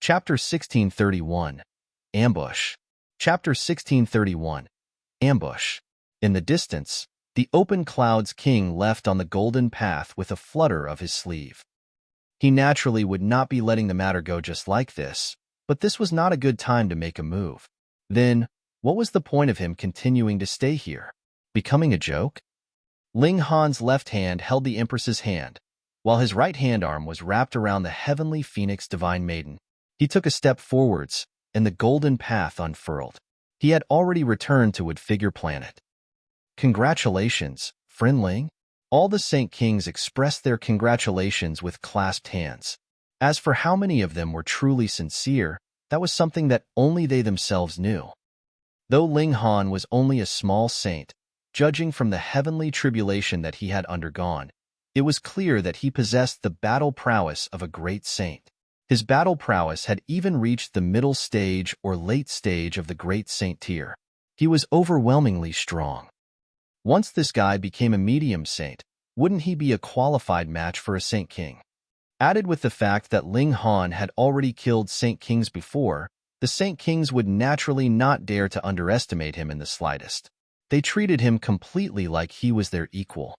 Chapter 1631. Ambush. Chapter 1631. Ambush. In the distance, the open clouds king left on the golden path with a flutter of his sleeve. He naturally would not be letting the matter go just like this, but this was not a good time to make a move. Then, what was the point of him continuing to stay here? Becoming a joke? Ling Han's left hand held the Empress's hand, while his right hand arm was wrapped around the heavenly phoenix divine maiden. He took a step forwards, and the golden path unfurled. He had already returned to Woodfigure Planet. Congratulations, friend Ling. All the Saint Kings expressed their congratulations with clasped hands. As for how many of them were truly sincere, that was something that only they themselves knew. Though Ling Han was only a small saint, judging from the heavenly tribulation that he had undergone, it was clear that he possessed the battle prowess of a great saint. His battle prowess had even reached the middle stage or late stage of the great saint tier. He was overwhelmingly strong. Once this guy became a medium saint, wouldn't he be a qualified match for a Saint King? Added with the fact that Ling Han had already killed Saint Kings before, the Saint Kings would naturally not dare to underestimate him in the slightest. They treated him completely like he was their equal.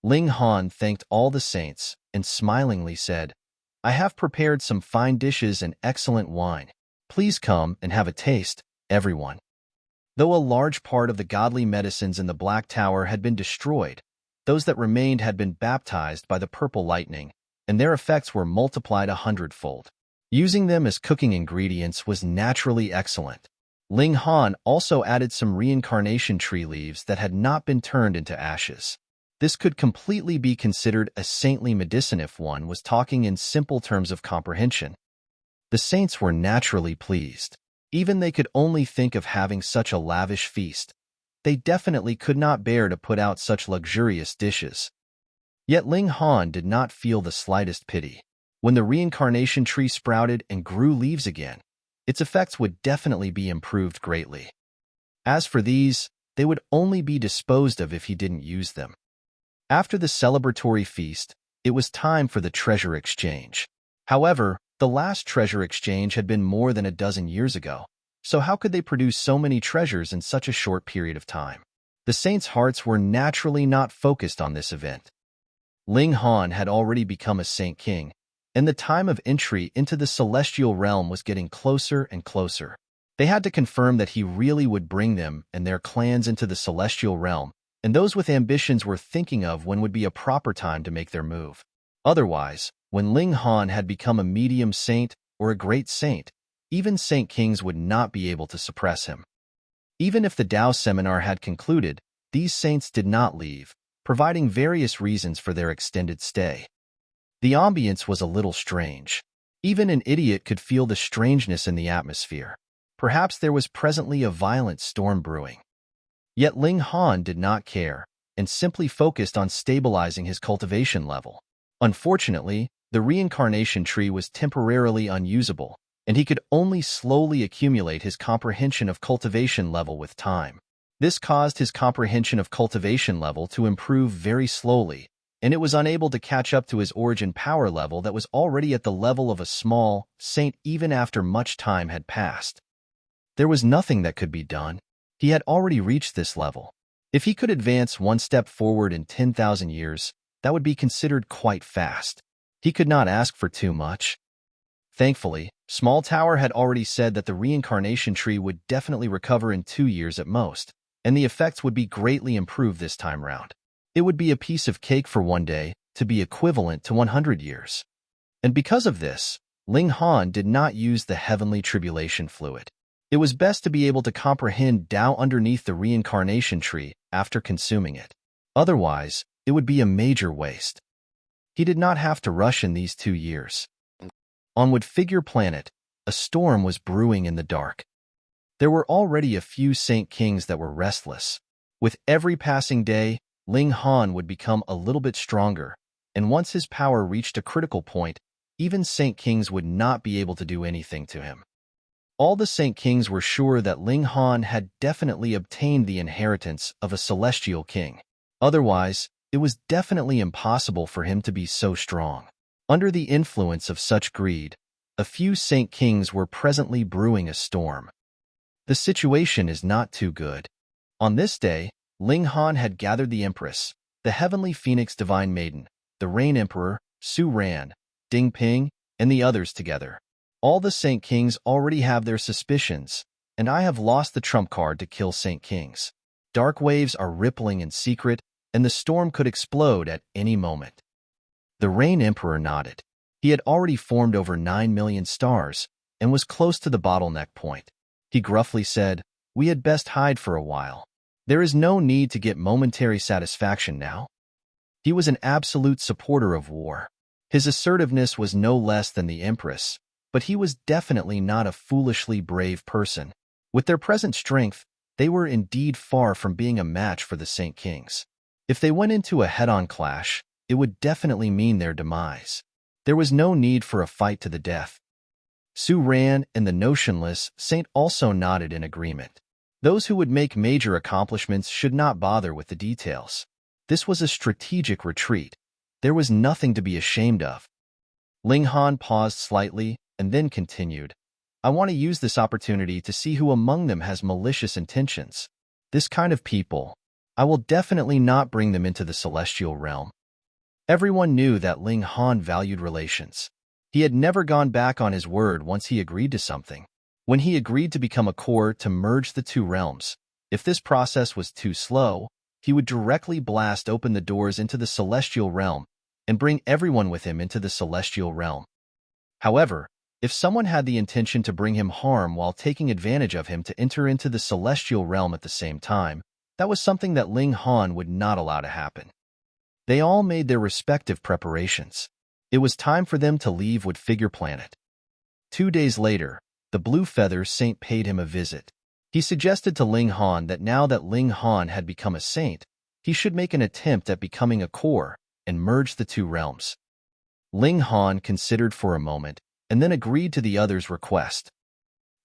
Ling Han thanked all the saints and smilingly said, "I have prepared some fine dishes and excellent wine. Please come and have a taste, everyone." Though a large part of the godly medicines in the Black Tower had been destroyed, those that remained had been baptized by the purple lightning, and their effects were multiplied 100-fold. Using them as cooking ingredients was naturally excellent. Ling Han also added some reincarnation tree leaves that had not been turned into ashes. This could completely be considered a saintly medicine if one was talking in simple terms of comprehension. The saints were naturally pleased. Even they could only think of having such a lavish feast. They definitely could not bear to put out such luxurious dishes. Yet Ling Han did not feel the slightest pity. When the reincarnation tree sprouted and grew leaves again, its effects would definitely be improved greatly. As for these, they would only be disposed of if he didn't use them. After the celebratory feast, it was time for the treasure exchange. However, the last treasure exchange had been more than a dozen years ago, so how could they produce so many treasures in such a short period of time? The saints' hearts were naturally not focused on this event. Ling Han had already become a Saint King, and the time of entry into the celestial realm was getting closer and closer. They had to confirm that he really would bring them and their clans into the celestial realm, and those with ambitions were thinking of when would be a proper time to make their move. Otherwise, when Ling Han had become a medium saint or a great saint, even Saint Kings would not be able to suppress him. Even if the Tao seminar had concluded, these saints did not leave, providing various reasons for their extended stay. The ambience was a little strange. Even an idiot could feel the strangeness in the atmosphere. Perhaps there was presently a violent storm brewing. Yet Ling Han did not care, and simply focused on stabilizing his cultivation level. Unfortunately, the reincarnation tree was temporarily unusable, and he could only slowly accumulate his comprehension of cultivation level with time. This caused his comprehension of cultivation level to improve very slowly, and it was unable to catch up to his origin power level that was already at the level of a small saint even after much time had passed. There was nothing that could be done. He had already reached this level. If he could advance one step forward in 10,000 years, that would be considered quite fast. He could not ask for too much. Thankfully, Small Tower had already said that the reincarnation tree would definitely recover in 2 years at most, and the effects would be greatly improved this time round. It would be a piece of cake for one day, to be equivalent to 100 years. And because of this, Ling Han did not use the heavenly tribulation fluid. It was best to be able to comprehend Tao underneath the reincarnation tree after consuming it. Otherwise, it would be a major waste. He did not have to rush in these 2 years. On Woodfigure Planet, a storm was brewing in the dark. There were already a few Saint Kings that were restless. With every passing day, Ling Han would become a little bit stronger, and once his power reached a critical point, even Saint Kings would not be able to do anything to him. All the Saint Kings were sure that Ling Han had definitely obtained the inheritance of a celestial king. Otherwise, it was definitely impossible for him to be so strong. Under the influence of such greed, a few Saint Kings were presently brewing a storm. The situation is not too good. On this day, Ling Han had gathered the Empress, the Heavenly Phoenix Divine Maiden, the Rain Emperor, Su Ran, Ding Ping, and the others together. All the Saint Kings already have their suspicions, and I have lost the trump card to kill Saint Kings. Dark waves are rippling in secret, and the storm could explode at any moment. The Rain Emperor nodded. He had already formed over 9 million stars and was close to the bottleneck point. He gruffly said, "We had best hide for a while. There is no need to get momentary satisfaction now." He was an absolute supporter of war. His assertiveness was no less than the Empress, but he was definitely not a foolishly brave person. With their present strength, they were indeed far from being a match for the Saint Kings. If they went into a head-on clash, it would definitely mean their demise. There was no need for a fight to the death. Su Ran and the notionless saint also nodded in agreement. Those who would make major accomplishments should not bother with the details. This was a strategic retreat. There was nothing to be ashamed of. Ling Han paused slightly and then continued, "I want to use this opportunity to see who among them has malicious intentions. This kind of people, I will definitely not bring them into the celestial realm." Everyone knew that Ling Han valued relations. He had never gone back on his word once he agreed to something. When he agreed to become a core to merge the two realms, if this process was too slow, he would directly blast open the doors into the celestial realm and bring everyone with him into the celestial realm. However, if someone had the intention to bring him harm while taking advantage of him to enter into the celestial realm at the same time, that was something that Ling Han would not allow to happen. They all made their respective preparations. It was time for them to leave Wood Figure Planet. 2 days later, the Blue Feather Saint paid him a visit. He suggested to Ling Han that now that Ling Han had become a saint, he should make an attempt at becoming a core and merge the two realms. Ling Han considered for a moment and then agreed to the other's request.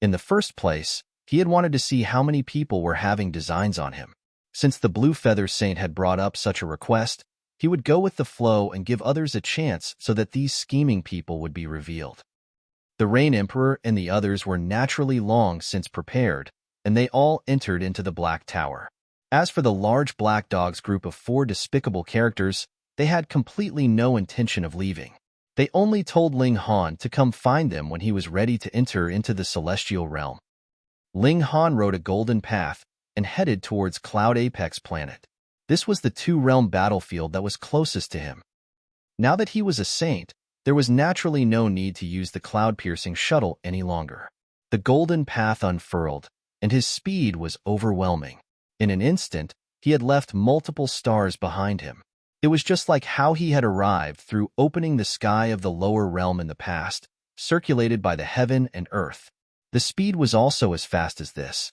In the first place, he had wanted to see how many people were having designs on him. Since the Blue Feather Saint had brought up such a request, he would go with the flow and give others a chance so that these scheming people would be revealed. The Rain Emperor and the others were naturally long since prepared, and they all entered into the Black Tower. As for the large Black Dogs group of 4 despicable characters, they had completely no intention of leaving. They only told Ling Han to come find them when he was ready to enter into the celestial realm. Ling Han rode a golden path and headed towards Cloud Apex Planet. This was the two-realm battlefield that was closest to him. Now that he was a saint, there was naturally no need to use the cloud-piercing shuttle any longer. The golden path unfurled, and his speed was overwhelming. In an instant, he had left multiple stars behind him. It was just like how he had arrived through opening the sky of the lower realm in the past, circulated by the heaven and earth. The speed was also as fast as this.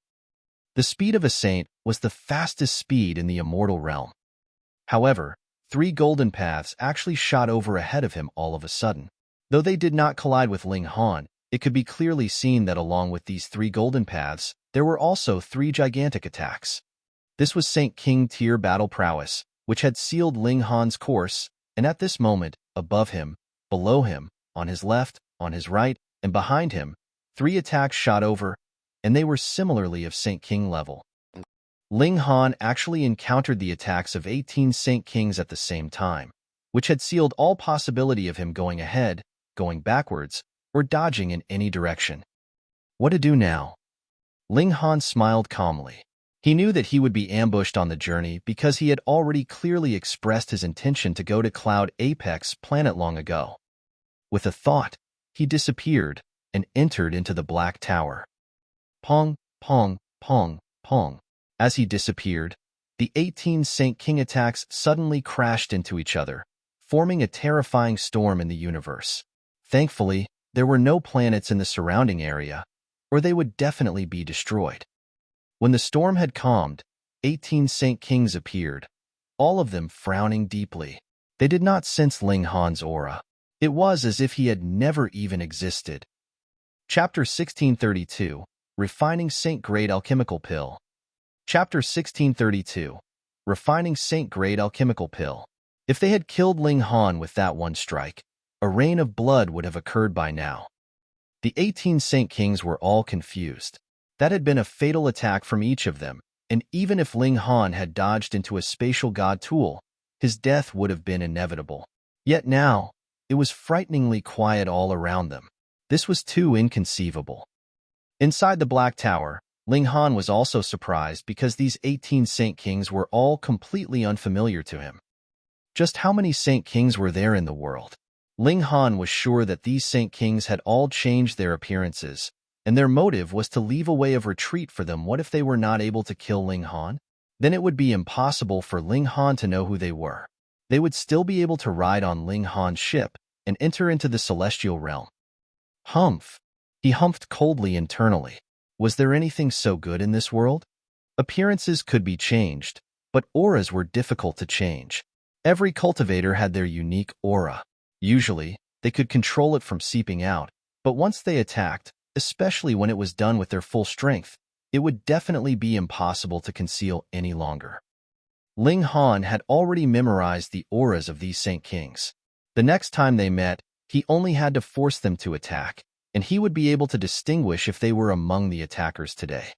The speed of a saint was the fastest speed in the immortal realm. However, 3 golden paths actually shot over ahead of him all of a sudden. Though they did not collide with Ling Han, it could be clearly seen that along with these 3 golden paths, there were also 3 gigantic attacks. This was Saint King tier battle prowess, which had sealed Ling Han's course, and at this moment, above him, below him, on his left, on his right, and behind him, 3 attacks shot over, and they were similarly of Saint King level. Ling Han actually encountered the attacks of 18 Saint Kings at the same time, which had sealed all possibility of him going ahead, going backwards, or dodging in any direction. What to do now? Ling Han smiled calmly. He knew that he would be ambushed on the journey because he had already clearly expressed his intention to go to Cloud Apex Planet long ago. With a thought, he disappeared and entered into the Black Tower. Pong, pong, pong, pong. As he disappeared, the 18 Saint King attacks suddenly crashed into each other, forming a terrifying storm in the universe. Thankfully, there were no planets in the surrounding area, or they would definitely be destroyed. When the storm had calmed, 18 Saint Kings appeared, all of them frowning deeply. They did not sense Ling Han's aura. It was as if he had never even existed. Chapter 1632, Refining Saint-Grade Alchemical Pill. Chapter 1632, Refining Saint-Grade Alchemical Pill. If they had killed Ling Han with that one strike, a rain of blood would have occurred by now. The 18 Saint Kings were all confused. That had been a fatal attack from each of them, and even if Ling Han had dodged into a spatial god tool, his death would have been inevitable. Yet now, it was frighteningly quiet all around them. This was too inconceivable. Inside the Black Tower, Ling Han was also surprised because these 18 Saint Kings were all completely unfamiliar to him. Just how many Saint Kings were there in the world? Ling Han was sure that these Saint Kings had all changed their appearances, and their motive was to leave a way of retreat for them. What if they were not able to kill Ling Han? Then it would be impossible for Ling Han to know who they were. They would still be able to ride on Ling Han's ship and enter into the celestial realm. Humph! He humphed coldly internally. Was there anything so good in this world? Appearances could be changed, but auras were difficult to change. Every cultivator had their unique aura. Usually, they could control it from seeping out, but once they attacked, especially when it was done with their full strength, it would definitely be impossible to conceal any longer. Ling Han had already memorized the auras of these Saint Kings. The next time they met, he only had to force them to attack, and he would be able to distinguish if they were among the attackers today.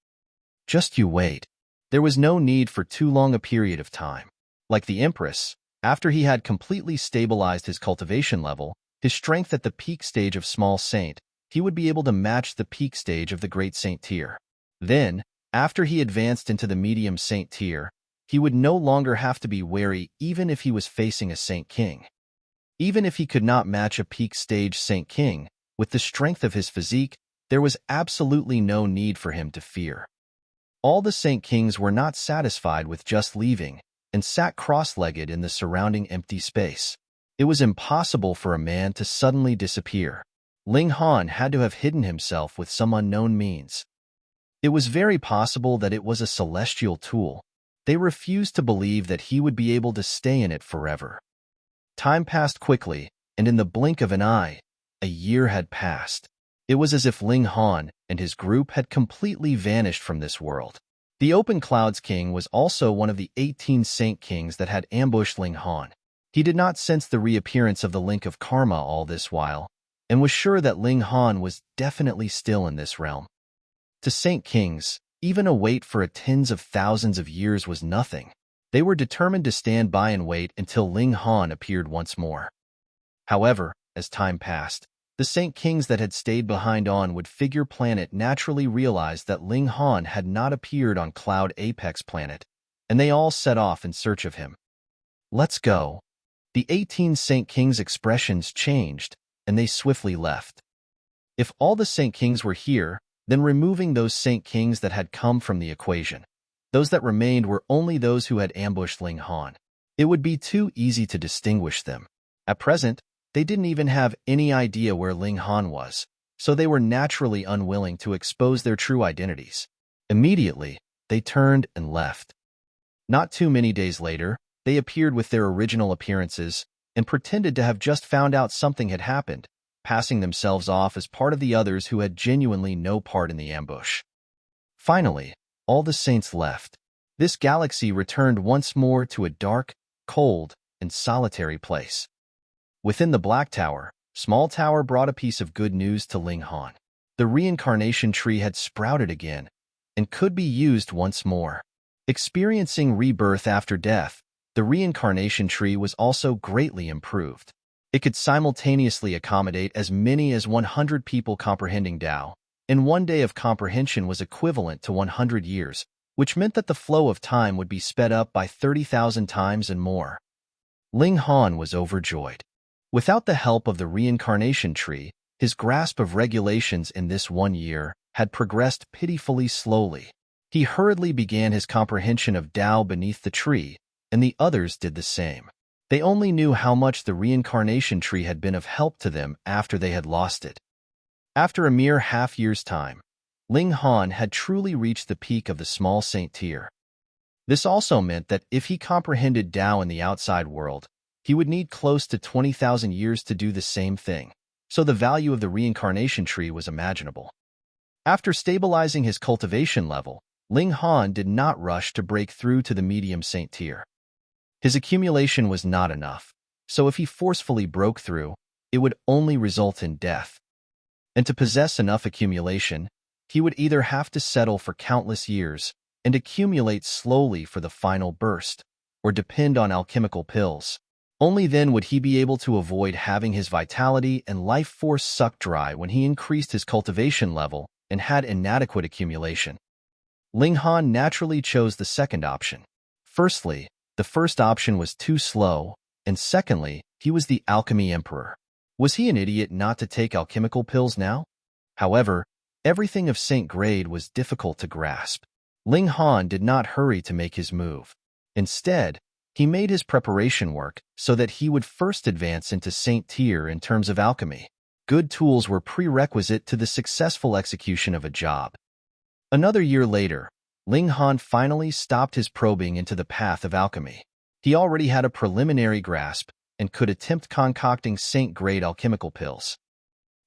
Just you wait. There was no need for too long a period of time. Like the Empress, after he had completely stabilized his cultivation level, his strength at the peak stage of Small Saint, he would be able to match the peak stage of the Great Saint tier. Then, after he advanced into the Medium Saint tier, he would no longer have to be wary even if he was facing a Saint King. Even if he could not match a peak stage Saint King, with the strength of his physique, there was absolutely no need for him to fear. All the Saint Kings were not satisfied with just leaving, and sat cross-legged in the surrounding empty space. It was impossible for a man to suddenly disappear. Ling Han had to have hidden himself with some unknown means. It was very possible that it was a celestial tool. They refused to believe that he would be able to stay in it forever. Time passed quickly, and in the blink of an eye, a year had passed. It was as if Ling Han and his group had completely vanished from this world. The Open Clouds King was also one of the 18 Saint Kings that had ambushed Ling Han. He did not sense the reappearance of the link of karma all this while, and was sure that Ling Han was definitely still in this realm. To Saint Kings, even a wait for tens of thousands of years was nothing. They were determined to stand by and wait until Ling Han appeared once more. However, as time passed, the Saint Kings that had stayed behind on Wood Figure Planet naturally realized that Ling Han had not appeared on Cloud Apex Planet, and they all set off in search of him. Let's go. The 18 Saint Kings' expressions changed, and they swiftly left. If all the Saint Kings were here, then removing those Saint Kings that had come from the equation. Those that remained were only those who had ambushed Ling Han. It would be too easy to distinguish them. At present, they didn't even have any idea where Ling Han was, so they were naturally unwilling to expose their true identities. Immediately, they turned and left. Not too many days later, they appeared with their original appearances and pretended to have just found out something had happened, passing themselves off as part of the others who had genuinely no part in the ambush. Finally, all the saints left. This galaxy returned once more to a dark, cold, and solitary place. Within the Black Tower, Small Tower brought a piece of good news to Ling Han. The reincarnation tree had sprouted again and could be used once more. Experiencing rebirth after death, the reincarnation tree was also greatly improved. It could simultaneously accommodate as many as 100 people comprehending Tao, and 1 day of comprehension was equivalent to 100 years, which meant that the flow of time would be sped up by 30,000 times and more. Ling Han was overjoyed. Without the help of the reincarnation tree, his grasp of regulations in this 1 year had progressed pitifully slowly. He hurriedly began his comprehension of Tao beneath the tree, and the others did the same. They only knew how much the reincarnation tree had been of help to them after they had lost it. After a mere half-year's time, Ling Han had truly reached the peak of the Small Saint tier. This also meant that if he comprehended Tao in the outside world, he would need close to 20,000 years to do the same thing, so the value of the reincarnation tree was imaginable. After stabilizing his cultivation level, Ling Han did not rush to break through to the medium saint tier. His accumulation was not enough, so if he forcefully broke through, it would only result in death. And to possess enough accumulation, he would either have to settle for countless years and accumulate slowly for the final burst, or depend on alchemical pills. Only then would he be able to avoid having his vitality and life force sucked dry when he increased his cultivation level and had inadequate accumulation. Ling Han naturally chose the second option. Firstly, the first option was too slow, and secondly, he was the alchemy emperor. Was he an idiot not to take alchemical pills now? However, everything of Saint grade was difficult to grasp. Ling Han did not hurry to make his move. Instead, he made his preparation work so that he would first advance into Saint tier in terms of alchemy. Good tools were prerequisite to the successful execution of a job. Another year later, Ling Han finally stopped his probing into the path of alchemy. He already had a preliminary grasp and could attempt concocting Saint-grade alchemical pills.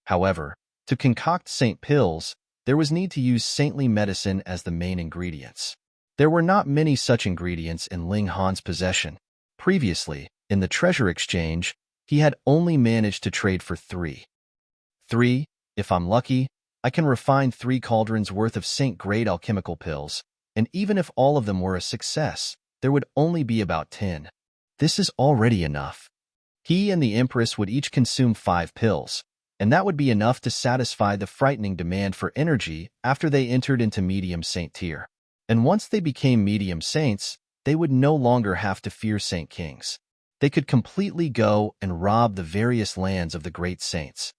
However, to concoct Saint pills, there was need to use saintly medicine as the main ingredients. There were not many such ingredients in Ling Han's possession. Previously, in the treasure exchange, he had only managed to trade for 3. If I'm lucky, I can refine 3 cauldrons worth of Saint-grade alchemical pills, and even if all of them were a success, there would only be about 10. This is already enough. He and the Empress would each consume 5 pills, and that would be enough to satisfy the frightening demand for energy after they entered into medium saint tier. And once they became medium saints, they would no longer have to fear saint kings. They could completely go and rob the various lands of the great saints.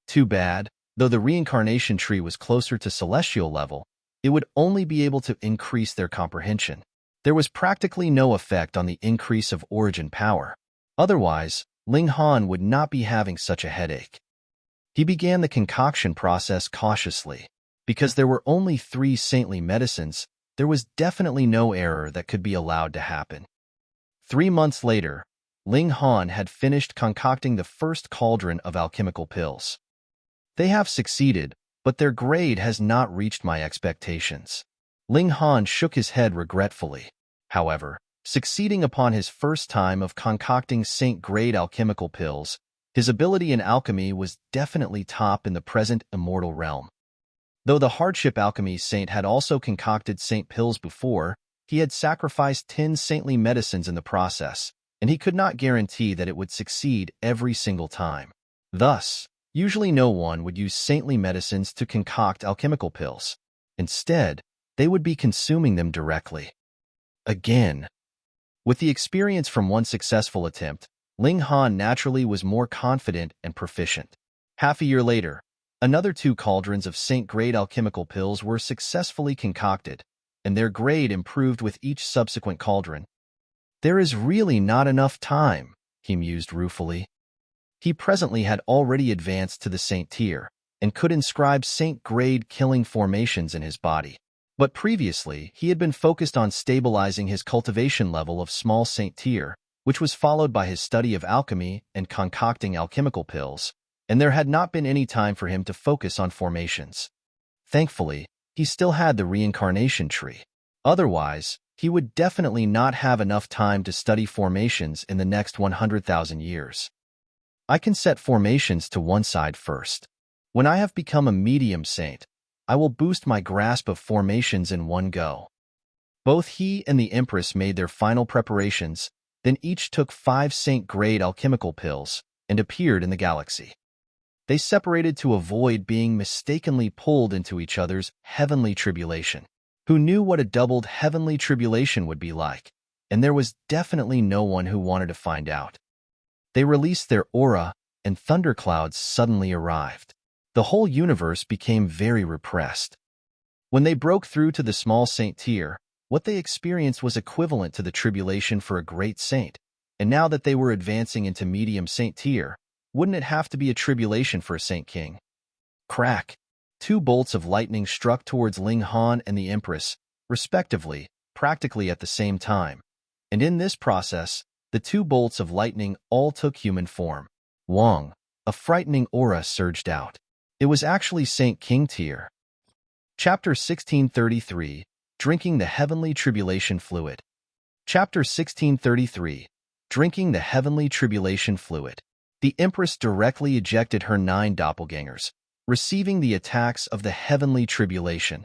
Too bad, though the reincarnation tree was closer to celestial level, it would only be able to increase their comprehension. There was practically no effect on the increase of origin power. Otherwise, Ling Han would not be having such a headache. He began the concoction process cautiously. Because there were only 3 saintly medicines, there was definitely no error that could be allowed to happen. 3 months later, Ling Han had finished concocting the first cauldron of alchemical pills. They have succeeded, but their grade has not reached my expectations. Ling Han shook his head regretfully. However, succeeding upon his first time of concocting saint-grade alchemical pills, his ability in alchemy was definitely top in the present immortal realm. Though the hardship alchemy saint had also concocted saint pills before, he had sacrificed 10 saintly medicines in the process, and he could not guarantee that it would succeed every single time. Thus, usually no one would use saintly medicines to concoct alchemical pills. Instead, they would be consuming them directly. Again. With the experience from one successful attempt, Ling Han naturally was more confident and proficient. Half a year later, another 2 cauldrons of saint-grade alchemical pills were successfully concocted, and their grade improved with each subsequent cauldron. There is really not enough time, he mused ruefully. He presently had already advanced to the saint tier, and could inscribe saint-grade killing formations in his body. But previously, he had been focused on stabilizing his cultivation level of small saint tier, which was followed by his study of alchemy and concocting alchemical pills, and there had not been any time for him to focus on formations. Thankfully, he still had the reincarnation tree. Otherwise, he would definitely not have enough time to study formations in the next 100,000 years. I can set formations to one side first. When I have become a medium saint, I will boost my grasp of formations in one go. Both he and the Empress made their final preparations, then each took 5 saint-grade alchemical pills and appeared in the galaxy. They separated to avoid being mistakenly pulled into each other's heavenly tribulation. Who knew what a doubled heavenly tribulation would be like? And there was definitely no one who wanted to find out. They released their aura, and thunderclouds suddenly arrived. The whole universe became very repressed. When they broke through to the small saint tier, what they experienced was equivalent to the tribulation for a great saint, and now that they were advancing into medium saint tier, wouldn't it have to be a tribulation for a saint king? Crack! 2 bolts of lightning struck towards Ling Han and the Empress, respectively, practically at the same time, and in this process, the 2 bolts of lightning all took human form. Wong, a frightening aura surged out. It was actually Saint King tier. Chapter 1633, Drinking the Heavenly Tribulation Fluid. Chapter 1633, Drinking the Heavenly Tribulation Fluid. The Empress directly ejected her 9 doppelgangers, receiving the attacks of the heavenly tribulation.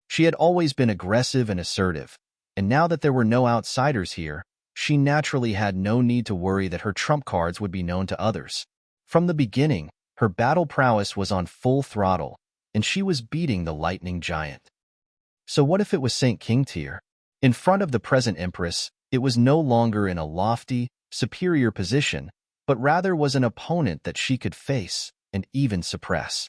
She had always been aggressive and assertive, and now that there were no outsiders here, she naturally had no need to worry that her trump cards would be known to others. From the beginning, her battle prowess was on full throttle, and she was beating the lightning giant. So what if it was Saint King tier? In front of the present Empress, it was no longer in a lofty, superior position, but rather was an opponent that she could face and even suppress.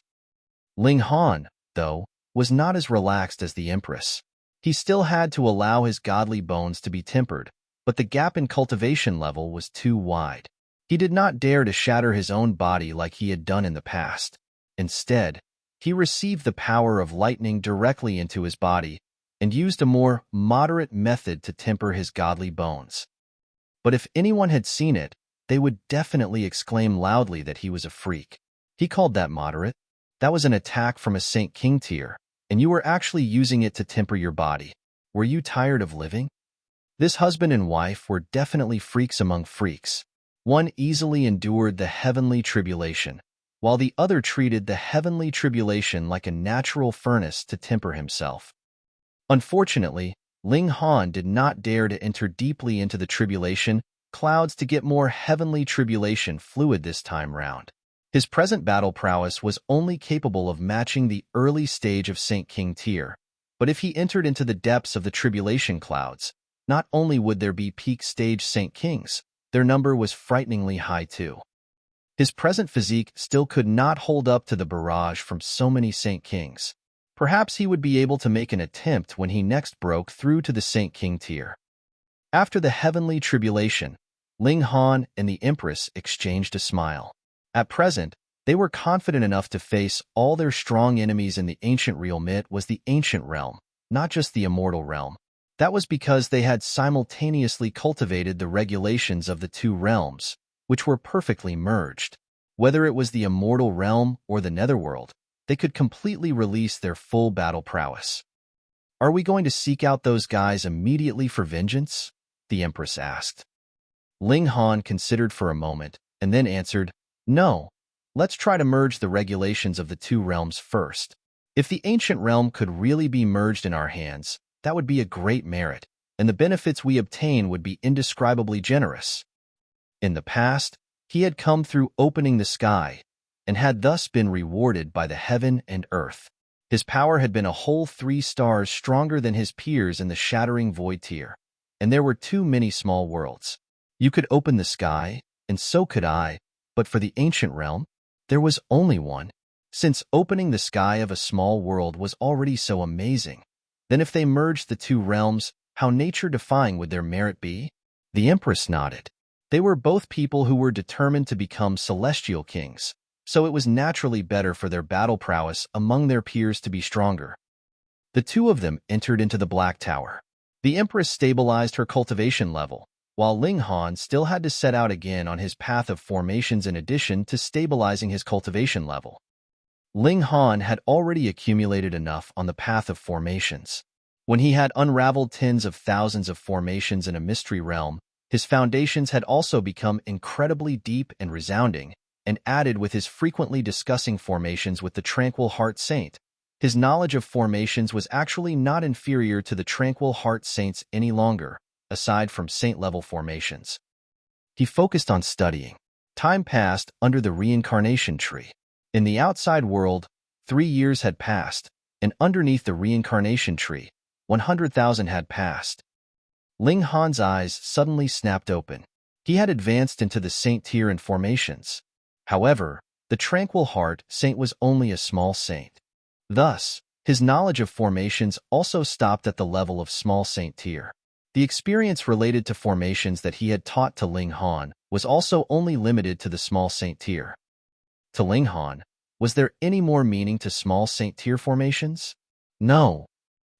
Ling Han, though, was not as relaxed as the Empress. He still had to allow his godly bones to be tempered, but the gap in cultivation level was too wide. He did not dare to shatter his own body like he had done in the past. Instead, he received the power of lightning directly into his body and used a more moderate method to temper his godly bones. But if anyone had seen it, they would definitely exclaim loudly that he was a freak. He called that moderate. That was an attack from a Saint King tier, and you were actually using it to temper your body. Were you tired of living? This husband and wife were definitely freaks among freaks. One easily endured the heavenly tribulation, while the other treated the heavenly tribulation like a natural furnace to temper himself. Unfortunately, Ling Han did not dare to enter deeply into the tribulation clouds to get more heavenly tribulation fluid this time round. His present battle prowess was only capable of matching the early stage of Saint King tier, but if he entered into the depths of the tribulation clouds, not only would there be peak stage Saint Kings, their number was frighteningly high too. His present physique still could not hold up to the barrage from so many Saint Kings. Perhaps he would be able to make an attempt when he next broke through to the Saint King tier. After the heavenly tribulation, Ling Han and the Empress exchanged a smile. At present, they were confident enough to face all their strong enemies in the ancient realm. It was the ancient realm, not just the immortal realm. That was because they had simultaneously cultivated the regulations of the two realms, which were perfectly merged. Whether it was the immortal realm or the netherworld, they could completely release their full battle prowess. Are we going to seek out those guys immediately for vengeance? The Empress asked. Ling Han considered for a moment and then answered, No, let's try to merge the regulations of the two realms first. If the ancient realm could really be merged in our hands, that would be a great merit, and the benefits we obtain would be indescribably generous. In the past, he had come through opening the sky and had thus been rewarded by the heaven and earth. His power had been a whole 3 stars stronger than his peers in the shattering void tier, and there were too many small worlds. You could open the sky, and so could I, but for the ancient realm, there was only one. Since opening the sky of a small world was already so amazing, then if they merged the two realms, how nature-defying would their merit be? The Empress nodded. They were both people who were determined to become celestial kings, so it was naturally better for their battle prowess among their peers to be stronger. The two of them entered into the Black Tower. The Empress stabilized her cultivation level, while Ling Han still had to set out again on his path of formations in addition to stabilizing his cultivation level. Ling Han had already accumulated enough on the path of formations. When he had unraveled tens of thousands of formations in a mystery realm, his foundations had also become incredibly deep and resounding, and added with his frequently discussing formations with the Tranquil Heart Saint. His knowledge of formations was actually not inferior to the Tranquil Heart Saints any longer, aside from saint-level formations. He focused on studying. Time passed under the reincarnation tree. In the outside world, 3 years had passed, and underneath the reincarnation tree, 100,000 had passed. Ling Han's eyes suddenly snapped open. He had advanced into the saint tier in formations. However, the Tranquil Heart Saint was only a small saint. Thus, his knowledge of formations also stopped at the level of small saint tier. The experience related to formations that he had taught to Ling Han was also only limited to the small saint tier. To Ling Han, was there any more meaning to small saint tier formations? No.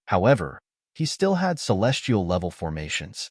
However, he still had celestial level formations.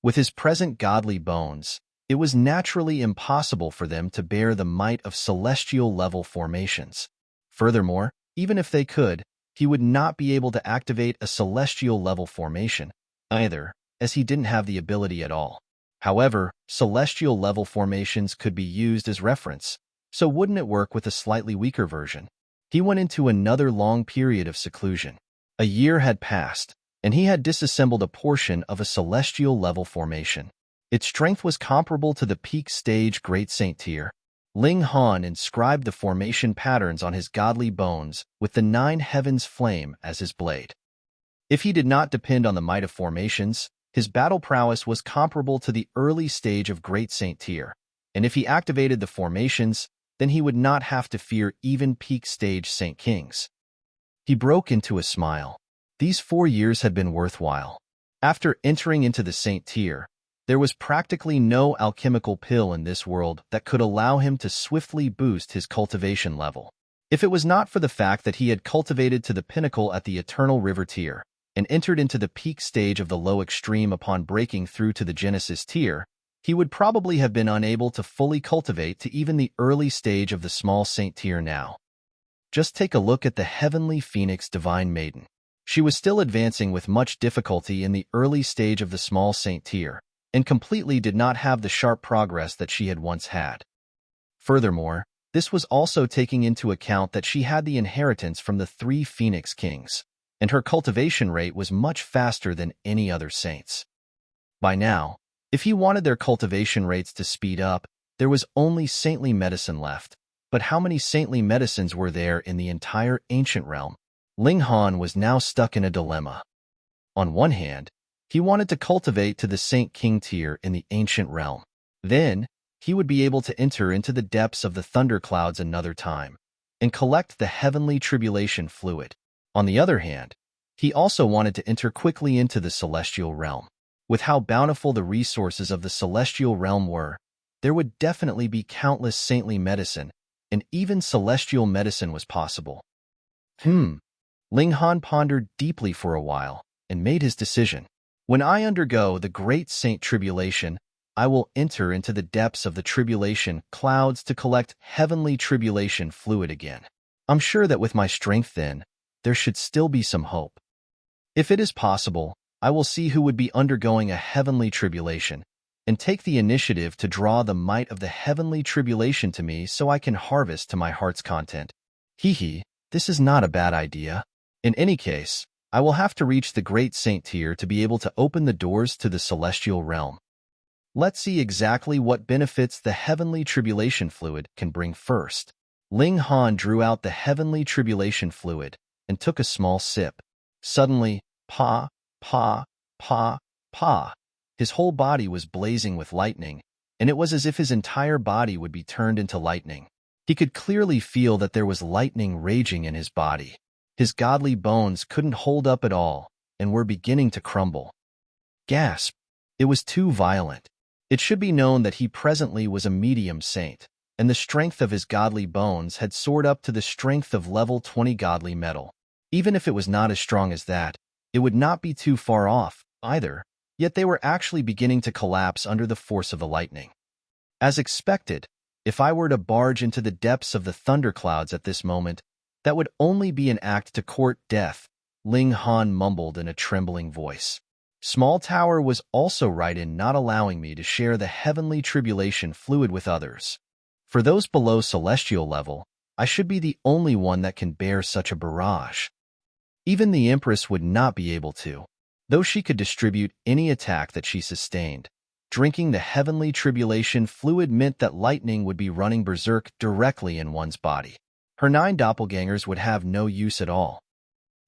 With his present godly bones, it was naturally impossible for them to bear the might of celestial level formations. Furthermore, even if they could, he would not be able to activate a celestial level formation either, as he didn't have the ability at all. However, celestial level formations could be used as reference, So wouldn't it work with a slightly weaker version? He went into another long period of seclusion. A year had passed, and he had disassembled a portion of a celestial-level formation. Its strength was comparable to the peak stage Great Saint tier. Ling Han inscribed the formation patterns on his godly bones with the 9 heavens flame as his blade. If he did not depend on the might of formations, his battle prowess was comparable to the early stage of Great Saint tier, and if he activated the formations, then he would not have to fear even peak stage Saint Kings. He broke into a smile. These 4 years had been worthwhile. After entering into the Saint tier, there was practically no alchemical pill in this world that could allow him to swiftly boost his cultivation level. If it was not for the fact that he had cultivated to the pinnacle at the Eternal River tier and entered into the peak stage of the low extreme upon breaking through to the Genesis tier, he would probably have been unable to fully cultivate to even the early stage of the small Saint tier now. Just take a look at the Heavenly Phoenix Divine Maiden. She was still advancing with much difficulty in the early stage of the small Saint tier, and completely did not have the sharp progress that she had once had. Furthermore, this was also taking into account that she had the inheritance from the 3 Phoenix Kings, and her cultivation rate was much faster than any other saints. By now, if he wanted their cultivation rates to speed up, there was only saintly medicine left. But how many saintly medicines were there in the entire ancient realm? Ling Han was now stuck in a dilemma. On one hand, he wanted to cultivate to the Saint King tier in the ancient realm. Then, he would be able to enter into the depths of the thunderclouds another time and collect the heavenly tribulation fluid. On the other hand, he also wanted to enter quickly into the celestial realm. With how bountiful the resources of the celestial realm were, there would definitely be countless saintly medicine, and even celestial medicine was possible. Ling Han pondered deeply for a while and made his decision. When I undergo the great Saint Tribulation, I will enter into the depths of the tribulation clouds to collect heavenly tribulation fluid again. I'm sure that with my strength then, there should still be some hope. If it is possible, I will see who would be undergoing a heavenly tribulation and take the initiative to draw the might of the heavenly tribulation to me so I can harvest to my heart's content. This is not a bad idea. In any case, I will have to reach the Great Saint tier to be able to open the doors to the celestial realm. Let's see exactly what benefits the heavenly tribulation fluid can bring first. Ling Han drew out the heavenly tribulation fluid and took a small sip. Suddenly, pa, pa, pa, pa. His whole body was blazing with lightning, and it was as if his entire body would be turned into lightning. He could clearly feel that there was lightning raging in his body. His godly bones couldn't hold up at all and were beginning to crumble. Gasp! It was too violent. It should be known that he presently was a medium saint, and the strength of his godly bones had soared up to the strength of level 20 godly metal. Even if it was not as strong as that, it would not be too far off, either, yet they were actually beginning to collapse under the force of the lightning. As expected, if I were to barge into the depths of the thunderclouds at this moment, that would only be an act to court death, Ling Han mumbled in a trembling voice. Small Tower was also right in not allowing me to share the heavenly tribulation fluid with others. For those below celestial level, I should be the only one that can bear such a barrage. Even the Empress would not be able to, though she could distribute any attack that she sustained. Drinking the heavenly tribulation fluid meant that lightning would be running berserk directly in one's body. Her 9 doppelgangers would have no use at all.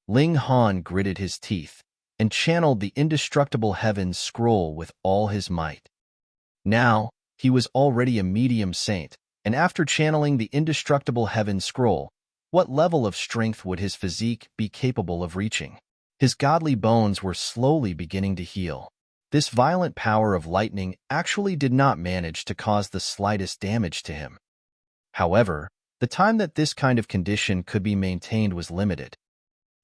Ling Han gritted his teeth and channeled the indestructible heavens scroll with all his might. Now, he was already a medium saint, and after channeling the indestructible heavens scroll, what level of strength would his physique be capable of reaching? His godly bones were slowly beginning to heal. This violent power of lightning actually did not manage to cause the slightest damage to him. However, the time that this kind of condition could be maintained was limited.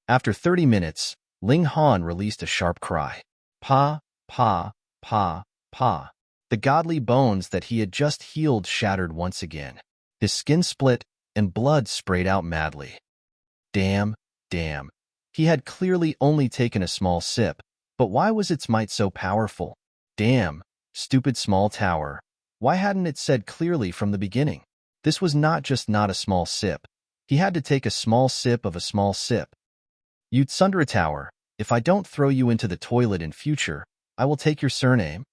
After 30 minutes, Ling Han released a sharp cry. Pa, pa, pa, pa. The godly bones that he had just healed shattered once again. His skin split, and blood sprayed out madly. Damn. He had clearly only taken a small sip, but why was its might so powerful? Damn, stupid Small Tower. Why hadn't it said clearly from the beginning? This was not a small sip. He had to take a small sip of a small sip. You Tsundra Tower, if I don't throw you into the toilet in future, I will take your surname.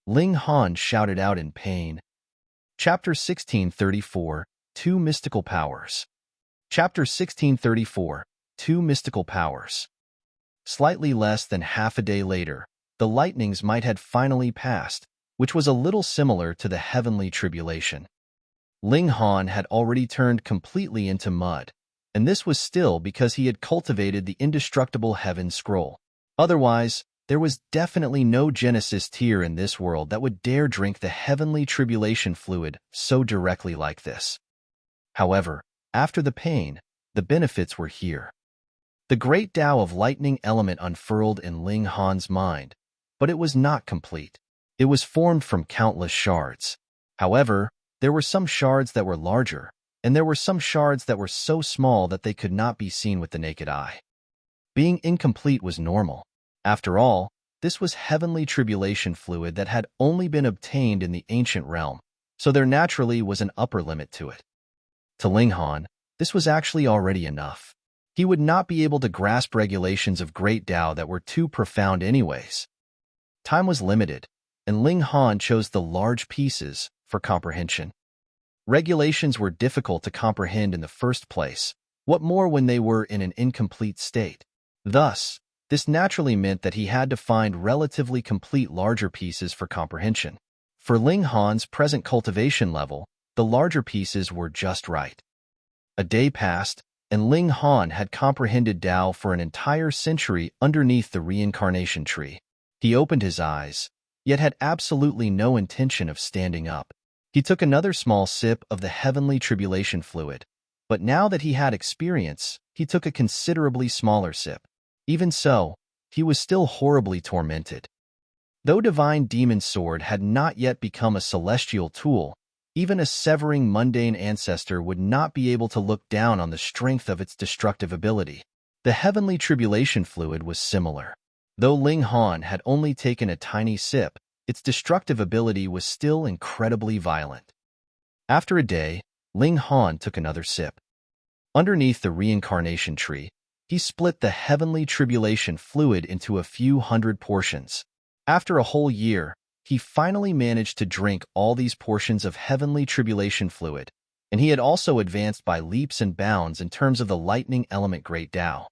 Ling Han shouted out in pain. Chapter 1634, Two Mystical Powers. Chapter 1634, Two Mystical Powers. Slightly less than half a day later, the lightnings might had finally passed, which was a little similar to the heavenly tribulation. Ling Han had already turned completely into mud, and this was still because he had cultivated the indestructible heaven scroll. Otherwise, there was definitely no genesis tier in this world that would dare drink the heavenly tribulation fluid so directly like this. However, after the pain, the benefits were here. The great Tao of lightning element unfurled in Ling Han's mind, but it was not complete. It was formed from countless shards. However, there were some shards that were larger, and there were some shards that were so small that they could not be seen with the naked eye. Being incomplete was normal. After all, this was heavenly tribulation fluid that had only been obtained in the ancient realm, so there naturally was an upper limit to it. To Ling Han, this was actually already enough. He would not be able to grasp regulations of Great Tao that were too profound anyways. Time was limited, and Ling Han chose the large pieces for comprehension. Regulations were difficult to comprehend in the first place, what more when they were in an incomplete state. Thus, this naturally meant that he had to find relatively complete larger pieces for comprehension. For Ling Han's present cultivation level, the larger pieces were just right. A day passed, and Ling Han had comprehended Tao for an entire century underneath the reincarnation tree. He opened his eyes, yet had absolutely no intention of standing up. He took another small sip of the heavenly tribulation fluid, but now that he had experience, he took a considerably smaller sip. Even so, he was still horribly tormented. Though Divine Demon Sword had not yet become a celestial tool, even a severing mundane ancestor would not be able to look down on the strength of its destructive ability. The heavenly tribulation fluid was similar. Though Ling Han had only taken a tiny sip, its destructive ability was still incredibly violent. After a day, Ling Han took another sip. Underneath the reincarnation tree, he split the heavenly tribulation fluid into a few hundred portions. After a whole year, he finally managed to drink all these portions of heavenly tribulation fluid, and he had also advanced by leaps and bounds in terms of the lightning element Great Tao.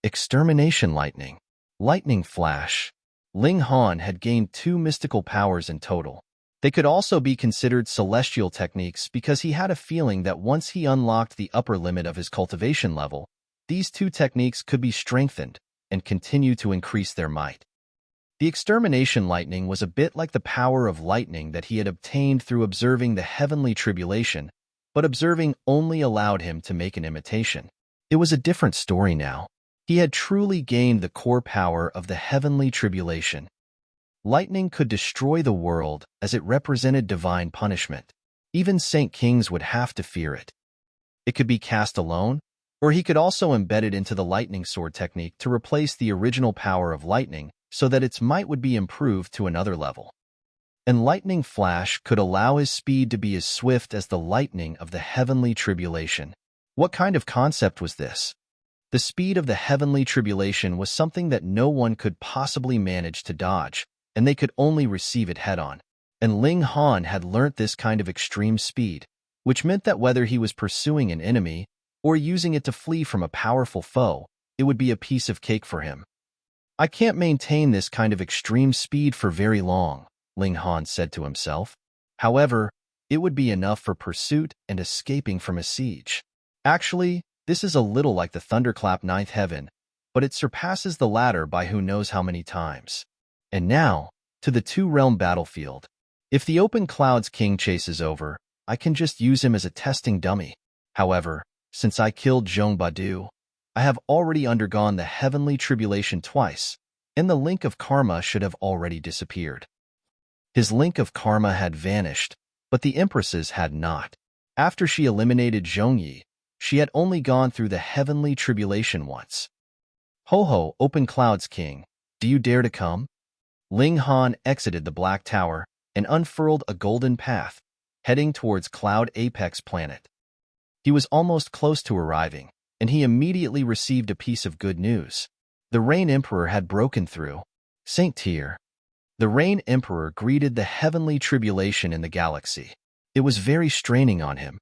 Extermination Lightning. Lightning Flash. Ling Han had gained two mystical powers in total. They could also be considered celestial techniques because he had a feeling that once he unlocked the upper limit of his cultivation level, these two techniques could be strengthened and continue to increase their might. The Extermination Lightning was a bit like the power of lightning that he had obtained through observing the heavenly tribulation, but observing only allowed him to make an imitation. It was a different story now. He had truly gained the core power of the heavenly tribulation. Lightning could destroy the world as it represented divine punishment. Even Saint Kings would have to fear it. It could be cast alone, or he could also embed it into the lightning sword technique to replace the original power of lightning so that its might would be improved to another level. And Lightning Flash could allow his speed to be as swift as the lightning of the heavenly tribulation. What kind of concept was this? The speed of the heavenly tribulation was something that no one could possibly manage to dodge, and they could only receive it head-on. And Ling Han had learnt this kind of extreme speed, which meant that whether he was pursuing an enemy or using it to flee from a powerful foe, it would be a piece of cake for him. I can't maintain this kind of extreme speed for very long, Ling Han said to himself. However, it would be enough for pursuit and escaping from a siege. Actually, this is a little like the thunderclap ninth heaven, but it surpasses the latter by who knows how many times. And now, to the two-realm battlefield. If the open clouds king chases over, I can just use him as a testing dummy. However, since I killed Zhong Badu, I have already undergone the heavenly tribulation twice, and the link of karma should have already disappeared. His link of karma had vanished, but the Empress's had not. After she eliminated Zhongyi, she had only gone through the heavenly tribulation once. Ho-ho, open clouds king, do you dare to come? Ling Han exited the Black Tower and unfurled a golden path, heading towards Cloud Apex Planet. He was almost close to arriving, and he immediately received a piece of good news. The Rain Emperor had broken through. Saint Tyr. The Rain Emperor greeted the heavenly tribulation in the galaxy. It was very straining on him.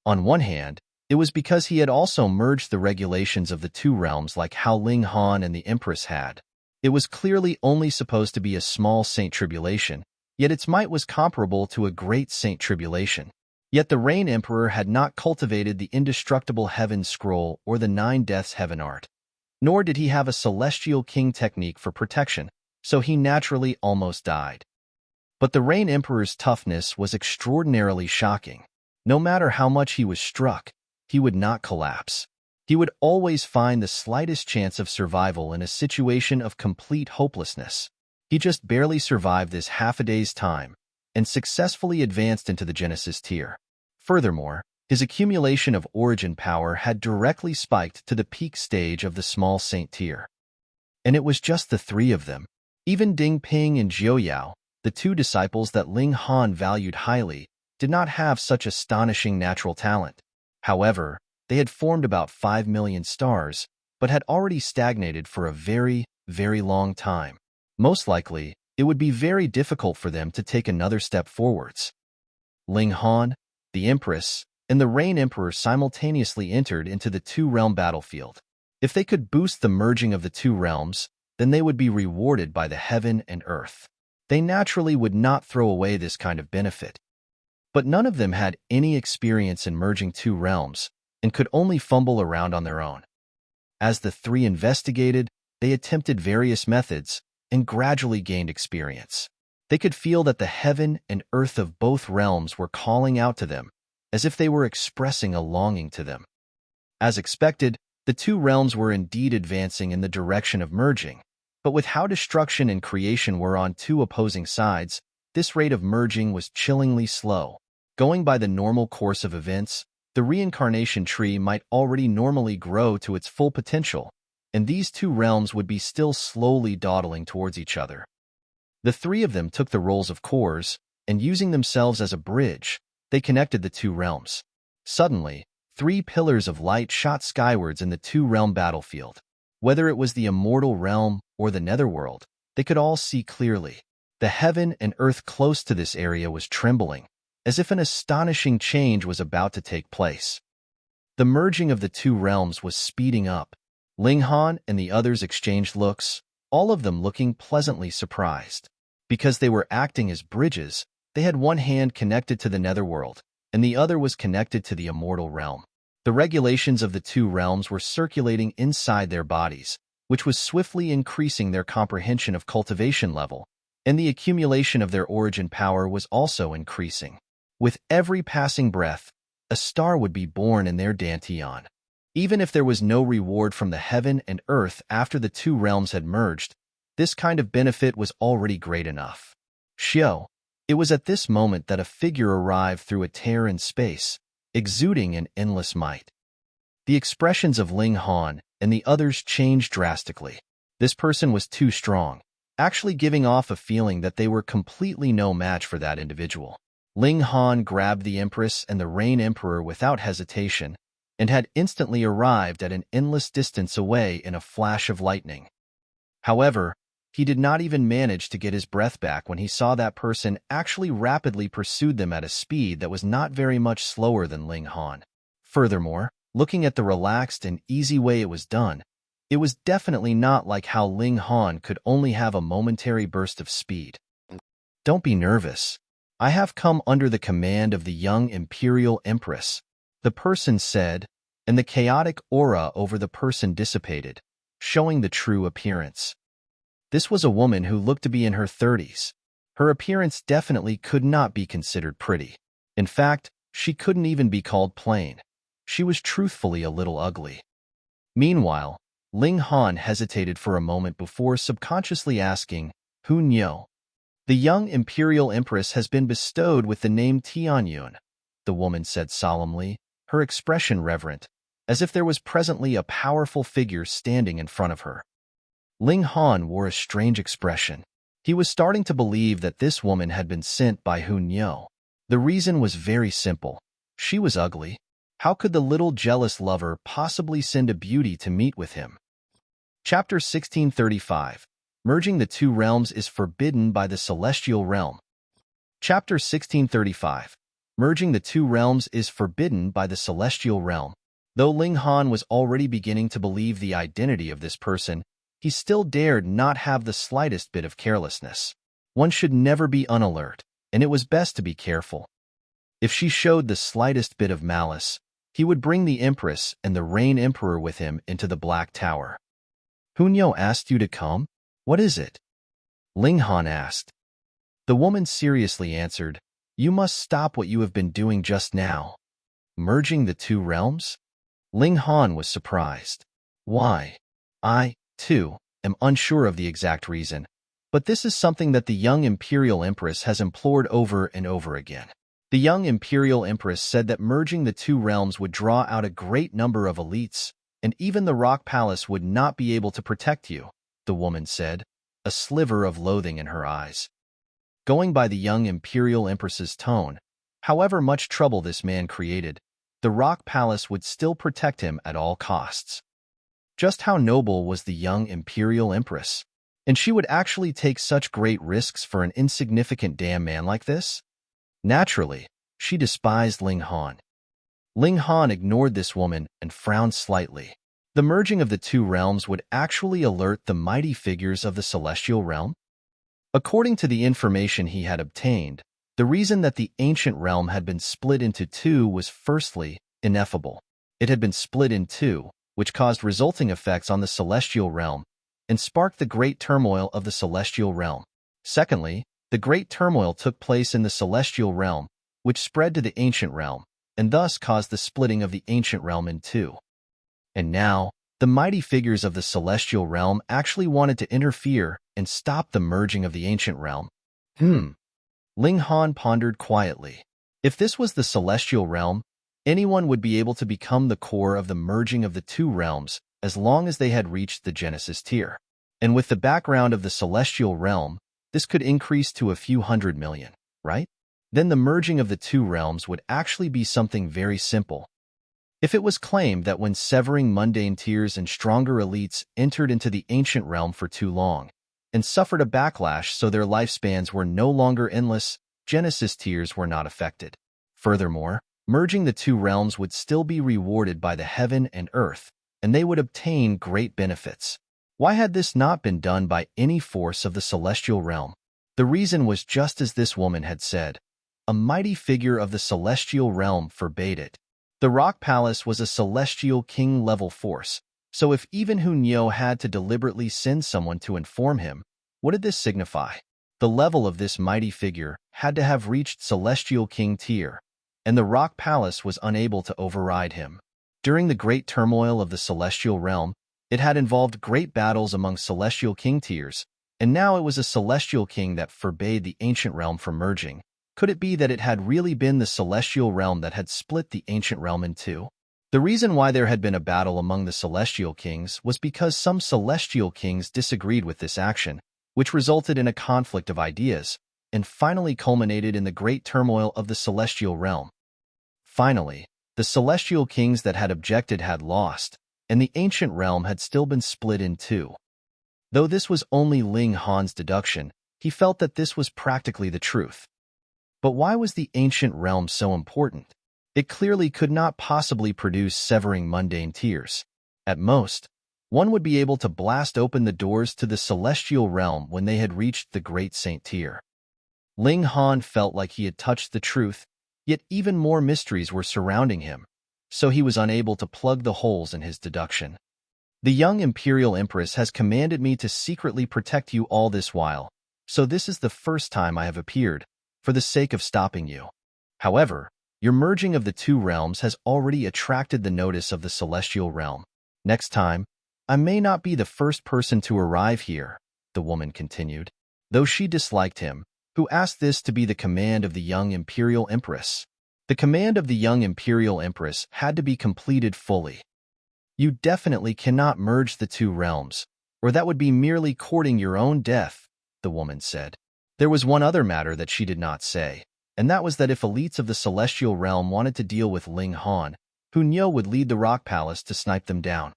On one hand, it was because he had also merged the regulations of the two realms like how Ling Han and the Empress had. It was clearly only supposed to be a small Saint Tribulation, yet its might was comparable to a great Saint Tribulation. Yet the Rain Emperor had not cultivated the indestructible Heaven Scroll or the Nine Deaths Heaven Art, nor did he have a Celestial King technique for protection, so he naturally almost died. But the Rain Emperor's toughness was extraordinarily shocking. No matter how much he was struck, he would not collapse. He would always find the slightest chance of survival in a situation of complete hopelessness. He just barely survived this half a day's time and successfully advanced into the Genesis tier. Furthermore, his accumulation of origin power had directly spiked to the peak stage of the small Saint tier. And it was just the three of them. Even Ding Ping and Jiao Yao, the two disciples that Ling Han valued highly, did not have such astonishing natural talent. However, they had formed about 5 million stars, but had already stagnated for a very, very long time. Most likely, it would be very difficult for them to take another step forwards. Ling Han, the Empress, and the Rain Emperor simultaneously entered into the two-realm battlefield. If they could boost the merging of the two realms, then they would be rewarded by the heaven and earth. They naturally would not throw away this kind of benefit. But none of them had any experience in merging two realms and could only fumble around on their own. As the three investigated, they attempted various methods and gradually gained experience. They could feel that the heaven and earth of both realms were calling out to them, as if they were expressing a longing to them. As expected, the two realms were indeed advancing in the direction of merging, but with how destruction and creation were on two opposing sides, this rate of merging was chillingly slow. Going by the normal course of events, the reincarnation tree might already normally grow to its full potential, and these two realms would be still slowly dawdling towards each other. The three of them took the roles of cores, and using themselves as a bridge, they connected the two realms. Suddenly, 3 pillars of light shot skywards in the two-realm battlefield. Whether it was the immortal realm or the netherworld, they could all see clearly. The heaven and earth close to this area was trembling, as if an astonishing change was about to take place. The merging of the two realms was speeding up. Ling Han and the others exchanged looks, all of them looking pleasantly surprised. Because they were acting as bridges, they had one hand connected to the netherworld, and the other was connected to the immortal realm. The regulations of the two realms were circulating inside their bodies, which was swiftly increasing their comprehension of cultivation level, and the accumulation of their origin power was also increasing. With every passing breath, a star would be born in their dantian. Even if there was no reward from the heaven and earth after the two realms had merged, this kind of benefit was already great enough. Xiao. It was at this moment that a figure arrived through a tear in space, exuding an endless might. The expressions of Ling Han and the others changed drastically. This person was too strong, actually giving off a feeling that they were completely no match for that individual. Ling Han grabbed the Empress and the Rain Emperor without hesitation and had instantly arrived at an endless distance away in a flash of lightning. However, he did not even manage to get his breath back when he saw that person actually rapidly pursued them at a speed that was not very much slower than Ling Han. Furthermore, looking at the relaxed and easy way it was done, it was definitely not like how Ling Han could only have a momentary burst of speed. Don't be nervous. I have come under the command of the young Imperial Empress, the person said, and the chaotic aura over the person dissipated, showing the true appearance. This was a woman who looked to be in her 30s. Her appearance definitely could not be considered pretty. In fact, she couldn't even be called plain. She was truthfully a little ugly. Meanwhile, Ling Han hesitated for a moment before subconsciously asking, "Who Nyo?" "The young Imperial Empress has been bestowed with the name Tianyun," the woman said solemnly, her expression reverent, as if there was presently a powerful figure standing in front of her. Ling Han wore a strange expression. He was starting to believe that this woman had been sent by Hun Nyo. The reason was very simple. She was ugly. How could the little jealous lover possibly send a beauty to meet with him? Chapter 1635. Merging the two realms is forbidden by the celestial realm. Chapter 1635. Merging the two realms is forbidden by the celestial realm. Though Ling Han was already beginning to believe the identity of this person, he still dared not have the slightest bit of carelessness. One should never be unalert, and it was best to be careful. If she showed the slightest bit of malice, he would bring the Empress and the Rain Emperor with him into the Black Tower. Hunyo asked you to come? What is it? Ling Han asked. The woman seriously answered, You must stop what you have been doing just now. Merging the two realms? Ling Han was surprised. Why? I, too, am unsure of the exact reason, but this is something that the young Imperial Empress has implored over and over again. The young Imperial Empress said that merging the two realms would draw out a great number of elites, and even the Rock Palace would not be able to protect you, the woman said, a sliver of loathing in her eyes. Going by the young Imperial Empress's tone, however much trouble this man created, the Rock Palace would still protect him at all costs. Just how noble was the young Imperial Empress? And she would actually take such great risks for an insignificant damn man like this? Naturally, she despised Ling Han. Ling Han ignored this woman and frowned slightly. The merging of the two realms would actually alert the mighty figures of the celestial realm? According to the information he had obtained, the reason that the ancient realm had been split into two was firstly, ineffable. It had been split in two, which caused resulting effects on the celestial realm, and sparked the great turmoil of the celestial realm. Secondly, the great turmoil took place in the celestial realm, which spread to the ancient realm, and thus caused the splitting of the ancient realm in two. And now, the mighty figures of the celestial realm actually wanted to interfere and stop the merging of the ancient realm. Ling Han pondered quietly. If this was the celestial realm, anyone would be able to become the core of the merging of the two realms as long as they had reached the Genesis tier. And with the background of the celestial realm, this could increase to a few 100 million, right? Then the merging of the two realms would actually be something very simple. If it was claimed that when severing mundane tiers and stronger elites entered into the ancient realm for too long, and suffered a backlash so their lifespans were no longer endless, Genesis tiers were not affected. Furthermore, merging the two realms would still be rewarded by the heaven and earth, and they would obtain great benefits. Why had this not been done by any force of the celestial realm? The reason was just as this woman had said. A mighty figure of the celestial realm forbade it. The Rock Palace was a celestial king-level force, so if even Hunyo had to deliberately send someone to inform him, what did this signify? The level of this mighty figure had to have reached celestial king tier, and the Rock Palace was unable to override him. During the great turmoil of the celestial realm, it had involved great battles among celestial king tiers, and now it was a celestial king that forbade the ancient realm from merging. Could it be that it had really been the celestial realm that had split the ancient realm in two? The reason why there had been a battle among the celestial kings was because some celestial kings disagreed with this action, which resulted in a conflict of ideas, and finally culminated in the great turmoil of the celestial realm. Finally, the celestial kings that had objected had lost, and the ancient realm had still been split in two. Though this was only Ling Han's deduction, he felt that this was practically the truth. But why was the ancient realm so important? It clearly could not possibly produce severing mundane tiers. At most, one would be able to blast open the doors to the celestial realm when they had reached the great saint tier. Ling Han felt like he had touched the truth, yet even more mysteries were surrounding him, so he was unable to plug the holes in his deduction. The young Imperial Empress has commanded me to secretly protect you all this while, so this is the first time I have appeared, for the sake of stopping you. However, your merging of the two realms has already attracted the notice of the celestial realm. Next time, I may not be the first person to arrive here, the woman continued, though she disliked him, who asked this to be the command of the young Imperial Empress. The command of the young Imperial Empress had to be completed fully. You definitely cannot merge the two realms, or that would be merely courting your own death, the woman said. There was one other matter that she did not say, and that was that if elites of the celestial realm wanted to deal with Ling Han, Hunyo would lead the Rock Palace to snipe them down.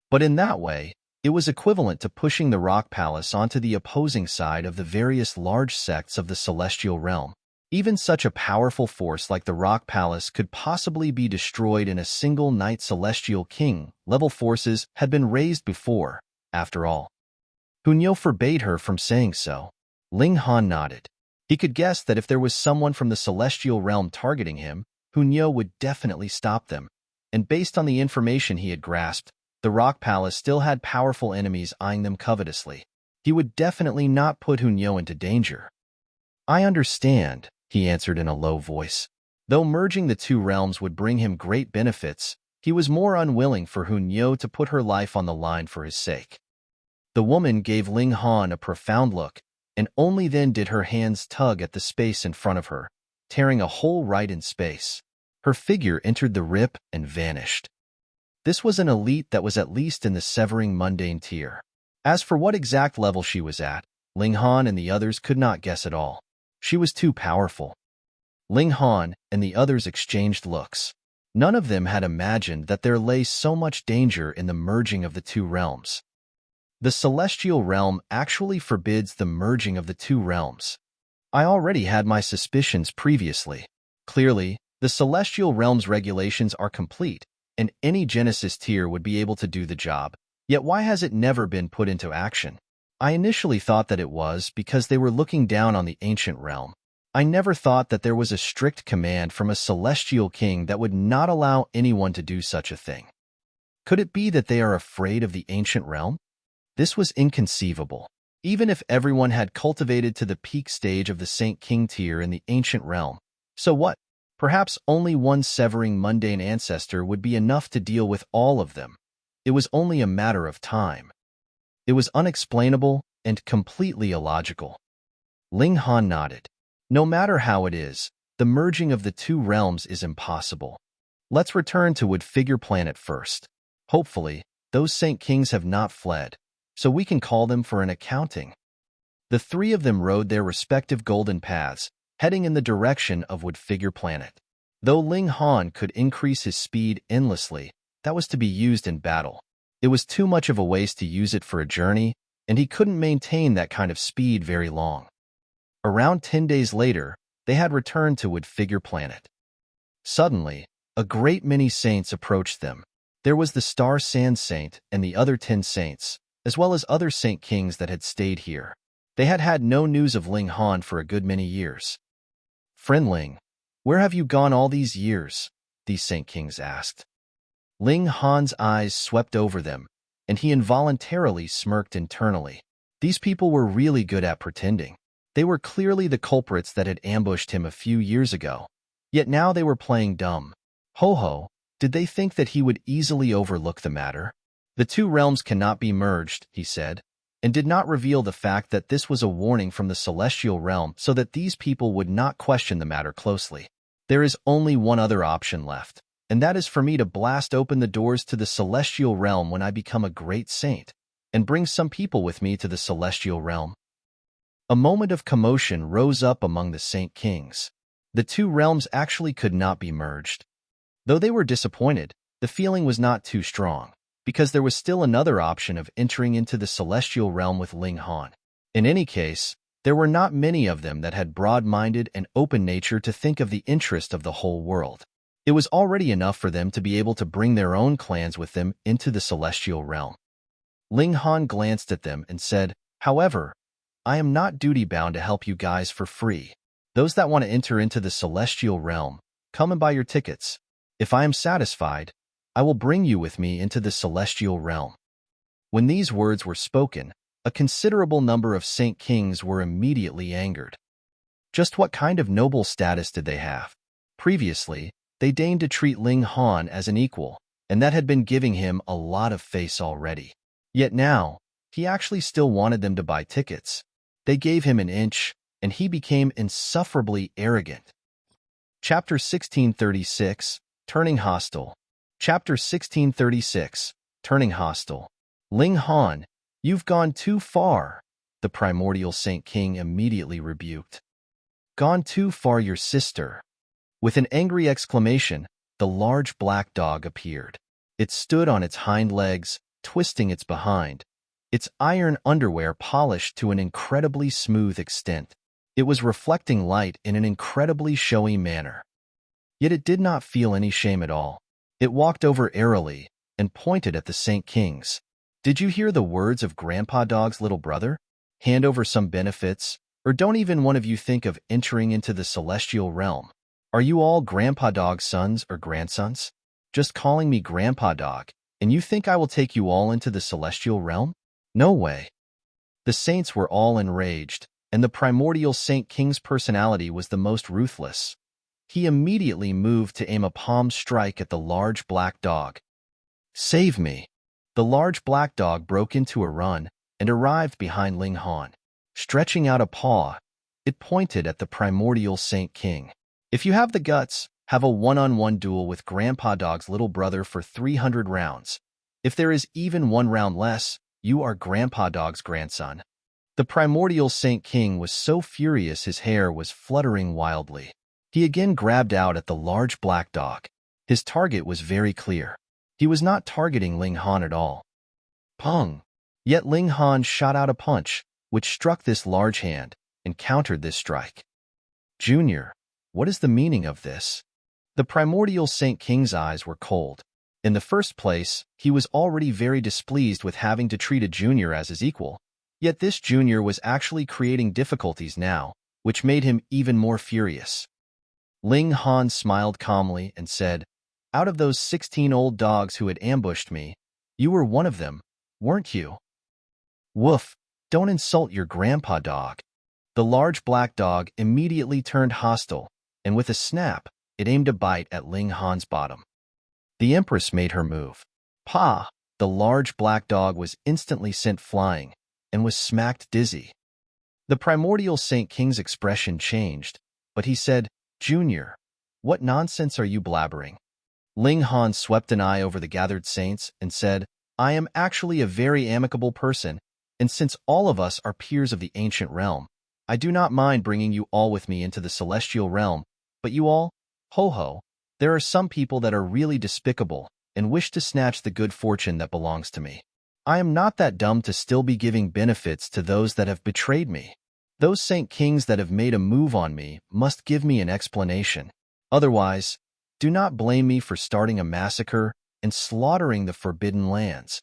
But in that way, it was equivalent to pushing the Rock Palace onto the opposing side of the various large sects of the celestial realm. Even such a powerful force like the Rock Palace could possibly be destroyed in a single night. Celestial King-level forces had been raised before, after all. Hunyo forbade her from saying so. Ling Han nodded. He could guess that if there was someone from the celestial realm targeting him, Hunyo would definitely stop them. And based on the information he had grasped, the Rock Palace still had powerful enemies eyeing them covetously. He would definitely not put Hunyo into danger. I understand, he answered in a low voice. Though merging the two realms would bring him great benefits, he was more unwilling for Hunyo to put her life on the line for his sake. The woman gave Ling Han a profound look, and only then did her hands tug at the space in front of her, tearing a hole right in space. Her figure entered the rip and vanished. This was an elite that was at least in the severing mundane tier. As for what exact level she was at, Ling Han and the others could not guess at all. She was too powerful. Ling Han and the others exchanged looks. None of them had imagined that there lay so much danger in the merging of the two realms. The celestial realm actually forbids the merging of the two realms. I already had my suspicions previously. Clearly, the celestial realm's regulations are complete, and any Genesis tier would be able to do the job. Yet why has it never been put into action? I initially thought that it was because they were looking down on the ancient realm. I never thought that there was a strict command from a celestial king that would not allow anyone to do such a thing. Could it be that they are afraid of the ancient realm? This was inconceivable. Even if everyone had cultivated to the peak stage of the Saint King tier in the ancient realm, so what? Perhaps only one severing mundane ancestor would be enough to deal with all of them. It was only a matter of time. It was unexplainable and completely illogical. Ling Han nodded. No matter how it is, the merging of the two realms is impossible. Let's return to Wood Figure Planet first. Hopefully, those Saint Kings have not fled, so we can call them for an accounting. The three of them rode their respective golden paths, heading in the direction of Wood Figure Planet. Though Ling Han could increase his speed endlessly, that was to be used in battle. It was too much of a waste to use it for a journey, and he couldn't maintain that kind of speed very long. Around 10 days later, they had returned to Wood Figure Planet. Suddenly, a great many saints approached them. There was the Star Sand Saint and the other 10 saints, as well as other Saint Kings that had stayed here. They had had no news of Ling Han for a good many years. Friend Ling, where have you gone all these years? These Saint Kings asked. Ling Han's eyes swept over them, and he involuntarily smirked internally. These people were really good at pretending. They were clearly the culprits that had ambushed him a few years ago, yet now they were playing dumb. Ho-ho, did they think that he would easily overlook the matter? The two realms cannot be merged, he said, and did not reveal the fact that this was a warning from the celestial realm so that these people would not question the matter closely. There is only one other option left, and that is for me to blast open the doors to the celestial realm when I become a great saint, and bring some people with me to the celestial realm. A moment of commotion rose up among the Saint Kings. The two realms actually could not be merged. Though they were disappointed, the feeling was not too strong, because there was still another option of entering into the celestial realm with Ling Han. In any case, there were not many of them that had broad-minded and open nature to think of the interest of the whole world. It was already enough for them to be able to bring their own clans with them into the celestial realm. Ling Han glanced at them and said, "However, I am not duty-bound to help you guys for free. Those that want to enter into the celestial realm, come and buy your tickets. If I am satisfied, I will bring you with me into the celestial realm." When these words were spoken, a considerable number of Saint Kings were immediately angered. Just what kind of noble status did they have? Previously, they deigned to treat Ling Han as an equal, and that had been giving him a lot of face already. Yet now, he actually still wanted them to buy tickets. They gave him an inch, and he became insufferably arrogant. Chapter 1636, Turning Hostile. Chapter 1636, Turning Hostile. Ling Han, you've gone too far, the primordial Saint King immediately rebuked. Gone too far, your sister. With an angry exclamation, the large black dog appeared. It stood on its hind legs, twisting its behind, its iron underwear polished to an incredibly smooth extent. It was reflecting light in an incredibly showy manner. Yet it did not feel any shame at all. It walked over airily and pointed at the Saint Kings. Did you hear the words of Grandpa Dog's little brother? Hand over some benefits, or don't even one of you think of entering into the celestial realm. Are you all Grandpa Dog's sons or grandsons? Just calling me Grandpa Dog, and you think I will take you all into the celestial realm? No way. The saints were all enraged, and the primordial Saint King's personality was the most ruthless. He immediately moved to aim a palm strike at the large black dog. Save me! The large black dog broke into a run and arrived behind Ling Han. Stretching out a paw, it pointed at the primordial Saint King. If you have the guts, have a one-on-one duel with Grandpa Dog's little brother for 300 rounds. If there is even one round less, you are Grandpa Dog's grandson. The primordial Saint King was so furious his hair was fluttering wildly. He again grabbed out at the large black dog. His target was very clear. He was not targeting Ling Han at all. Pung! Yet Ling Han shot out a punch, which struck this large hand and countered this strike. Junior, what is the meaning of this? The primordial Saint King's eyes were cold. In the first place, he was already very displeased with having to treat a junior as his equal, yet this junior was actually creating difficulties now, which made him even more furious. Ling Han smiled calmly and said, "Out of those 16 old dogs who had ambushed me, you were one of them, weren't you?" Woof, don't insult your Grandpa Dog. The large black dog immediately turned hostile, and with a snap, it aimed a bite at Ling Han's bottom. The Empress made her move. Pa! The large black dog was instantly sent flying, and was smacked dizzy. The primordial Saint King's expression changed, but he said, "Junior, what nonsense are you blabbering?" Ling Han swept an eye over the gathered saints and said, "I am actually a very amicable person, and since all of us are peers of the ancient realm, I do not mind bringing you all with me into the celestial realm, but you all, ho-ho, there are some people that are really despicable and wish to snatch the good fortune that belongs to me. I am not that dumb to still be giving benefits to those that have betrayed me. Those Saint Kings that have made a move on me must give me an explanation. Otherwise, do not blame me for starting a massacre and slaughtering the forbidden lands."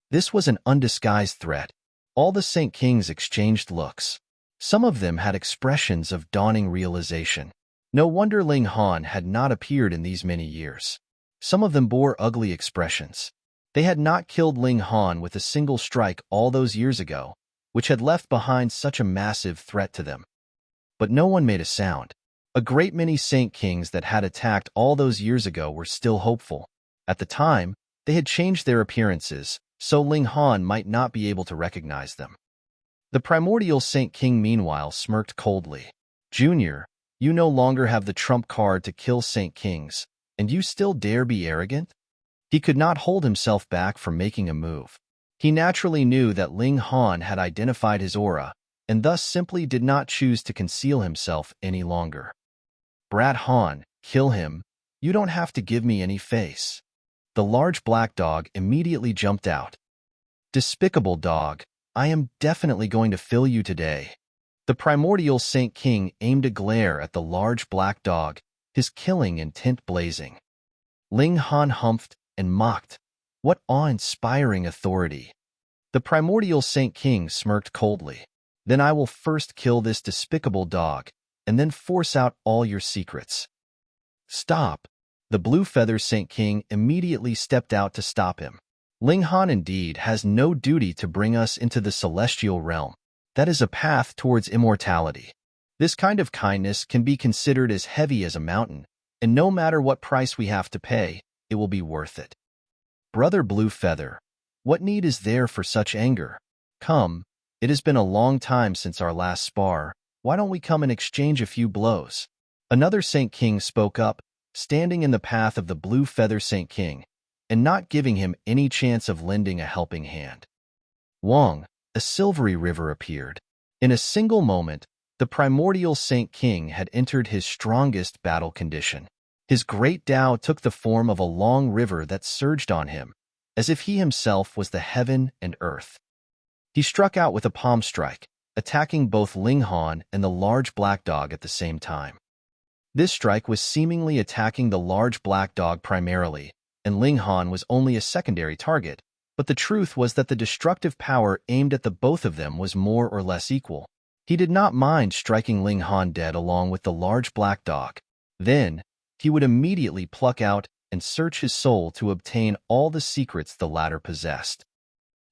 This was an undisguised threat. All the Saint Kings exchanged looks. Some of them had expressions of dawning realization. No wonder Ling Han had not appeared in these many years. Some of them bore ugly expressions. They had not killed Ling Han with a single strike all those years ago, which had left behind such a massive threat to them. But no one made a sound. A great many Saint Kings that had attacked all those years ago were still hopeful. At the time, they had changed their appearances, so Ling Han might not be able to recognize them. The primordial Saint King meanwhile smirked coldly. "Junior, you no longer have the trump card to kill Saint Kings, and you still dare be arrogant?" He could not hold himself back from making a move. He naturally knew that Ling Han had identified his aura, and thus simply did not choose to conceal himself any longer. "Brat Han, kill him. You don't have to give me any face." The large black dog immediately jumped out. "Despicable dog, I am definitely going to fill you today." The primordial Saint King aimed a glare at the large black dog, his killing intent blazing. Ling Han humphed and mocked. What awe-inspiring authority! The primordial Saint King smirked coldly. "Then I will first kill this despicable dog, and then force out all your secrets." "Stop!" The blue feather Saint King immediately stepped out to stop him. "Ling Han indeed has no duty to bring us into the celestial realm. That is a path towards immortality. This kind of kindness can be considered as heavy as a mountain, and no matter what price we have to pay, it will be worth it." "Brother Blue Feather, what need is there for such anger? Come, it has been a long time since our last spar. Why don't we come and exchange a few blows?" Another Saint King spoke up, standing in the path of the Blue Feather Saint King, and not giving him any chance of lending a helping hand. Wong, a silvery river appeared. In a single moment, The primordial Saint King had entered his strongest battle condition. His great Tao took the form of a long river that surged on him, as if he himself was the heaven and earth. He struck out with a palm strike, attacking both Ling Han and the large black dog at the same time. This strike was seemingly attacking the large black dog primarily, and Ling Han was only a secondary target, but the truth was that the destructive power aimed at the both of them was more or less equal. He did not mind striking Ling Han dead along with the large black dog. Then, he would immediately pluck out and search his soul to obtain all the secrets the latter possessed.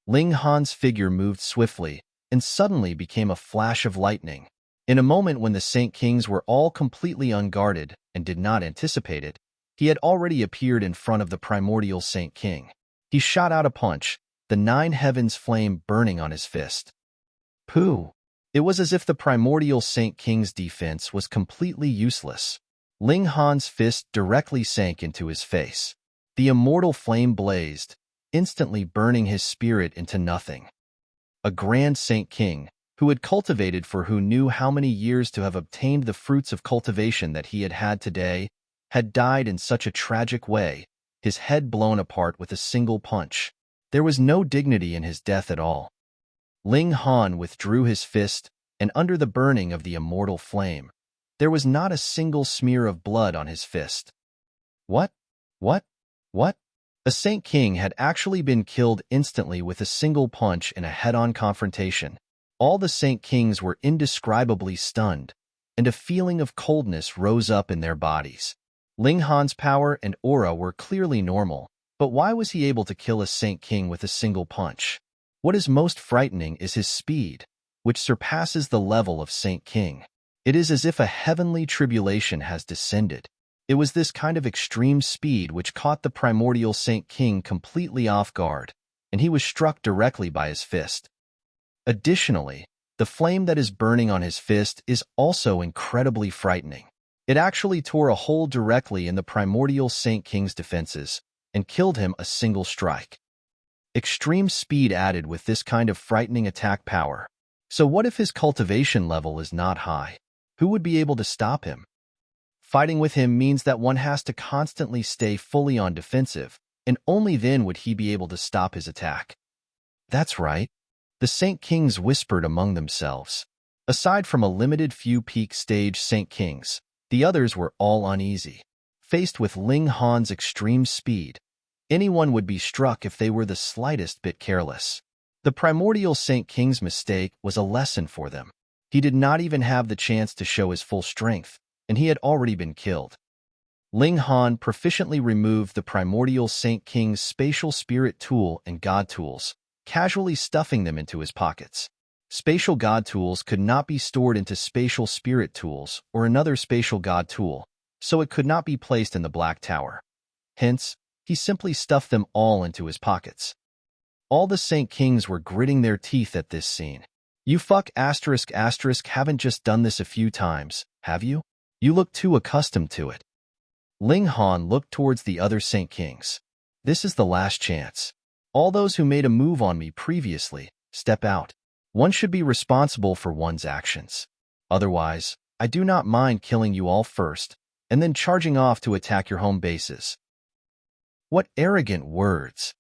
Ling Han's figure moved swiftly and suddenly became a flash of lightning. In a moment when the Saint Kings were all completely unguarded and did not anticipate it, he had already appeared in front of the primordial Saint King. He shot out a punch, the 9 heavens flame burning on his fist. Pooh! It was as if the primordial Saint King's defense was completely useless. Ling Han's fist directly sank into his face. The immortal flame blazed, instantly burning his spirit into nothing. A grand Saint King, who had cultivated for who knew how many years to have obtained the fruits of cultivation that he had had today, had died in such a tragic way, his head blown apart with a single punch. There was no dignity in his death at all. Ling Han withdrew his fist, and under the burning of the immortal flame, there was not a single smear of blood on his fist. What? A Saint King had actually been killed instantly with a single punch in a head-on confrontation. All the Saint Kings were indescribably stunned, and a feeling of coldness rose up in their bodies. Ling Han's power and aura were clearly normal, but why was he able to kill a Saint King with a single punch? What is most frightening is his speed, which surpasses the level of Saint King. It is as if a heavenly tribulation has descended. It was this kind of extreme speed which caught the primordial Saint King completely off guard, and he was struck directly by his fist. Additionally, the flame that is burning on his fist is also incredibly frightening. It actually tore a hole directly in the primordial Saint King's defenses and killed him a single strike. Extreme speed added with this kind of frightening attack power. So what if his cultivation level is not high? Who would be able to stop him? Fighting with him means that one has to constantly stay fully on defensive, and only then would he be able to stop his attack. That's right. The Saint Kings whispered among themselves. Aside from a limited few peak stage Saint Kings, the others were all uneasy. Faced with Ling Han's extreme speed, anyone would be struck if they were the slightest bit careless. The primordial Saint King's mistake was a lesson for them. He did not even have the chance to show his full strength, and he had already been killed. Ling Han proficiently removed the primordial Saint King's spatial spirit tool and god tools, casually stuffing them into his pockets. Spatial god tools could not be stored into spatial spirit tools or another spatial god tool, so it could not be placed in the Black Tower. Hence, he simply stuffed them all into his pockets. All the Saint Kings were gritting their teeth at this scene. You haven't just done this a few times, have you? You look too accustomed to it. Ling Han looked towards the other Saint Kings. This is the last chance. All those who made a move on me previously, step out. One should be responsible for one's actions. Otherwise, I do not mind killing you all first, and then charging off to attack your home bases. What arrogant words!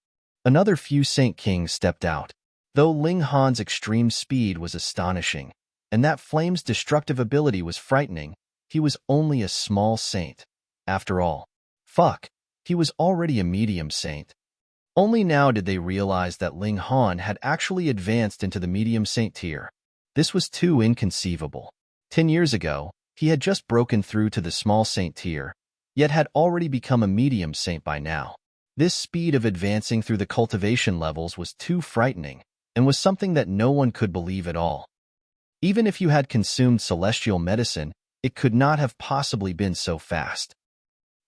Another few Saint Kings stepped out. Though Ling Han's extreme speed was astonishing, and that flame's destructive ability was frightening, he was only a small saint. After all, he was already a medium saint. Only now did they realize that Ling Han had actually advanced into the medium saint tier. This was too inconceivable. 10 years ago, he had just broken through to the small saint tier, yet had already become a medium saint by now. This speed of advancing through the cultivation levels was too frightening, and was something that no one could believe at all. Even if you had consumed celestial medicine, it could not have possibly been so fast.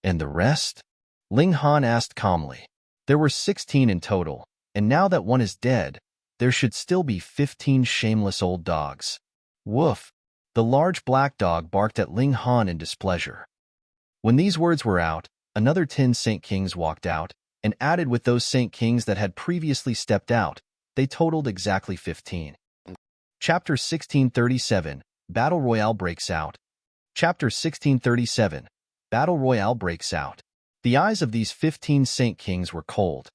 And the rest? Ling Han asked calmly. There were 16 in total, and now that one is dead, there should still be 15 shameless old dogs. Woof! The large black dog barked at Ling Han in displeasure. When these words were out, another 10 Saint Kings walked out, and added with those Saint Kings that had previously stepped out, they totaled exactly 15. Chapter 1637, Battle Royale breaks out. Chapter 1637. Battle Royale breaks out. The eyes of these 15 Saint Kings were cold.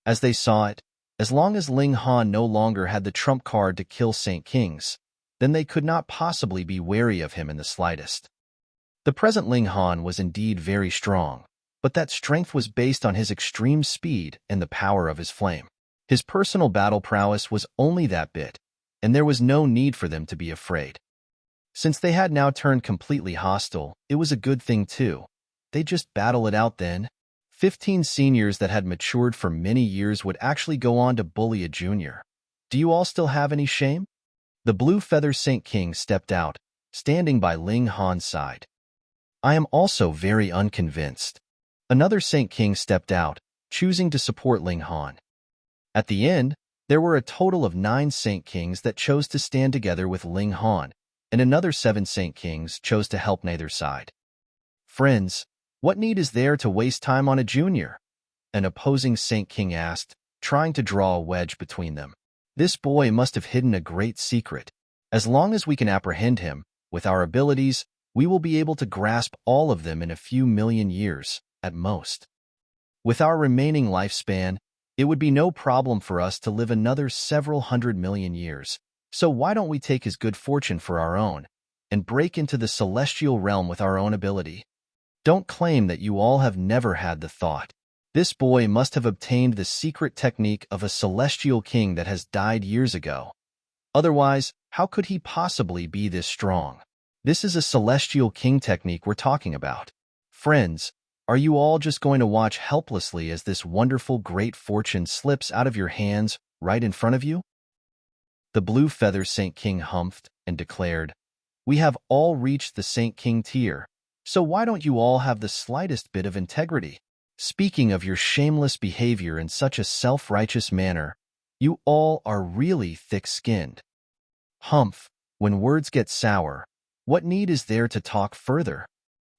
As they saw it, as long as Ling Han no longer had the trump card to kill Saint Kings, then they could not possibly be wary of him in the slightest. The present Ling Han was indeed very strong, but that strength was based on his extreme speed and the power of his flame. His personal battle prowess was only that bit, and there was no need for them to be afraid. Since they had now turned completely hostile, it was a good thing too. They'd just battle it out then. 15 seniors that had matured for many years would actually go on to bully a junior. Do you all still have any shame? The Blue Feather Saint King stepped out, standing by Ling Han's side. I am also very unconvinced. Another Saint King stepped out, choosing to support Ling Han. At the end, there were a total of 9 Saint Kings that chose to stand together with Ling Han, and another 7 Saint Kings chose to help neither side. Friends, what need is there to waste time on a junior? An opposing Saint King asked, trying to draw a wedge between them. This boy must have hidden a great secret. As long as we can apprehend him, with our abilities, we will be able to grasp all of them in a few million years, at most. With our remaining lifespan, it would be no problem for us to live another several 100 million years. So why don't we take his good fortune for our own, and break into the celestial realm with our own ability? Don't claim that you all have never had the thought. This boy must have obtained the secret technique of a celestial king that has died years ago. Otherwise, how could he possibly be this strong? This is a celestial king technique we're talking about. Friends, are you all just going to watch helplessly as this wonderful great fortune slips out of your hands right in front of you? The Blue Feather Saint King humphed and declared, "We have all reached the Saint King tier, so why don't you all have the slightest bit of integrity? Speaking of your shameless behavior in such a self-righteous manner, you all are really thick-skinned. Humph, when words get sour, what need is there to talk further?"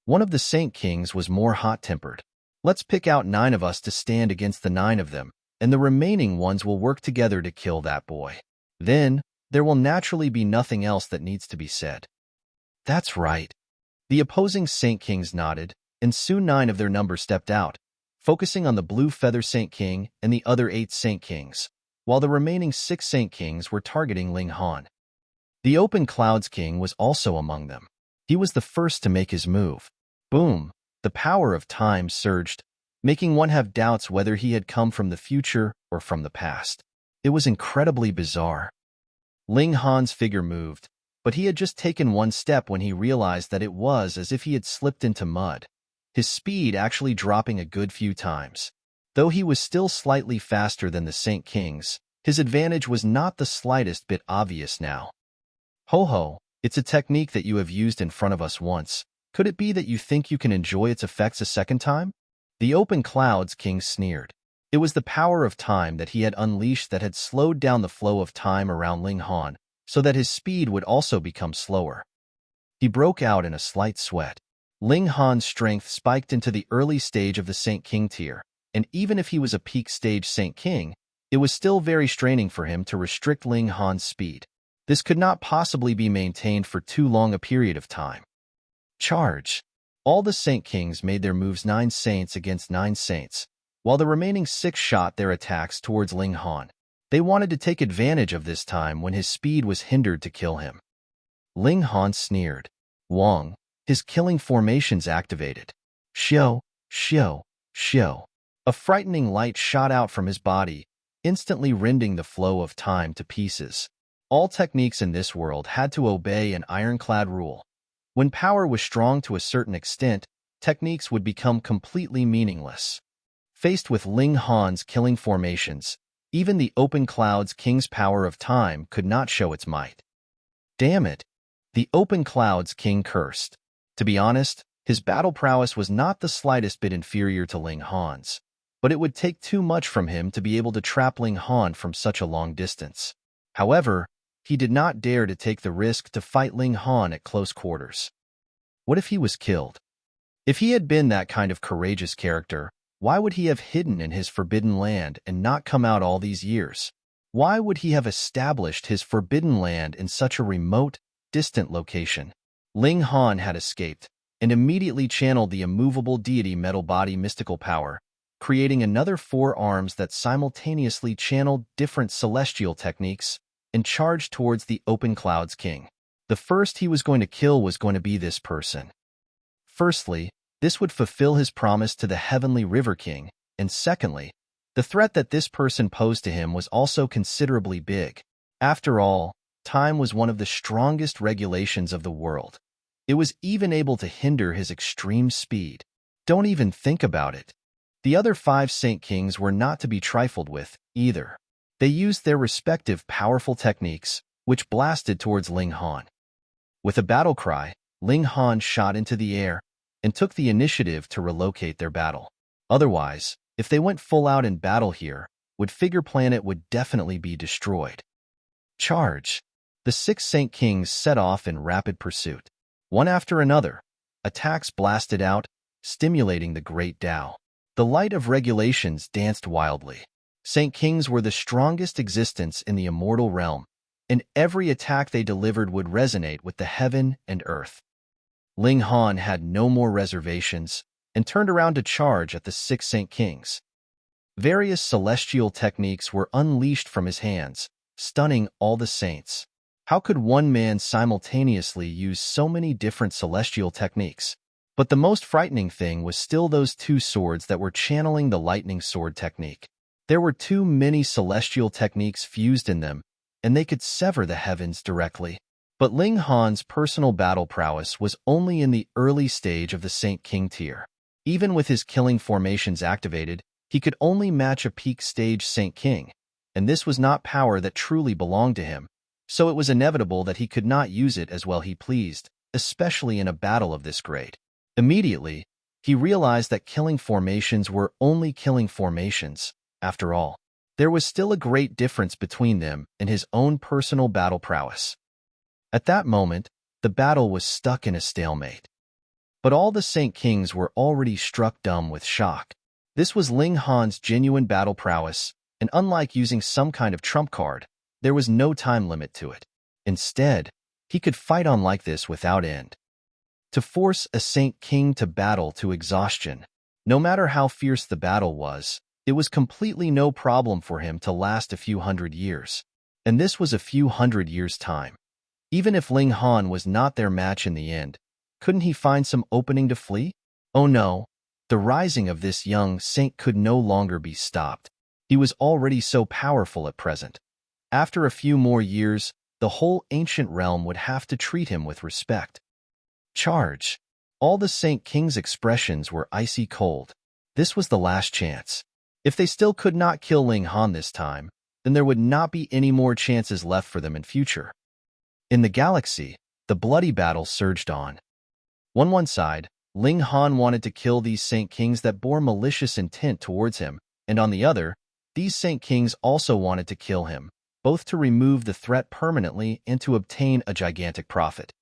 One of the Saint Kings was more hot-tempered. "Let's pick out 9 of us to stand against the 9 of them, and the remaining ones will work together to kill that boy. Then, there will naturally be nothing else that needs to be said." That's right. The opposing Saint Kings nodded, and soon 9 of their number stepped out, focusing on the Blue Feather Saint King and the other 8 Saint Kings, while the remaining 6 Saint Kings were targeting Ling Han. The Open Clouds King was also among them. He was the first to make his move. Boom! The power of time surged, making one have doubts whether he had come from the future or from the past. It was incredibly bizarre. Ling Han's figure moved, but he had just taken one step when he realized that it was as if he had slipped into mud, his speed actually dropping a good few times. Though he was still slightly faster than the Saint Kings, his advantage was not the slightest bit obvious now. Ho-ho, it's a technique that you have used in front of us once. Could it be that you think you can enjoy its effects a second time? The Open Clouds King sneered. It was the power of time that he had unleashed that had slowed down the flow of time around Ling Han, so that his speed would also become slower. He broke out in a slight sweat. Ling Han's strength spiked into the early stage of the Saint King tier, and even if he was a peak stage Saint King, it was still very straining for him to restrict Ling Han's speed. This could not possibly be maintained for too long a period of time. Charge! All the Saint Kings made their moves 9 Saints against 9 Saints, while the remaining 6 shot their attacks towards Ling Han. They wanted to take advantage of this time when his speed was hindered to kill him. Ling Han sneered. Wong, his killing formations activated. Shio, shio, shio. A frightening light shot out from his body, instantly rending the flow of time to pieces. All techniques in this world had to obey an ironclad rule. When power was strong to a certain extent, techniques would become completely meaningless. Faced with Ling Han's killing formations, even the Open Clouds King's power of time could not show its might. Damn it! The Open Clouds King cursed. To be honest, his battle prowess was not the slightest bit inferior to Ling Han's, but it would take too much from him to be able to trap Ling Han from such a long distance. However, he did not dare to take the risk to fight Ling Han at close quarters. What if he was killed? If he had been that kind of courageous character, why would he have hidden in his forbidden land and not come out all these years? Why would he have established his forbidden land in such a remote, distant location. Ling Han had escaped, and immediately channeled the immovable deity metal body mystical power, creating another 4 arms that simultaneously channeled different celestial techniques and charged towards the open clouds king. The first he was going to kill was going to be this person. Firstly, this would fulfill his promise to the heavenly river king, and secondly, the threat that this person posed to him was also considerably big. After all, time was one of the strongest regulations of the world. It was even able to hinder his extreme speed. Don't even think about it. The other 5 Saint Kings were not to be trifled with, either. They used their respective powerful techniques, which blasted towards Ling Han. With a battle cry, Ling Han shot into the air and took the initiative to relocate their battle. Otherwise, if they went full out in battle here, Figure Planet would definitely be destroyed. Charge! The 6 Saint Kings set off in rapid pursuit. One after another, attacks blasted out, stimulating the great Tao. The light of regulations danced wildly. Saint Kings were the strongest existence in the immortal realm, and every attack they delivered would resonate with the heaven and earth. Ling Han had no more reservations and turned around to charge at the 6 Saint Kings. Various celestial techniques were unleashed from his hands, stunning all the saints. How could one man simultaneously use so many different celestial techniques? But the most frightening thing was still those 2 swords that were channeling the lightning sword technique. There were too many celestial techniques fused in them, and they could sever the heavens directly. But Ling Han's personal battle prowess was only in the early stage of the Saint King tier. Even with his killing formations activated, he could only match a peak stage Saint King, and this was not power that truly belonged to him, so it was inevitable that he could not use it as well he pleased, especially in a battle of this grade. Immediately, he realized that killing formations were only killing formations. After all, there was still a great difference between them and his own personal battle prowess. At that moment, the battle was stuck in a stalemate. But all the Saint Kings were already struck dumb with shock. This was Ling Han's genuine battle prowess, and unlike using some kind of trump card, there was no time limit to it. Instead, he could fight on like this without end. To force a Saint King to battle to exhaustion, no matter how fierce the battle was, it was completely no problem for him to last a few hundred years. And this was a few hundred years' time. Even if Ling Han was not their match in the end, couldn't he find some opening to flee? Oh no, the rising of this young saint could no longer be stopped. He was already so powerful at present. After a few more years, the whole ancient realm would have to treat him with respect. Charge! All the Saint King's expressions were icy cold. This was the last chance. If they still could not kill Ling Han this time, then there would not be any more chances left for them in future. In the galaxy, the bloody battle surged on. On one side, Ling Han wanted to kill these Saint Kings that bore malicious intent towards him, and on the other, these Saint Kings also wanted to kill him, both to remove the threat permanently and to obtain a gigantic profit.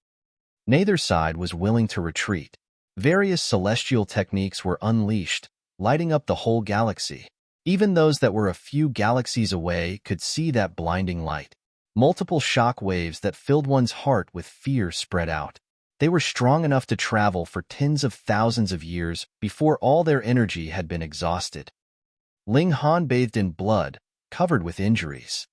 Neither side was willing to retreat. Various celestial techniques were unleashed, lighting up the whole galaxy. Even those that were a few galaxies away could see that blinding light. Multiple shock waves that filled one's heart with fear spread out. They were strong enough to travel for tens of thousands of years before all their energy had been exhausted. Ling Han bathed in blood, covered with injuries.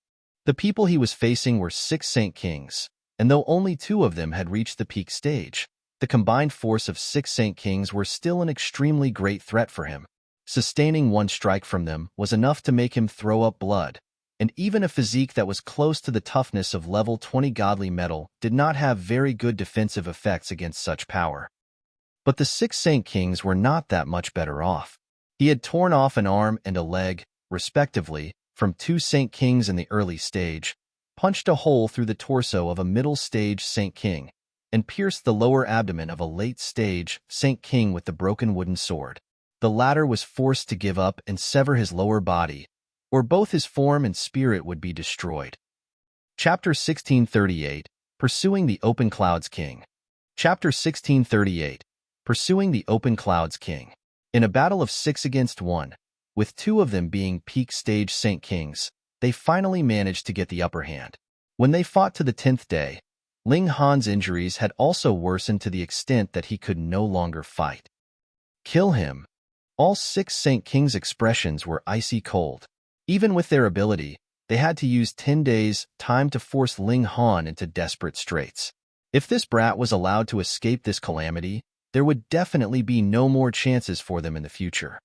The people he was facing were 6 Saint Kings, and though only 2 of them had reached the peak stage, the combined force of 6 Saint Kings were still an extremely great threat for him. Sustaining one strike from them was enough to make him throw up blood, and even a physique that was close to the toughness of level 20 godly metal did not have very good defensive effects against such power. But the 6 Saint Kings were not that much better off. He had torn off an arm and a leg, respectively, from 2 Saint Kings in the early stage, punched a hole through the torso of a middle stage Saint King, and pierced the lower abdomen of a late stage Saint King with the broken wooden sword. The latter was forced to give up and sever his lower body, or both his form and spirit would be destroyed. Chapter 1638, Pursuing the Open Clouds King. Chapter 1638, Pursuing the Open Clouds King. In a battle of 6 against 1, with 2 of them being peak stage Saint Kings, they finally managed to get the upper hand. When they fought to the 10th day, Ling Han's injuries had also worsened to the extent that he could no longer fight. Kill him. All 6 Saint King's expressions were icy cold. Even with their ability, they had to use 10 days' time to force Ling Han into desperate straits. If this brat was allowed to escape this calamity, there would definitely be no more chances for them in the future.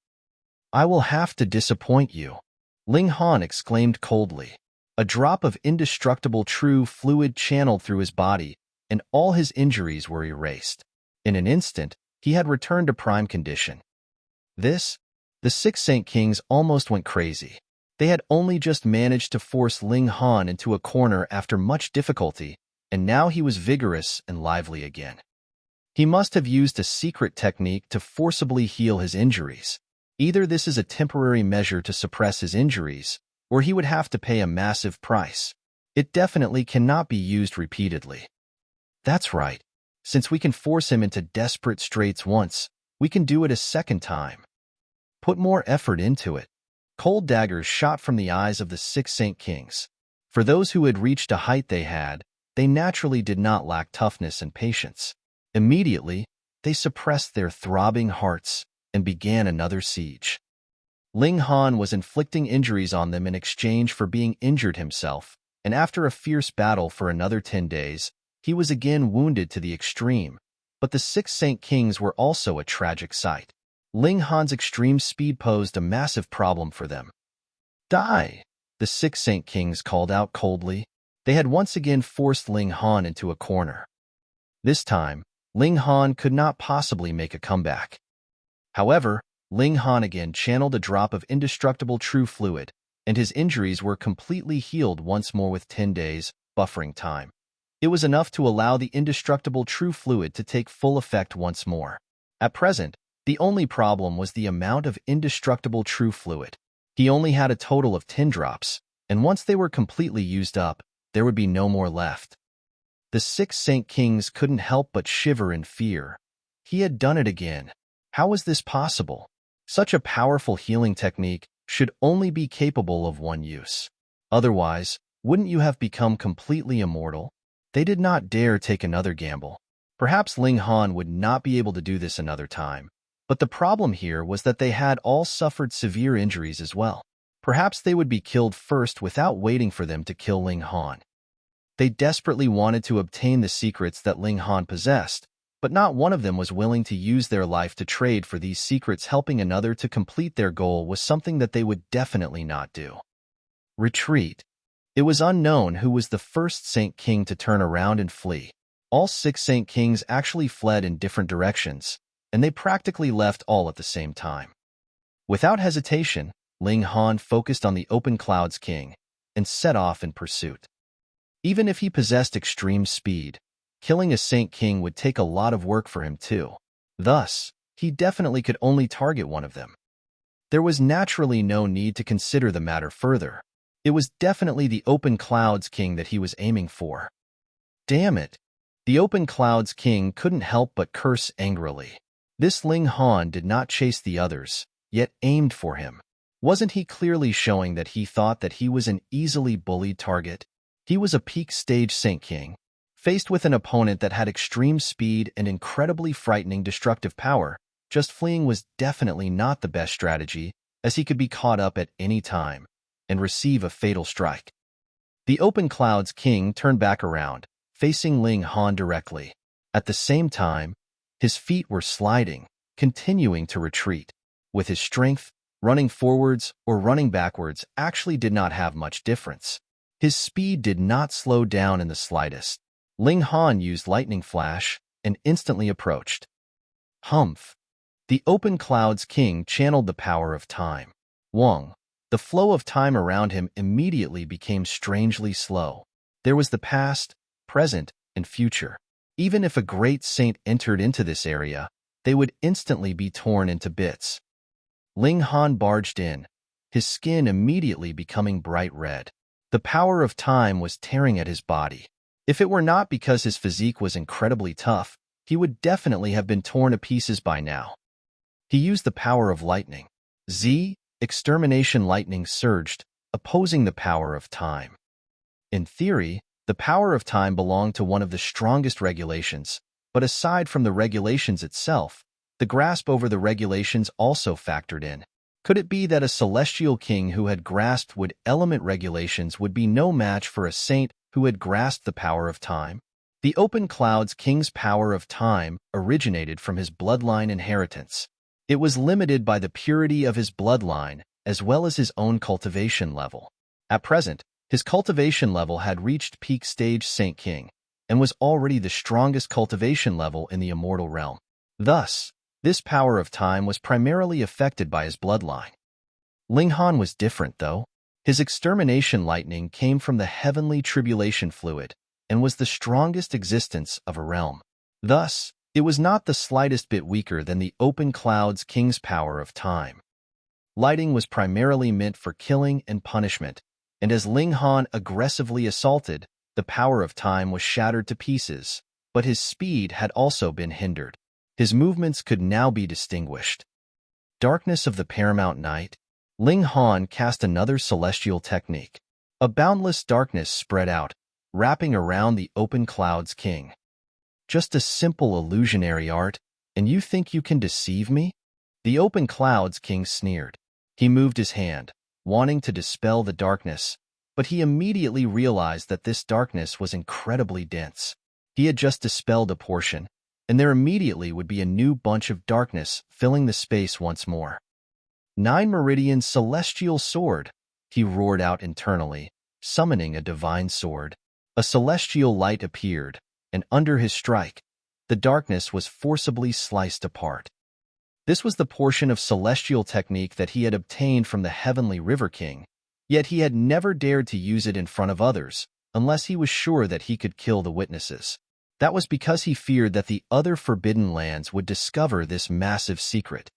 I will have to disappoint you, Ling Han exclaimed coldly. A drop of indestructible true fluid channeled through his body, and all his injuries were erased. In an instant, he had returned to prime condition. The 6 Saint Kings almost went crazy. They had only just managed to force Ling Han into a corner after much difficulty, and now he was vigorous and lively again. He must have used a secret technique to forcibly heal his injuries. Either this is a temporary measure to suppress his injuries, or he would have to pay a massive price. It definitely cannot be used repeatedly. That's right. Since we can force him into desperate straits once, we can do it a second time. Put more effort into it. Cold daggers shot from the eyes of the 6 Saint Kings. For those who had reached a height they naturally did not lack toughness and patience. Immediately, they suppressed their throbbing hearts and began another siege. Ling Han was inflicting injuries on them in exchange for being injured himself, and after a fierce battle for another 10 days, he was again wounded to the extreme. But the 6 Saint Kings were also a tragic sight. Ling Han's extreme speed posed a massive problem for them. Die! The 6 Saint Kings called out coldly. They had once again forced Ling Han into a corner. This time, Ling Han could not possibly make a comeback. However, Ling Han again channeled a drop of indestructible true fluid, and his injuries were completely healed once more with 10 days, buffering time. It was enough to allow the indestructible true fluid to take full effect once more. At present, the only problem was the amount of indestructible true fluid. He only had a total of 10 drops, and once they were completely used up, there would be no more left. The 6 Saint Kings couldn't help but shiver in fear. He had done it again. How was this possible? Such a powerful healing technique should only be capable of one use. Otherwise, wouldn't you have become completely immortal? They did not dare take another gamble. Perhaps Ling Han would not be able to do this another time. But the problem here was that they had all suffered severe injuries as well. Perhaps they would be killed first without waiting for them to kill Ling Han. They desperately wanted to obtain the secrets that Ling Han possessed, but not one of them was willing to use their life to trade for these secrets. Helping another to complete their goal was something that they would definitely not do. Retreat. It was unknown who was the first Saint King to turn around and flee. All 6 Saint Kings actually fled in different directions, and they practically left all at the same time. Without hesitation, Ling Han focused on the Open Clouds King and set off in pursuit. Even if he possessed extreme speed, killing a Saint King would take a lot of work for him too. Thus, he definitely could only target one of them. There was naturally no need to consider the matter further. It was definitely the Open Clouds King that he was aiming for. Damn it! The Open Clouds King couldn't help but curse angrily. This Ling Han did not chase the others, yet aimed for him. Wasn't he clearly showing that he thought that he was an easily bullied target? He was a peak stage Saint King. Faced with an opponent that had extreme speed and incredibly frightening destructive power, just fleeing was definitely not the best strategy, as he could be caught up at any time and receive a fatal strike. The Open Clouds King turned back around, facing Ling Han directly. At the same time, his feet were sliding, continuing to retreat. With his strength, running forwards or running backwards actually did not have much difference. His speed did not slow down in the slightest. Ling Han used Lightning Flash and instantly approached. Humph! The Open Clouds King channeled the power of time. Wong! The flow of time around him immediately became strangely slow. There was the past, present, and future. Even if a great saint entered into this area, they would instantly be torn into bits. Ling Han barged in, his skin immediately becoming bright red. The power of time was tearing at his body. If it were not because his physique was incredibly tough, he would definitely have been torn to pieces by now. He used the power of lightning. Extermination lightning surged, opposing the power of time. In theory, The power of time belonged to one of the strongest regulations, but aside from the regulations itself, the grasp over the regulations also factored in. Could it be that a celestial king who had grasped wood element regulations would be no match for a saint who had grasped the power of time? The open clouds king's power of time originated from his bloodline inheritance. It was limited by the purity of his bloodline as well as his own cultivation level. At present, his cultivation level had reached peak stage Saint King and was already the strongest cultivation level in the immortal realm. Thus, this power of time was primarily affected by his bloodline. Ling Han was different, though. His extermination lightning came from the heavenly tribulation fluid and was the strongest existence of a realm. Thus, it was not the slightest bit weaker than the open clouds king's power of time. Lighting was primarily meant for killing and punishment, and as Ling Han aggressively assaulted, the power of time was shattered to pieces, but his speed had also been hindered. His movements could now be distinguished. Darkness of the Paramount Night. Ling Han cast another celestial technique. A boundless darkness spread out, wrapping around the open clouds king. Just a simple illusionary art, and you think you can deceive me? The open clouds king sneered. He moved his hand, wanting to dispel the darkness, but he immediately realized that this darkness was incredibly dense. He had just dispelled a portion, and there immediately would be a new bunch of darkness filling the space once more. 9 Meridian Celestial Sword, he roared out internally, summoning a divine sword. A celestial light appeared, and under his strike, the darkness was forcibly sliced apart. This was the portion of celestial technique that he had obtained from the Heavenly River King, yet he had never dared to use it in front of others, unless he was sure that he could kill the witnesses. That was because he feared that the other Forbidden Lands would discover this massive secret.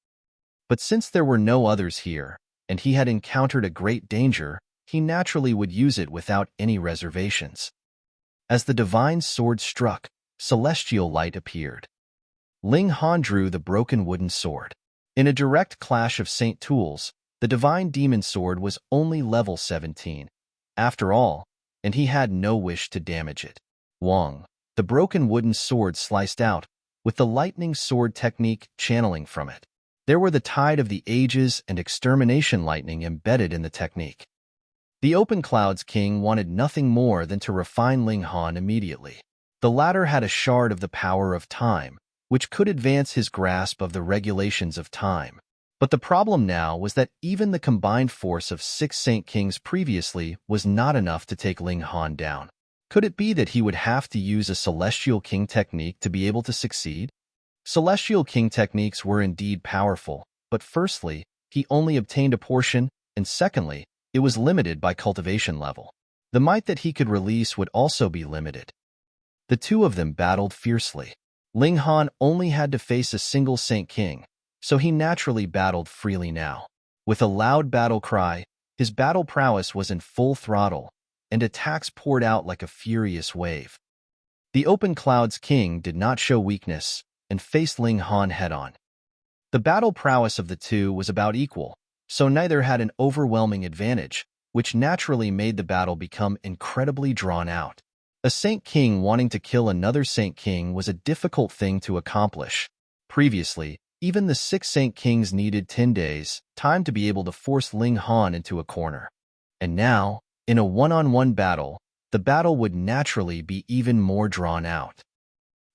But since there were no others here, and he had encountered a great danger, he naturally would use it without any reservations. As the divine sword struck, celestial light appeared. Ling Han drew the broken wooden sword. In a direct clash of Saint tools, the divine demon sword was only level 17, after all, and he had no wish to damage it. Wong. The broken wooden sword sliced out, with the lightning sword technique channeling from it. There were the tide of the ages and extermination lightning embedded in the technique. The open clouds king wanted nothing more than to refine Ling Han immediately. The latter had a shard of the power of time, which could advance his grasp of the regulations of time. But the problem now was that even the combined force of 6 Saint Kings previously was not enough to take Ling Han down. Could it be that he would have to use a Celestial King technique to be able to succeed? Celestial King techniques were indeed powerful, but firstly, he only obtained a portion, and secondly, it was limited by cultivation level. The might that he could release would also be limited. The two of them battled fiercely. Ling Han only had to face a single Saint King, so he naturally battled freely now. With a loud battle cry, his battle prowess was in full throttle, and attacks poured out like a furious wave. The open clouds king did not show weakness and faced Ling Han head-on. The battle prowess of the two was about equal, so neither had an overwhelming advantage, which naturally made the battle become incredibly drawn out. A Saint King wanting to kill another Saint King was a difficult thing to accomplish. Previously, even the 6 Saint Kings needed 10 days, time to be able to force Ling Han into a corner. And now, in a one-on-one battle, the battle would naturally be even more drawn out.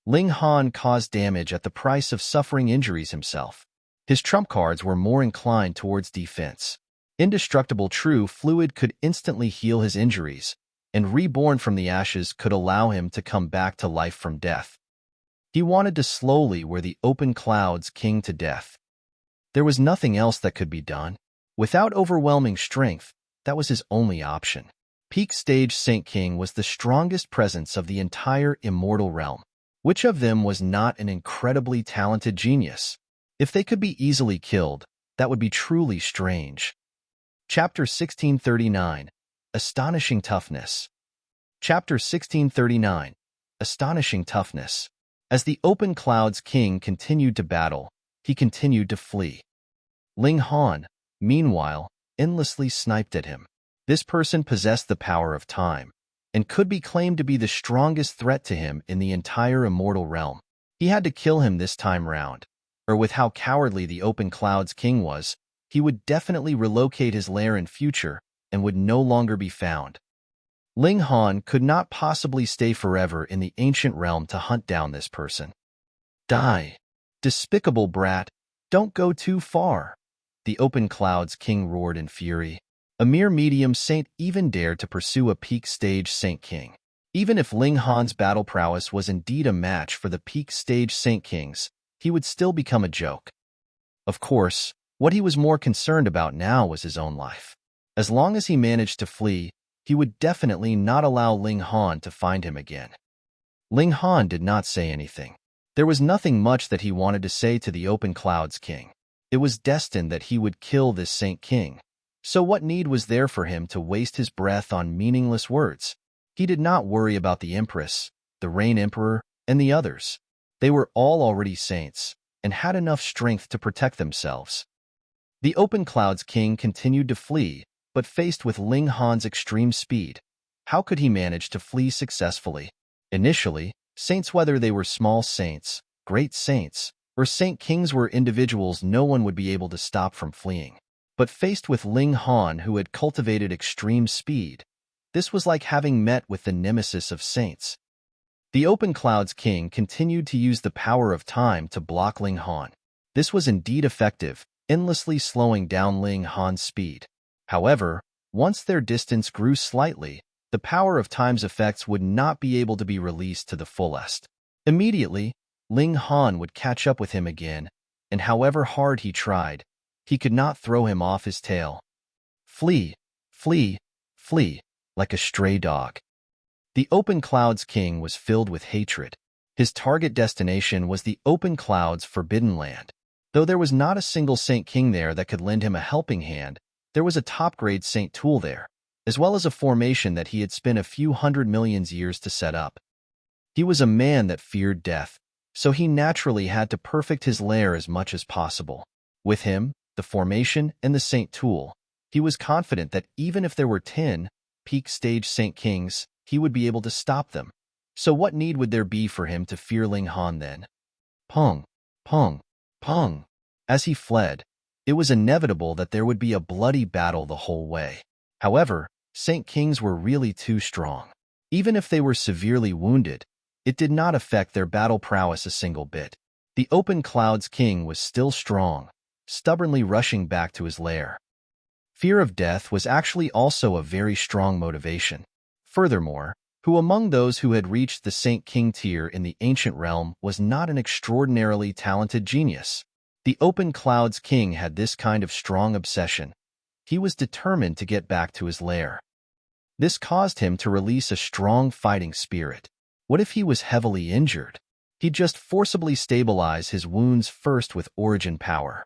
Ling Han caused damage at the price of suffering injuries himself. His trump cards were more inclined towards defense. Indestructible True Fluid could instantly heal his injuries, and Reborn from the Ashes could allow him to come back to life from death. He wanted to slowly wear the open clouds king to death. There was nothing else that could be done. Without overwhelming strength, that was his only option. Peak Stage Saint King was the strongest presence of the entire immortal realm. Which of them was not an incredibly talented genius? If they could be easily killed, that would be truly strange. Chapter 1639. Astonishing Toughness. Chapter 1639. Astonishing Toughness. As the open clouds king continued to battle, he continued to flee. Ling Han, meanwhile, endlessly sniped at him. This person possessed the power of time, and could be claimed to be the strongest threat to him in the entire immortal realm. He had to kill him this time round, or with how cowardly the Open Clouds King was, he would definitely relocate his lair in future and would no longer be found. Ling Han could not possibly stay forever in the ancient realm to hunt down this person. Die! Despicable brat, don't go too far! The Open Clouds King roared in fury. A mere medium saint even dared to pursue a peak stage Saint King. Even if Ling Han's battle prowess was indeed a match for the peak stage Saint Kings, he would still become a joke. Of course, what he was more concerned about now was his own life. As long as he managed to flee, he would definitely not allow Ling Han to find him again. Ling Han did not say anything. There was nothing much that he wanted to say to the Open Clouds King. It was destined that he would kill this Saint King. So what need was there for him to waste his breath on meaningless words? He did not worry about the Empress, the Rain Emperor, and the others. They were all already saints, and had enough strength to protect themselves. The Open Clouds King continued to flee, but faced with Ling Han's extreme speed, how could he manage to flee successfully? Initially, saints, whether they were small saints, great saints, or Saint Kings, were individuals no one would be able to stop from fleeing. But faced with Ling Han, who had cultivated extreme speed, this was like having met with the nemesis of saints. The Open Clouds King continued to use the power of time to block Ling Han. This was indeed effective, endlessly slowing down Ling Han's speed. However, once their distance grew slightly, the power of time's effects would not be able to be released to the fullest. Immediately, Ling Han would catch up with him again, and however hard he tried, he could not throw him off his tail. Flee, flee, flee, like a stray dog. The Open Clouds King was filled with hatred. His target destination was the Open Clouds Forbidden Land. Though there was not a single Saint King there that could lend him a helping hand, there was a top-grade Saint Tool there, as well as a formation that he had spent a few 100 million years to set up. He was a man that feared death, so he naturally had to perfect his lair as much as possible. With him, the formation, and the Saint Tool, he was confident that even if there were 10 peak stage Saint Kings, he would be able to stop them. So what need would there be for him to fear Ling Han then? Pong, pong, pong. As he fled, it was inevitable that there would be a bloody battle the whole way. However, Saint Kings were really too strong. Even if they were severely wounded, it did not affect their battle prowess a single bit. The Open Clouds King was still strong, stubbornly rushing back to his lair. Fear of death was actually also a very strong motivation. Furthermore, who among those who had reached the Saint King tier in the ancient realm was not an extraordinarily talented genius? The Open Clouds King had this kind of strong obsession. He was determined to get back to his lair. This caused him to release a strong fighting spirit. What if he was heavily injured? He'd just forcibly stabilize his wounds first with origin power.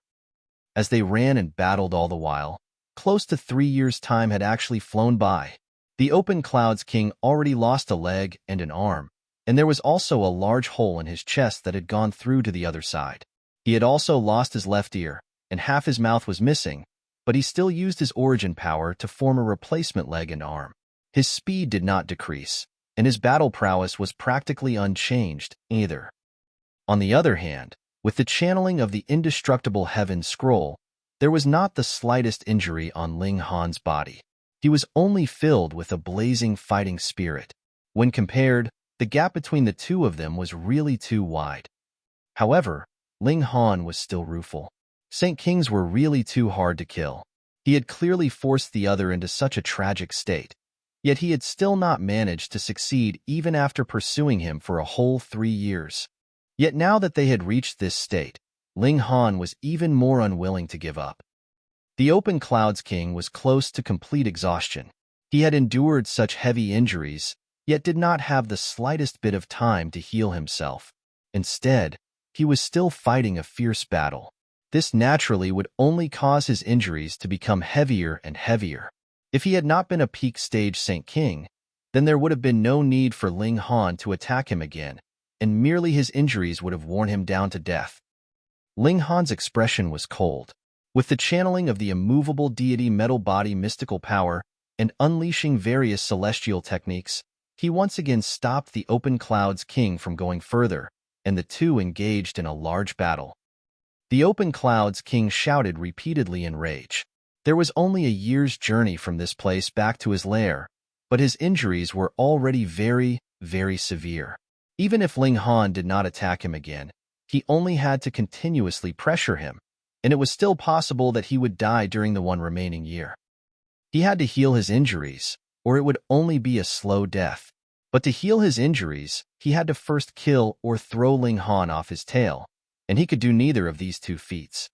As they ran and battled all the while, close to 3 years' time had actually flown by. The Open Clouds King already lost a leg and an arm, and there was also a large hole in his chest that had gone through to the other side. He had also lost his left ear, and half his mouth was missing, but he still used his origin power to form a replacement leg and arm. His speed did not decrease, and his battle prowess was practically unchanged either. On the other hand, with the channeling of the indestructible Heaven Scroll, there was not the slightest injury on Ling Han's body. He was only filled with a blazing fighting spirit. When compared, the gap between the two of them was really too wide. However, Ling Han was still rueful. Saint Kings were really too hard to kill. He had clearly forced the other into such a tragic state, yet he had still not managed to succeed even after pursuing him for a whole 3 years. Yet now that they had reached this state, Ling Han was even more unwilling to give up. The Open Clouds King was close to complete exhaustion. He had endured such heavy injuries, yet did not have the slightest bit of time to heal himself. Instead, he was still fighting a fierce battle. This naturally would only cause his injuries to become heavier and heavier. If he had not been a peak stage Saint King, then there would have been no need for Ling Han to attack him again, and merely his injuries would have worn him down to death. Ling Han's expression was cold. With the channeling of the immovable deity metal body mystical power and unleashing various celestial techniques, He once again stopped the Open Clouds King from going further, and the two engaged in a large battle. The Open Clouds King shouted repeatedly in rage. There was only a year's journey from this place back to his lair, but his injuries were already very, very severe. Even if Ling Han did not attack him again, he only had to continuously pressure him, and it was still possible that he would die during the one remaining year. He had to heal his injuries, or it would only be a slow death. But to heal his injuries, he had to first kill or throw Ling Han off his tail, and he could do neither of these two feats.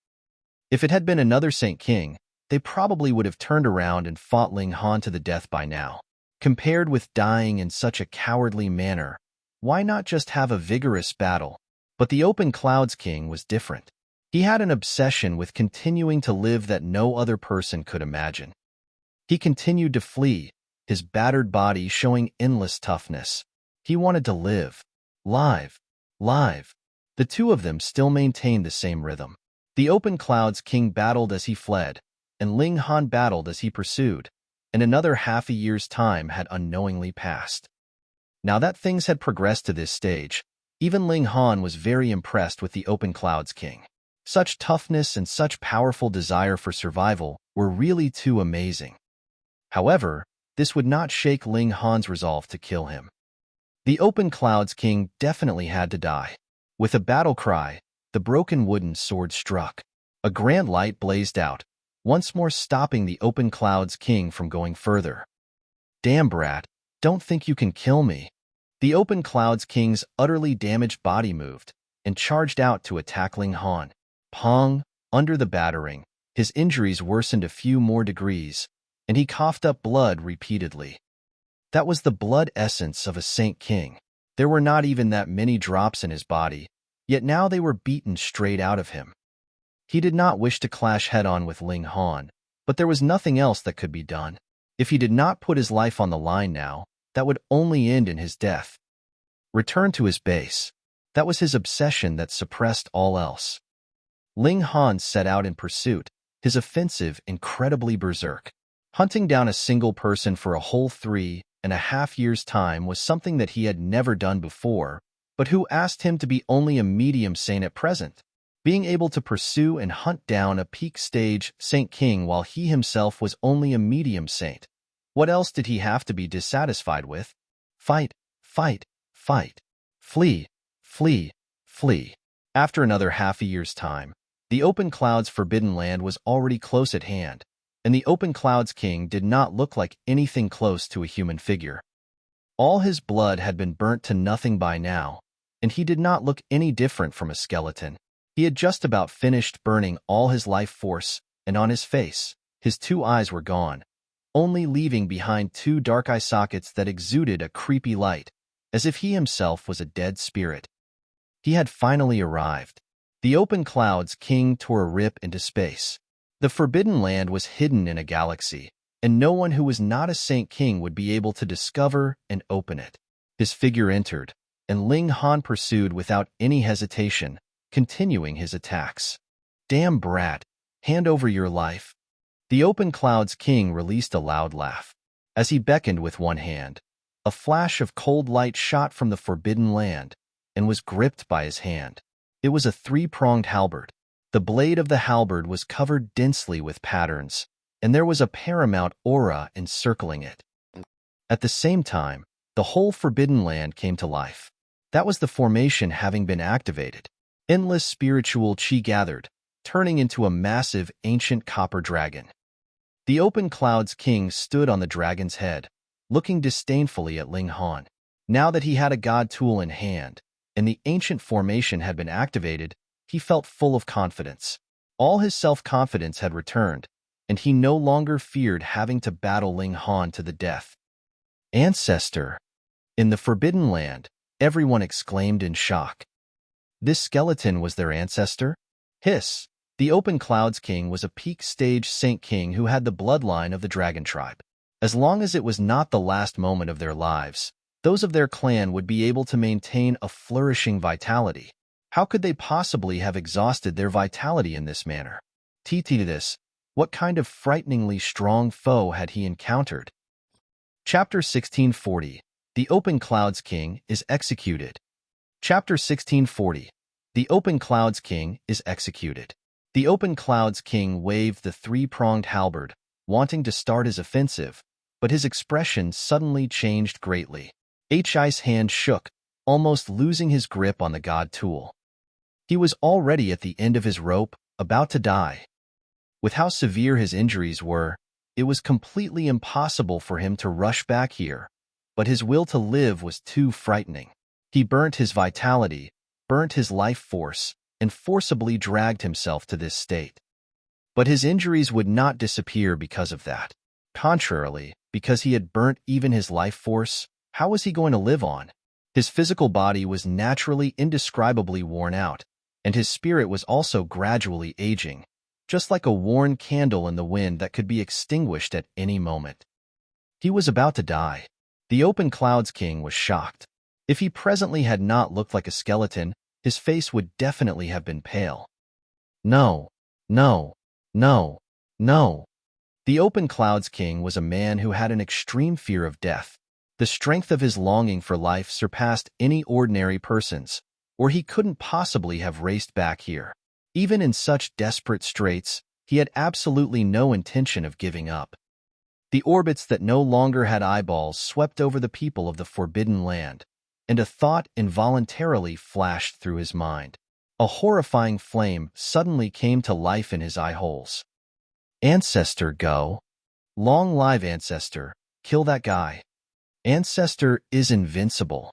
If it had been another Saint King, they probably would have turned around and fought Ling Han to the death by now. Compared with dying in such a cowardly manner, why not just have a vigorous battle? But the Open Clouds King was different. He had an obsession with continuing to live that no other person could imagine. He continued to flee, his battered body showing endless toughness. He wanted to live. Live. The two of them still maintained the same rhythm. The Open Clouds King battled as he fled, and Ling Han battled as he pursued, and another half a year's time had unknowingly passed. Now that things had progressed to this stage, even Ling Han was very impressed with the Open Clouds King. Such toughness and such powerful desire for survival were really too amazing. However, this would not shake Ling Han's resolve to kill him. The Open Clouds King definitely had to die. With a battle cry, the broken wooden sword struck. A grand light blazed out, once more stopping the Open Clouds King from going further. Damn brat, don't think you can kill me. The Open Clouds King's utterly damaged body moved and charged out to attack Ling Han. Pong, under the battering, his injuries worsened a few more degrees, and he coughed up blood repeatedly. That was the blood essence of a Saint King. There were not even that many drops in his body, yet now they were beaten straight out of him. He did not wish to clash head-on with Ling Han, but there was nothing else that could be done. If he did not put his life on the line now, that would only end in his death. Return to his base. That was his obsession that suppressed all else. Ling Han set out in pursuit, his offensive incredibly berserk. Hunting down a single person for a whole 3.5 years' time was something that he had never done before, but who asked him to be only a medium saint at present? Being able to pursue and hunt down a peak stage Saint King while he himself was only a medium saint. What else did he have to be dissatisfied with? Fight. Flee. After another half a year's time, the Open Clouds Forbidden Land was already close at hand, and the Open Clouds King did not look like anything close to a human figure. All his blood had been burnt to nothing by now, and he did not look any different from a skeleton. He had just about finished burning all his life force, and on his face, his 2 eyes were gone, only leaving behind 2 dark eye sockets that exuded a creepy light, as if he himself was a dead spirit. He had finally arrived. The Open Clouds King tore a rip into space. The Forbidden Land was hidden in a galaxy, and no one who was not a Saint King would be able to discover and open it. His figure entered, and Ling Han pursued without any hesitation, continuing his attacks. Damn brat, hand over your life. The Open Clouds King released a loud laugh. As he beckoned with one hand, a flash of cold light shot from the Forbidden Land and was gripped by his hand. It was a 3-pronged halberd. The blade of the halberd was covered densely with patterns, and there was a paramount aura encircling it. At the same time, the whole Forbidden Land came to life. That was the formation having been activated. Endless spiritual chi gathered, turning into a massive ancient copper dragon. The Open Clouds King stood on the dragon's head, looking disdainfully at Ling Han. Now that he had a god tool in hand, and the ancient formation had been activated, he felt full of confidence. All his self-confidence had returned, and he no longer feared having to battle Ling Han to the death. Ancestor! In the Forbidden Land, everyone exclaimed in shock. This skeleton was their ancestor? Hiss! The Open Clouds King was a peak stage Saint King who had the bloodline of the Dragon Tribe. As long as it was not the last moment of their lives, those of their clan would be able to maintain a flourishing vitality. How could they possibly have exhausted their vitality in this manner? This, what kind of frighteningly strong foe had he encountered? Chapter 1640, The Open Clouds King is executed. Chapter 1640. The Open Clouds King is executed. The Open Clouds King waved the three-pronged halberd, wanting to start his offensive, but his expression suddenly changed greatly. His hand shook, almost losing his grip on the god tool. He was already at the end of his rope, about to die. With how severe his injuries were, it was completely impossible for him to rush back here, but his will to live was too frightening. He burnt his vitality, burnt his life force, and forcibly dragged himself to this state. But his injuries would not disappear because of that. Contrarily, because he had burnt even his life force, how was he going to live on? His physical body was naturally indescribably worn out, and his spirit was also gradually aging, just like a worn candle in the wind that could be extinguished at any moment. He was about to die. The Open Clouds King was shocked. If he presently had not looked like a skeleton, his face would definitely have been pale. No, no, no, no. The Open Clouds King was a man who had an extreme fear of death. The strength of his longing for life surpassed any ordinary person's, or he couldn't possibly have raced back here. Even in such desperate straits, he had absolutely no intention of giving up. The orbits that no longer had eyeballs swept over the people of the Forbidden Land, and a thought involuntarily flashed through his mind. A horrifying flame suddenly came to life in his eye holes. Ancestor, go. Long live Ancestor, kill that guy. Ancestor is invincible.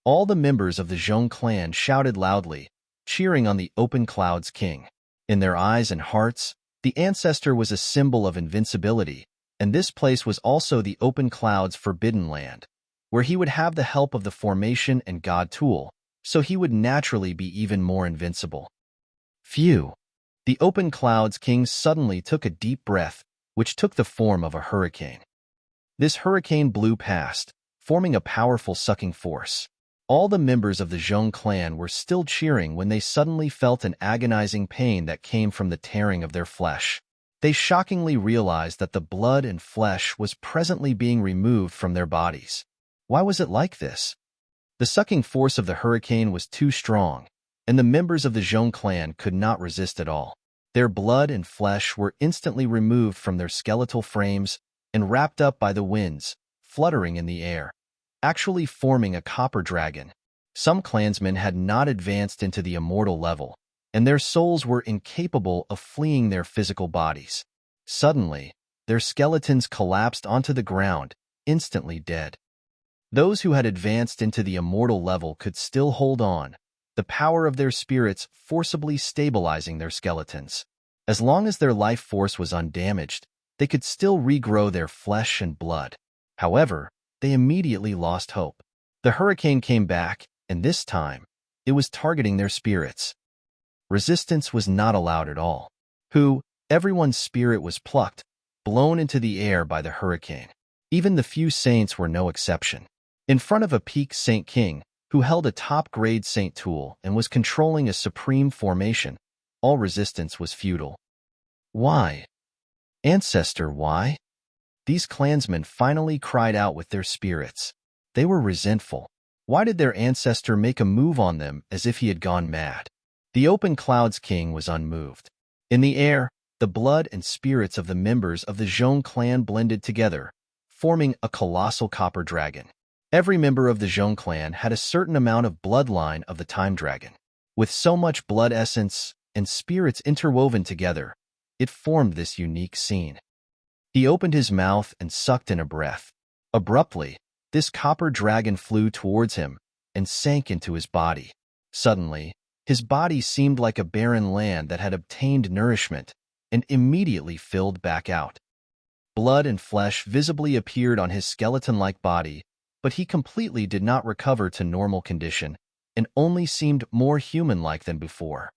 All the members of the Zhong clan shouted loudly, cheering on the Open Clouds King. In their eyes and hearts, the Ancestor was a symbol of invincibility, and this place was also the Open Clouds' Forbidden Land, where he would have the help of the formation and god tool, so he would naturally be even more invincible. Phew! The Open Clouds King suddenly took a deep breath, which took the form of a hurricane. This hurricane blew past, forming a powerful sucking force. All the members of the Zhong clan were still cheering when they suddenly felt an agonizing pain that came from the tearing of their flesh. They shockingly realized that the blood and flesh was presently being removed from their bodies. Why was it like this? The sucking force of the hurricane was too strong, and the members of the Zhong clan could not resist at all. Their blood and flesh were instantly removed from their skeletal frames and wrapped up by the winds, fluttering in the air, actually forming a copper dragon. Some clansmen had not advanced into the immortal level, and their souls were incapable of fleeing their physical bodies. Suddenly, their skeletons collapsed onto the ground, instantly dead. Those who had advanced into the immortal level could still hold on, the power of their spirits forcibly stabilizing their skeletons. As long as their life force was undamaged, they could still regrow their flesh and blood. However, they immediately lost hope. The hurricane came back, and this time, it was targeting their spirits. Resistance was not allowed at all. Everyone's spirit was plucked, blown into the air by the hurricane. Even the few saints were no exception. In front of a peak Saint King, who held a top-grade Saint tool and was controlling a supreme formation, all resistance was futile. Why? Ancestor, why? These clansmen finally cried out with their spirits. They were resentful. Why did their ancestor make a move on them as if he had gone mad? The Open Clouds King was unmoved. In the air, the blood and spirits of the members of the Zhong clan blended together, forming a colossal copper dragon. Every member of the Zhong clan had a certain amount of bloodline of the time dragon. With so much blood essence and spirits interwoven together, it formed this unique scene. He opened his mouth and sucked in a breath. Abruptly, this copper dragon flew towards him and sank into his body. Suddenly, his body seemed like a barren land that had obtained nourishment and immediately filled back out. Blood and flesh visibly appeared on his skeleton-like body, but he completely did not recover to normal condition and only seemed more human-like than before.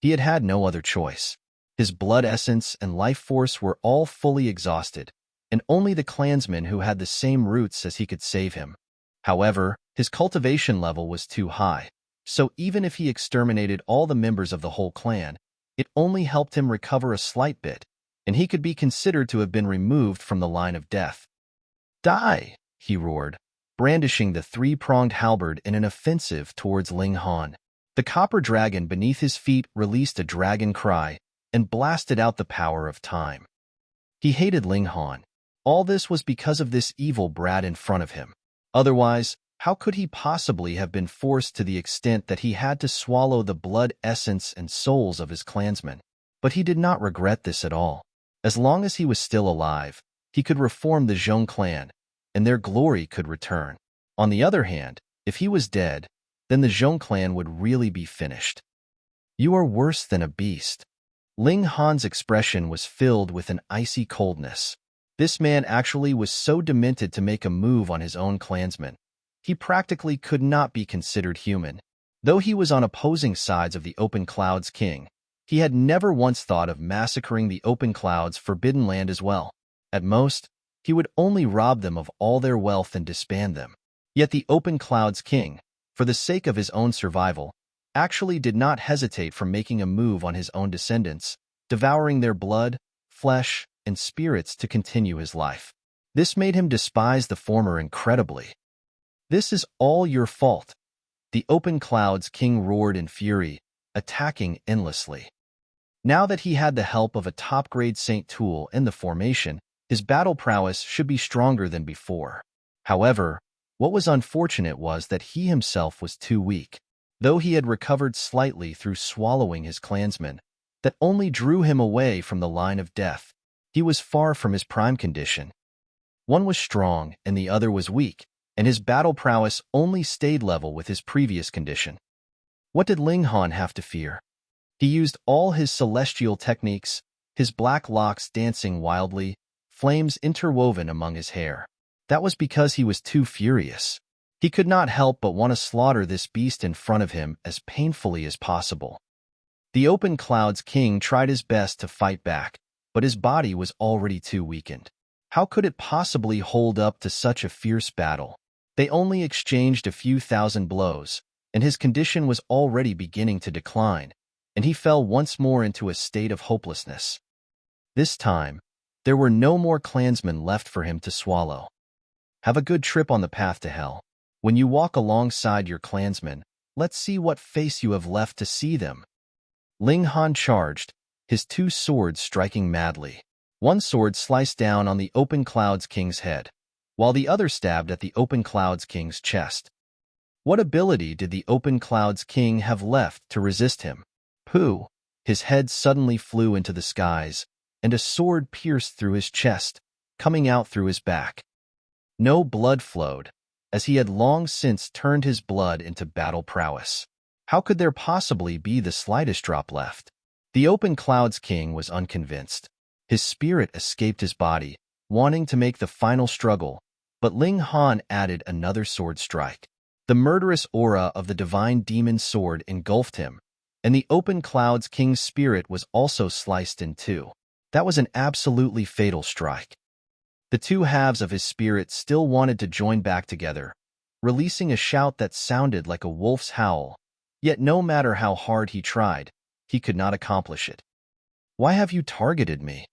He had had no other choice. His blood essence and life force were all fully exhausted, and only the clansmen who had the same roots as he could save him. However, his cultivation level was too high, so even if he exterminated all the members of the whole clan, it only helped him recover a slight bit, and he could be considered to have been removed from the line of death. Die, he roared, brandishing the three-pronged halberd in an offensive towards Ling Han. The copper dragon beneath his feet released a dragon cry and blasted out the power of time. He hated Ling Han. All this was because of this evil brat in front of him. Otherwise, how could he possibly have been forced to the extent that he had to swallow the blood essence and souls of his clansmen? But he did not regret this at all. As long as he was still alive, he could reform the Zhong clan, and their glory could return. On the other hand, if he was dead, then the Zhong clan would really be finished. You are worse than a beast. Ling Han's expression was filled with an icy coldness. This man actually was so demented to make a move on his own clansmen. He practically could not be considered human. Though he was on opposing sides of the Open Cloud's king, he had never once thought of massacring the Open Cloud's forbidden land as well. At most, he would only rob them of all their wealth and disband them. Yet the Open Cloud's king, for the sake of his own survival, actually did not hesitate from making a move on his own descendants, devouring their blood, flesh, and spirits to continue his life. This made him despise the former incredibly. "This is all your fault," the Open Cloud's king roared in fury, attacking endlessly. Now that he had the help of a top-grade Saint tool in the formation, his battle prowess should be stronger than before. However, what was unfortunate was that he himself was too weak. Though he had recovered slightly through swallowing his clansmen, that only drew him away from the line of death. He was far from his prime condition. One was strong and the other was weak, and his battle prowess only stayed level with his previous condition. What did Ling Han have to fear? He used all his celestial techniques, his black locks dancing wildly, flames interwoven among his hair. That was because he was too furious. He could not help but want to slaughter this beast in front of him as painfully as possible. The Open Cloud's king tried his best to fight back, but his body was already too weakened. How could it possibly hold up to such a fierce battle? They only exchanged a few thousand blows, and his condition was already beginning to decline, and he fell once more into a state of hopelessness. This time, there were no more clansmen left for him to swallow. Have a good trip on the path to hell. When you walk alongside your clansmen, let's see what face you have left to see them. Ling Han charged, his two swords striking madly. One sword sliced down on the Open Cloud's king's head, while the other stabbed at the Open Cloud's king's chest. What ability did the Open Cloud's king have left to resist him? Pooh! His head suddenly flew into the skies, and a sword pierced through his chest, coming out through his back. No blood flowed, as he had long since turned his blood into battle prowess. How could there possibly be the slightest drop left? The Open Cloud's king was unconvinced. His spirit escaped his body, wanting to make the final struggle, but Ling Han added another sword strike. The murderous aura of the divine demon sword engulfed him, and the Open Cloud's king's spirit was also sliced in two. That was an absolutely fatal strike. The two halves of his spirit still wanted to join back together, releasing a shout that sounded like a wolf's howl, yet no matter how hard he tried, he could not accomplish it. "Why have you targeted me?"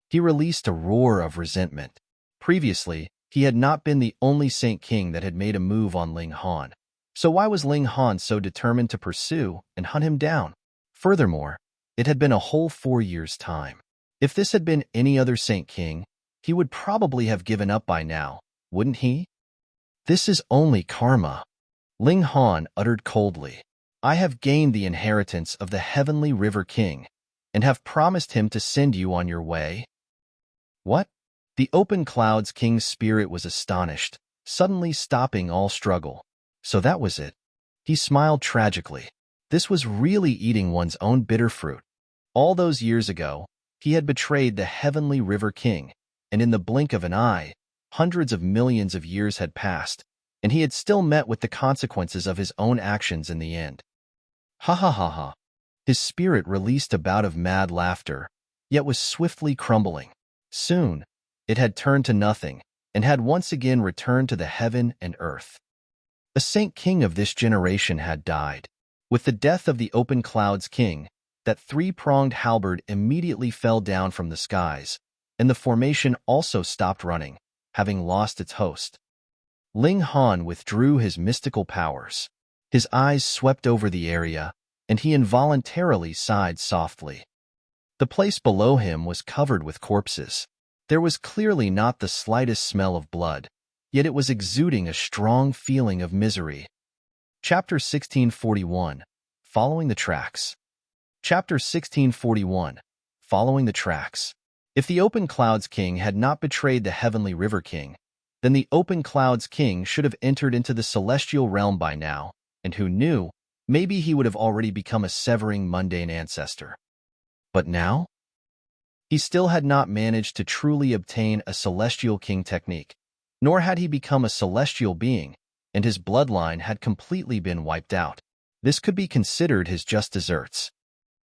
He released a roar of resentment. Previously, he had not been the only Saint King that had made a move on Ling Han. So why was Ling Han so determined to pursue and hunt him down? Furthermore, it had been a whole 4 years' time. If this had been any other Saint King, he would probably have given up by now, wouldn't he? "This is only karma," Ling Han uttered coldly. "I have gained the inheritance of the Heavenly River King, and have promised him to send you on your way." What? The Open Cloud's king's spirit was astonished, suddenly stopping all struggle. So that was it. He smiled tragically. This was really eating one's own bitter fruit. All those years ago, he had betrayed the Heavenly River King, and in the blink of an eye, hundreds of millions of years had passed, and he had still met with the consequences of his own actions in the end. Ha ha ha ha. His spirit released a bout of mad laughter, yet was swiftly crumbling. Soon, it had turned to nothing, and had once again returned to the heaven and earth. A Saint King of this generation had died. With the death of the Open Cloud's king, that three-pronged halberd immediately fell down from the skies, and the formation also stopped running, having lost its host. Ling Han withdrew his mystical powers. His eyes swept over the area, and he involuntarily sighed softly. The place below him was covered with corpses. There was clearly not the slightest smell of blood, yet it was exuding a strong feeling of misery. Chapter 1641. Following the Tracks. Chapter 1641. Following the Tracks. If the Open Clouds King had not betrayed the Heavenly River King, then the Open Clouds King should have entered into the celestial realm by now, and who knew, maybe he would have already become a severing mundane ancestor. But now? He still had not managed to truly obtain a celestial king technique, nor had he become a celestial being, and his bloodline had completely been wiped out. This could be considered his just desserts.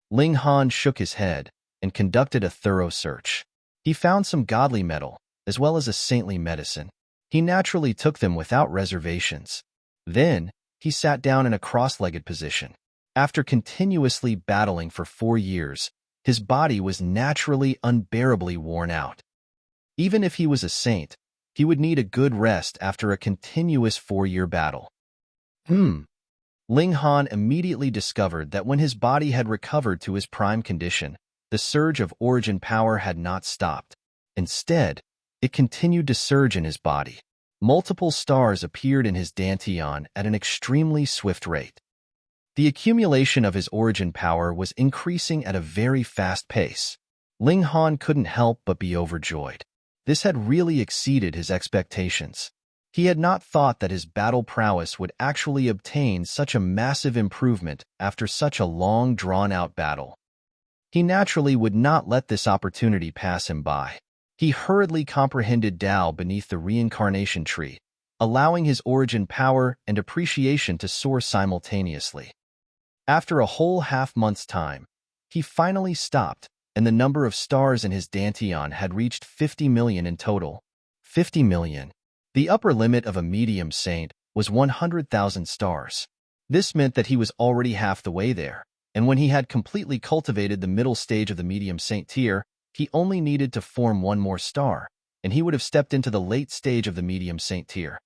Ling Han shook his head and conducted a thorough search. He found some godly metal, as well as a saintly medicine. He naturally took them without reservations. Then, he sat down in a cross-legged position. After continuously battling for 4 years, his body was naturally unbearably worn out. Even if he was a saint, he would need a good rest after a continuous 4-year battle. Ling Han immediately discovered that when his body had recovered to his prime condition, the surge of origin power had not stopped. Instead, it continued to surge in his body. Multiple stars appeared in his dantian at an extremely swift rate. The accumulation of his origin power was increasing at a very fast pace. Ling Han couldn't help but be overjoyed. This had really exceeded his expectations. He had not thought that his battle prowess would actually obtain such a massive improvement after such a long, drawn-out battle. He naturally would not let this opportunity pass him by. He hurriedly comprehended Tao beneath the reincarnation tree, allowing his origin power and appreciation to soar simultaneously. After a whole half-month's time, he finally stopped, and the number of stars in his dantian had reached 50 million in total. 50 million. The upper limit of a medium saint was 100,000 stars. This meant that he was already half the way there, and when he had completely cultivated the middle stage of the medium saint tier, he only needed to form one more star, and he would have stepped into the late stage of the medium saint tier.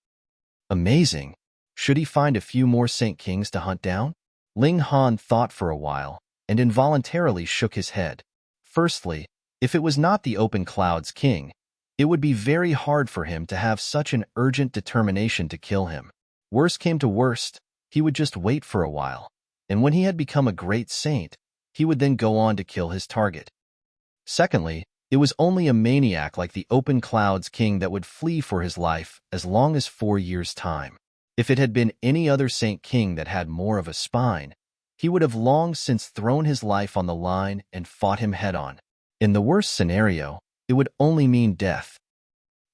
Amazing! Should he find a few more saint kings to hunt down? Ling Han thought for a while, and involuntarily shook his head. Firstly, if it was not the Open Clouds King, it would be very hard for him to have such an urgent determination to kill him. Worst came to worst, he would just wait for a while, and when he had become a great saint, he would then go on to kill his target. Secondly, it was only a maniac like the Open Clouds King that would flee for his life as long as 4 years' time. If it had been any other saint king that had more of a spine, he would have long since thrown his life on the line and fought him head-on. In the worst scenario, it would only mean death.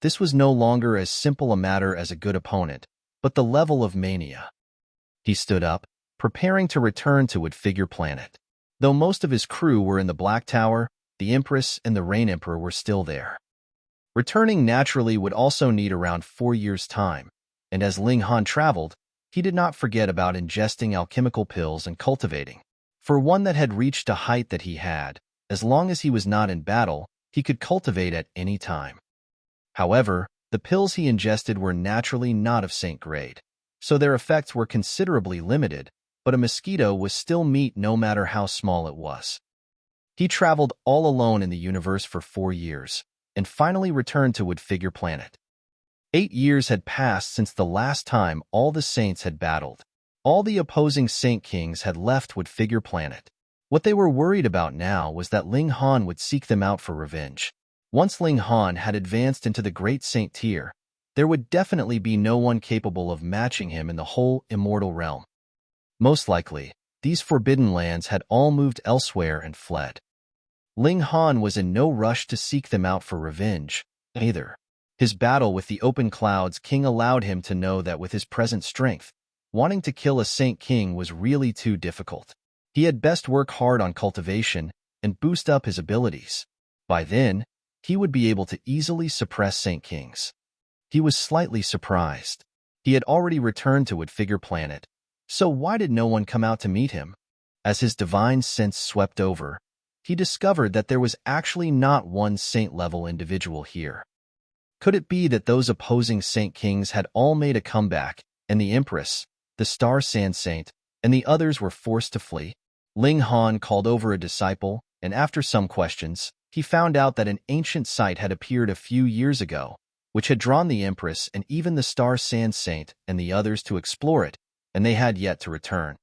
This was no longer as simple a matter as a good opponent, but the level of mania. He stood up, preparing to return to Woodfigure Planet. Though most of his crew were in the Black Tower, the Empress and the Rain Emperor were still there. Returning naturally would also need around 4 years' time, and as Ling Han traveled, he did not forget about ingesting alchemical pills and cultivating. For one that had reached a height that he had, as long as he was not in battle, he could cultivate at any time. However, the pills he ingested were naturally not of saint grade, so their effects were considerably limited, but a mosquito was still meat no matter how small it was. He traveled all alone in the universe for 4 years, and finally returned to Woodfigure Planet. 8 years had passed since the last time all the saints had battled. All the opposing saint kings had left Woodfigure Planet. What they were worried about now was that Ling Han would seek them out for revenge. Once Ling Han had advanced into the Great Saint tier, there would definitely be no one capable of matching him in the whole immortal realm. Most likely, these forbidden lands had all moved elsewhere and fled. Ling Han was in no rush to seek them out for revenge, either. His battle with the Open Clouds King allowed him to know that with his present strength, wanting to kill a Saint King was really too difficult. He had best work hard on cultivation and boost up his abilities. By then, he would be able to easily suppress Saint Kings. He was slightly surprised. He had already returned to Woodfigure Planet, so why did no one come out to meet him? As his divine sense swept over, he discovered that there was actually not one saint-level individual here. Could it be that those opposing Saint Kings had all made a comeback, and the Empress, the Star Sand Saint, and the others were forced to flee? Ling Han called over a disciple, and after some questions, he found out that an ancient site had appeared a few years ago, which had drawn the Empress and even the Star Sand Saint and the others to explore it, and they had yet to return.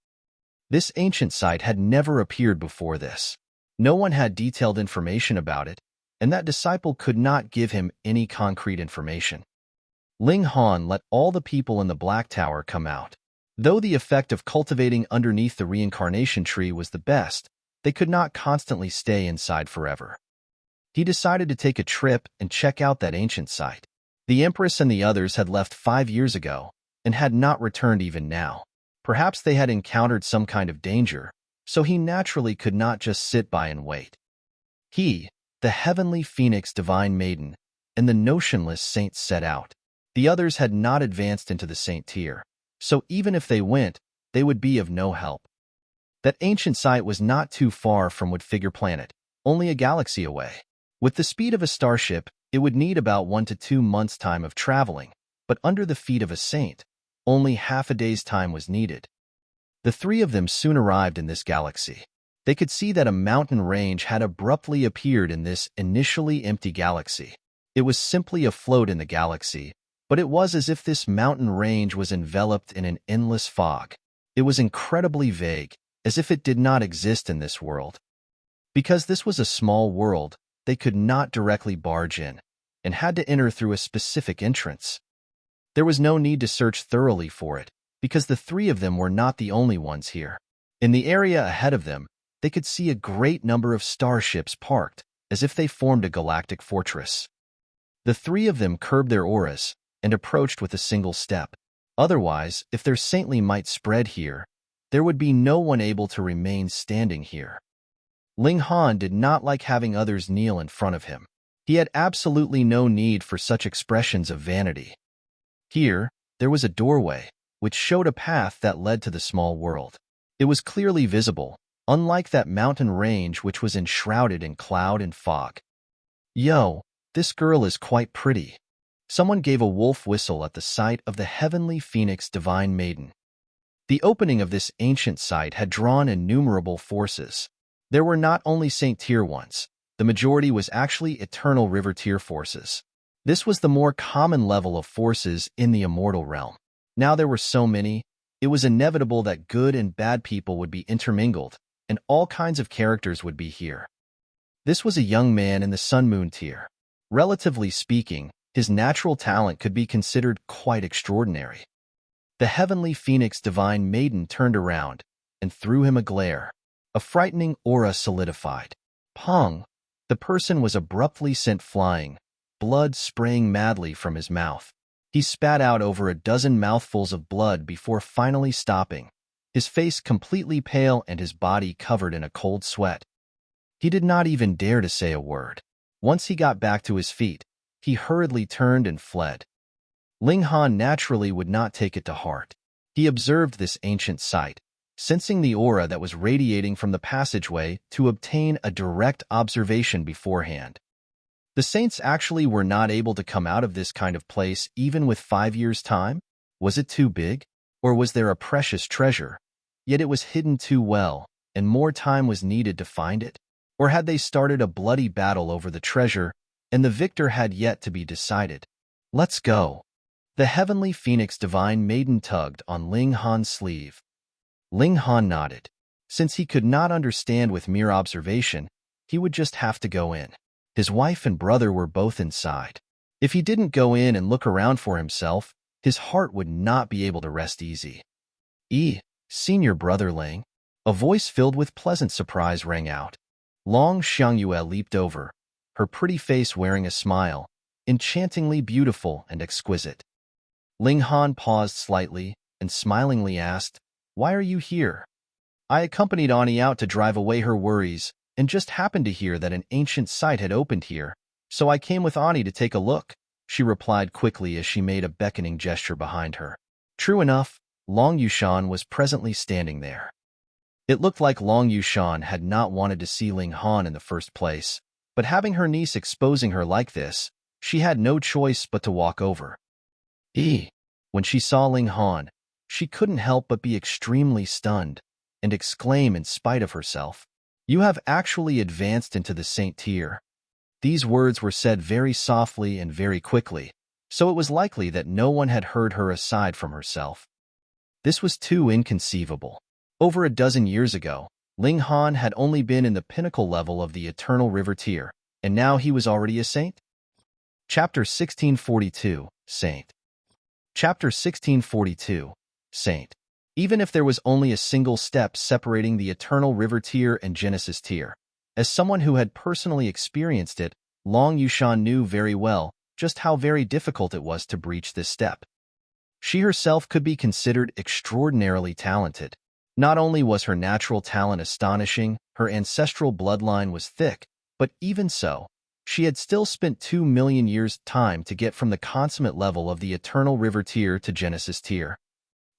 This ancient site had never appeared before this. No one had detailed information about it, and that disciple could not give him any concrete information. Ling Han let all the people in the Black Tower come out. Though the effect of cultivating underneath the reincarnation tree was the best, they could not constantly stay inside forever. He decided to take a trip and check out that ancient site. The Empress and the others had left 5 years ago and had not returned even now. Perhaps they had encountered some kind of danger, so he naturally could not just sit by and wait. He, the heavenly phoenix divine maiden, and the notionless saints set out. The others had not advanced into the saint tier, so even if they went, they would be of no help. That ancient site was not too far from Woodfigure Planet, only a galaxy away. With the speed of a starship, it would need about 1 to 2 months' time of traveling, but under the feet of a saint, only half a day's time was needed. The three of them soon arrived in this galaxy. They could see that a mountain range had abruptly appeared in this initially empty galaxy. It was simply afloat in the galaxy, but it was as if this mountain range was enveloped in an endless fog. It was incredibly vague, as if it did not exist in this world. Because this was a small world, they could not directly barge in, and had to enter through a specific entrance. There was no need to search thoroughly for it, because the three of them were not the only ones here. In the area ahead of them, they could see a great number of starships parked, as if they formed a galactic fortress. The three of them curbed their auras and approached with a single step. Otherwise, if their saintly might spread here, there would be no one able to remain standing here. Ling Han did not like having others kneel in front of him. He had absolutely no need for such expressions of vanity. Here, there was a doorway, which showed a path that led to the small world. It was clearly visible, unlike that mountain range which was enshrouded in cloud and fog. Yo, this girl is quite pretty. Someone gave a wolf whistle at the sight of the heavenly phoenix divine maiden. The opening of this ancient site had drawn innumerable forces. There were not only Saint Tier ones, the majority was actually Eternal River Tier forces. This was the more common level of forces in the immortal realm. Now there were so many, it was inevitable that good and bad people would be intermingled, and all kinds of characters would be here. This was a young man in the Sun Moon tier. Relatively speaking, his natural talent could be considered quite extraordinary. The heavenly phoenix divine maiden turned around and threw him a glare. A frightening aura solidified. Pong! The person was abruptly sent flying, blood spraying madly from his mouth. He spat out over a dozen mouthfuls of blood before finally stopping, his face completely pale and his body covered in a cold sweat. He did not even dare to say a word. Once he got back to his feet, he hurriedly turned and fled. Ling Han naturally would not take it to heart. He observed this ancient site, sensing the aura that was radiating from the passageway to obtain a direct observation beforehand. The saints actually were not able to come out of this kind of place even with 5 years' time? Was it too big? Or was there a precious treasure? Yet it was hidden too well, and more time was needed to find it? Or had they started a bloody battle over the treasure, and the victor had yet to be decided? Let's go. The heavenly phoenix divine maiden tugged on Ling Han's sleeve. Ling Han nodded. Since he could not understand with mere observation, he would just have to go in. His wife and brother were both inside. If he didn't go in and look around for himself, his heart would not be able to rest easy. Senior brother Ling. A voice filled with pleasant surprise rang out. Long Xiangyue leaped over, her pretty face wearing a smile, enchantingly beautiful and exquisite. Ling Han paused slightly and smilingly asked, "Why are you here?" "I accompanied Ani out to drive away her worries and just happened to hear that an ancient site had opened here, so I came with Ani to take a look," she replied quickly as she made a beckoning gesture behind her. True enough, Long Yushan was presently standing there. It looked like Long Yushan had not wanted to see Ling Han in the first place, but having her niece exposing her like this, She had no choice but to walk over. When she saw Ling Han, she couldn't help but be extremely stunned and exclaim in spite of herself, "You have actually advanced into the saint tier." These words were said very softly and very quickly, so it was likely that no one had heard her aside from herself. This was too inconceivable. Over a dozen years ago, Ling Han had only been in the pinnacle level of the Eternal River tier, and now he was already a saint? Chapter 1642, Saint. Chapter 1642, Saint. Even if there was only a single step separating the Eternal River tier and Genesis tier, as someone who had personally experienced it, Long Yushan knew very well just how very difficult it was to breach this step. She herself could be considered extraordinarily talented. Not only was her natural talent astonishing, her ancestral bloodline was thick, but even so, she had still spent 2 million years' time to get from the consummate level of the Eternal River tier to Genesis tier.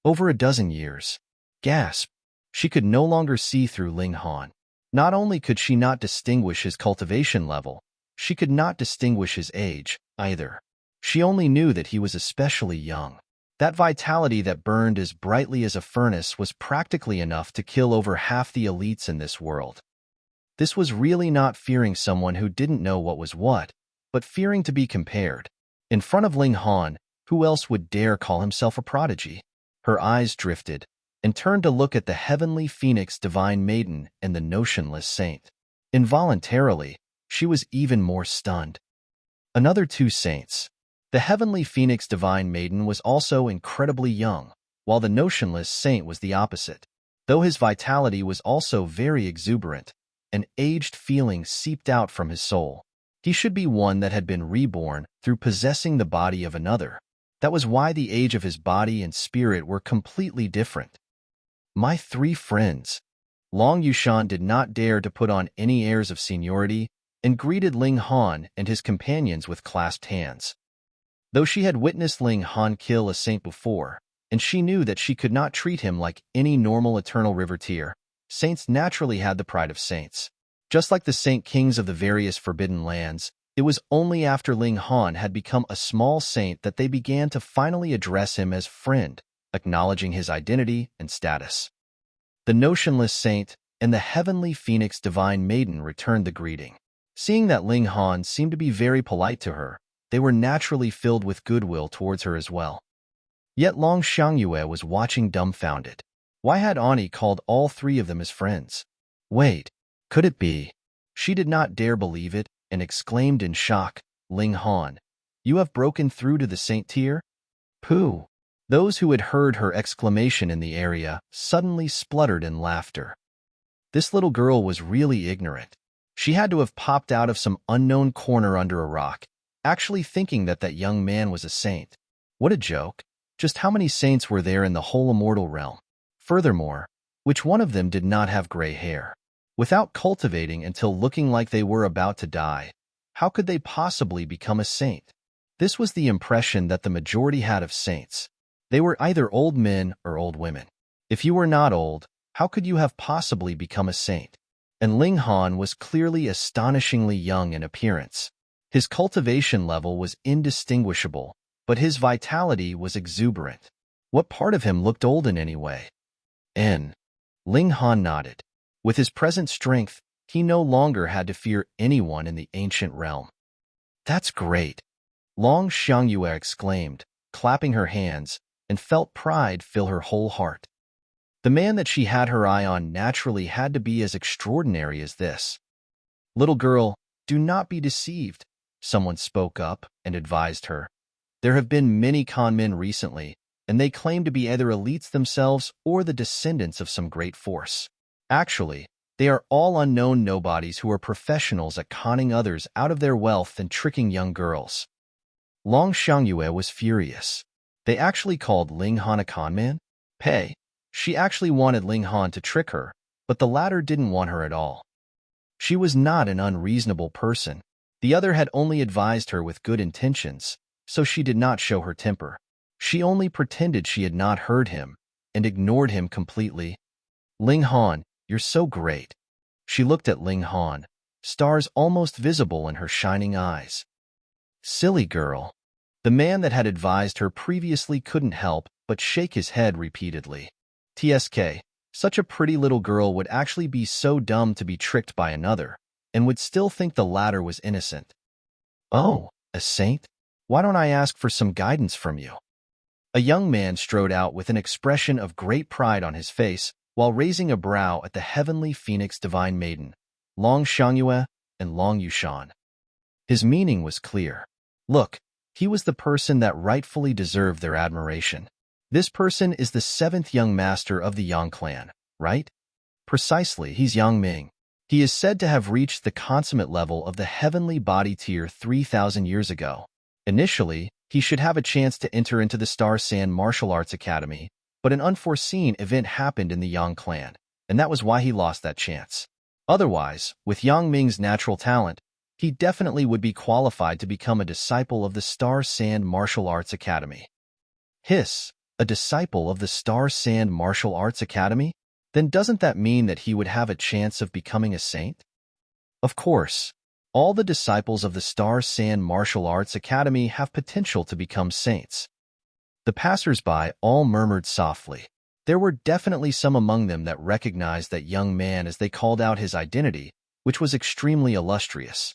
Over a dozen years. Gasp. She could no longer see through Ling Han. Not only could she not distinguish his cultivation level, she could not distinguish his age, either. She only knew that he was especially young. That vitality that burned as brightly as a furnace was practically enough to kill over half the elites in this world. This was really not fearing someone who didn't know what was what, but fearing to be compared. In front of Ling Han, who else would dare call himself a prodigy? Her eyes drifted, and turned to look at the heavenly phoenix divine maiden and the notionless saint. Involuntarily, she was even more stunned. Another two saints. The heavenly phoenix divine maiden was also incredibly young, while the notionless saint was the opposite. Though his vitality was also very exuberant, an aged feeling seeped out from his soul. He should be one that had been reborn through possessing the body of another. That was why the age of his body and spirit were completely different. My three friends. Long Yushan did not dare to put on any airs of seniority and greeted Ling Han and his companions with clasped hands. Though she had witnessed Ling Han kill a saint before, and she knew that she could not treat him like any normal Eternal River tier, saints naturally had the pride of saints. Just like the saint kings of the various forbidden lands, it was only after Ling Han had become a small saint that they began to finally address him as friend, acknowledging his identity and status. The notionless saint and the heavenly phoenix divine maiden returned the greeting. Seeing that Ling Han seemed to be very polite to her, they were naturally filled with goodwill towards her as well. Yet Long Xiangyue was watching dumbfounded. Why had Ani called all three of them as friends? Wait, could it be? She did not dare believe it and exclaimed in shock, "Ling Han, you have broken through to the saint tier?" Pooh! Those who had heard her exclamation in the area suddenly spluttered in laughter. This little girl was really ignorant. She had to have popped out of some unknown corner under a rock, actually thinking that that young man was a saint. What a joke. Just how many saints were there in the whole immortal realm? Furthermore, which one of them did not have gray hair? Without cultivating until looking like they were about to die, how could they possibly become a saint? This was the impression that the majority had of saints. They were either old men or old women. If you were not old, how could you have possibly become a saint? And Ling Han was clearly astonishingly young in appearance. His cultivation level was indistinguishable, but his vitality was exuberant. What part of him looked old in any way? Ling Han nodded. With his present strength, he no longer had to fear anyone in the ancient realm. That's great, Long Xiangyue exclaimed, clapping her hands, and felt pride fill her whole heart. The man that she had her eye on naturally had to be as extraordinary as this. Little girl, do not be deceived, someone spoke up and advised her. There have been many con men recently, and they claim to be either elites themselves or the descendants of some great force. Actually, they are all unknown nobodies who are professionals at conning others out of their wealth and tricking young girls. Long Xiangyue was furious. They actually called Ling Han a con man? She actually wanted Ling Han to trick her, but the latter didn't want her at all. She was not an unreasonable person. The other had only advised her with good intentions, so she did not show her temper. She only pretended she had not heard him and ignored him completely. Ling Han, you're so great. She looked at Ling Han, stars almost visible in her shining eyes. Silly girl. The man that had advised her previously couldn't help but shake his head repeatedly. TSK, such a pretty little girl would actually be so dumb to be tricked by another, and would still think the latter was innocent. Oh, a saint? Why don't I ask for some guidance from you? A young man strode out with an expression of great pride on his face while raising a brow at the heavenly phoenix divine maiden, Long Xiangyue and Long Yushan. His meaning was clear. Look, he was the person that rightfully deserved their admiration. This person is the seventh young master of the Yang clan, right? Precisely, he's Yang Ming. He is said to have reached the consummate level of the heavenly body tier 3,000 years ago. Initially, he should have a chance to enter into the Star Sand Martial Arts Academy, but an unforeseen event happened in the Yang clan, and that was why he lost that chance. Otherwise, with Yang Ming's natural talent, he definitely would be qualified to become a disciple of the Star Sand Martial Arts Academy. Hiss, a disciple of the Star Sand Martial Arts Academy? Then doesn't that mean that he would have a chance of becoming a saint? Of course, all the disciples of the Star Sand Martial Arts Academy have potential to become saints. The passers-by all murmured softly. There were definitely some among them that recognized that young man as they called out his identity, which was extremely illustrious.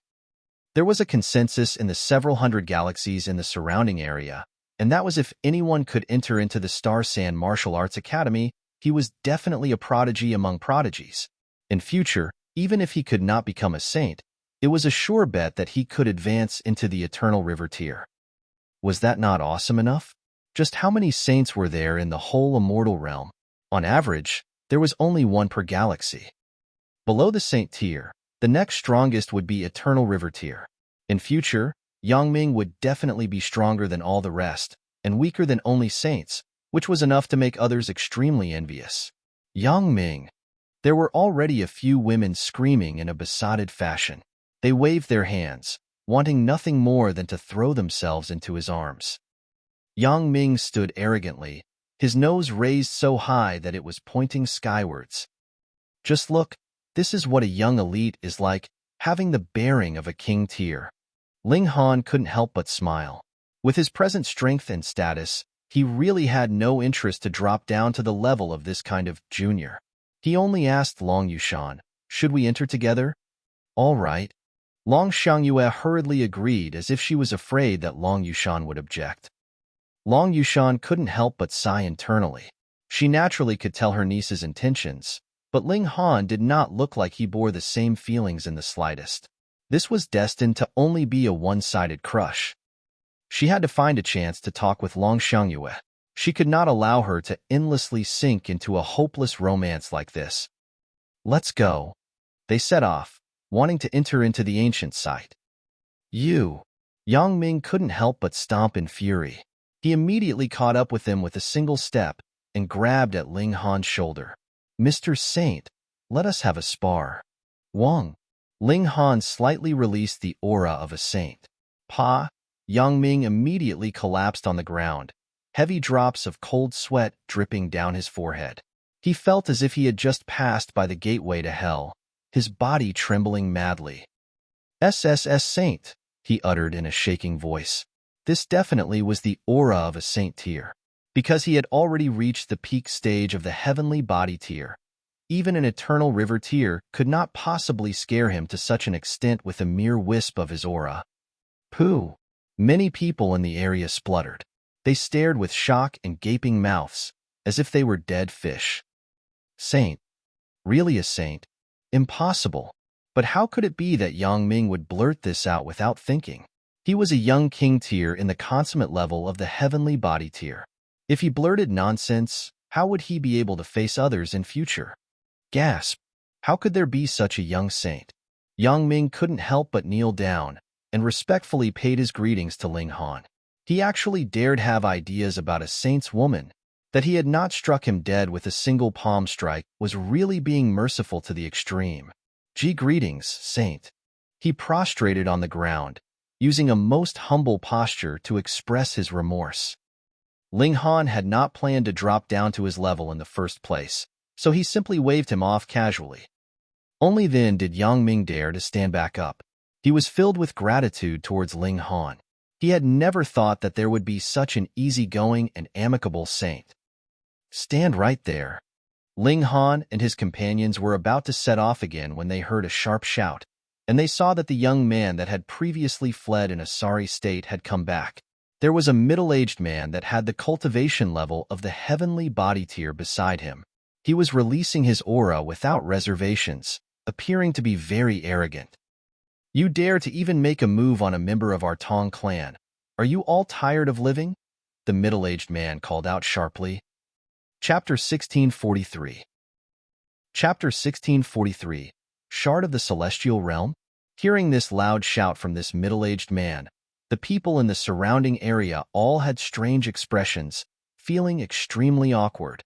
There was a consensus in the several hundred galaxies in the surrounding area, and that was if anyone could enter into the Star Sand Martial Arts Academy, he was definitely a prodigy among prodigies. In future, even if he could not become a saint, it was a sure bet that he could advance into the Eternal River tier. Was that not awesome enough? Just how many saints were there in the whole immortal realm? On average, there was only one per galaxy. Below the saint tier, the next strongest would be Eternal River tier. In future, Yang Ming would definitely be stronger than all the rest, and weaker than only saints, which was enough to make others extremely envious. Yang Ming. There were already a few women screaming in a besotted fashion. They waved their hands, wanting nothing more than to throw themselves into his arms. Yang Ming stood arrogantly, his nose raised so high that it was pointing skywards. Just look, this is what a young elite is like, having the bearing of a king tier. Ling Han couldn't help but smile. With his present strength and status, he really had no interest to drop down to the level of this kind of junior. He only asked Long Yushan, should we enter together? All right. Long Xiangyue hurriedly agreed as if she was afraid that Long Yushan would object. Long Yushan couldn't help but sigh internally. She naturally could tell her niece's intentions, but Ling Han did not look like he bore the same feelings in the slightest. This was destined to only be a one-sided crush. She had to find a chance to talk with Long Xiangyue. She could not allow her to endlessly sink into a hopeless romance like this. Let's go. They set off, wanting to enter into the ancient site. Yang Ming couldn't help but stomp in fury. He immediately caught up with them with a single step and grabbed at Ling Han's shoulder. Mr. Saint, let us have a spar. Wang. Ling Han slightly released the aura of a saint. Pa. Yang Ming immediately collapsed on the ground, heavy drops of cold sweat dripping down his forehead. He felt as if he had just passed by the gateway to hell, his body trembling madly. SSS Saint, he uttered in a shaking voice. This definitely was the aura of a saint tier. Because he had already reached the peak stage of the heavenly body tier, even an Eternal River tier could not possibly scare him to such an extent with a mere wisp of his aura. Pooh! Many people in the area spluttered. They stared with shock and gaping mouths, as if they were dead fish. Saint? Really a saint? Impossible. But how could it be that Yang Ming would blurt this out without thinking? He was a young king tier in the consummate level of the heavenly body tier. If he blurted nonsense, how would he be able to face others in future? Gasp! How could there be such a young saint? Yang Ming couldn't help but kneel down and respectfully paid his greetings to Ling Han. He actually dared have ideas about a saint's woman. That he had not struck him dead with a single palm strike was really being merciful to the extreme. Greetings, saint. He prostrated on the ground, using a most humble posture to express his remorse. Ling Han had not planned to drop down to his level in the first place, so he simply waved him off casually. Only then did Yang Ming dare to stand back up. He was filled with gratitude towards Ling Han. He had never thought that there would be such an easygoing and amicable saint. Stand right there. Ling Han and his companions were about to set off again when they heard a sharp shout, and they saw that the young man that had previously fled in a sorry state had come back. There was a middle-aged man that had the cultivation level of the heavenly body tier beside him. He was releasing his aura without reservations, appearing to be very arrogant. You dare to even make a move on a member of our Tong clan. Are you all tired of living? The middle-aged man called out sharply. Chapter 1643. Chapter 1643. Shard of the Celestial Realm? Hearing this loud shout from this middle-aged man, the people in the surrounding area all had strange expressions, feeling extremely awkward.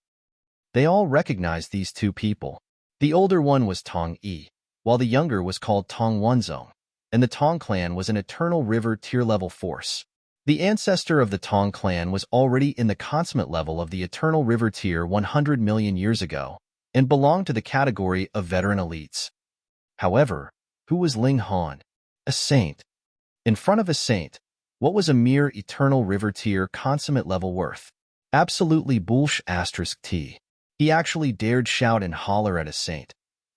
They all recognized these two people. The older one was Tong Yi, while the younger was called Tong Wenzong, and the Tong clan was an eternal river tier-level force. The ancestor of the Tong clan was already in the consummate level of the eternal river tier 100 million years ago, and belonged to the category of veteran elites. However, who was Ling Han? A saint. In front of a saint, what was a mere eternal river tier consummate level worth? Absolutely **t. He actually dared shout and holler at a saint.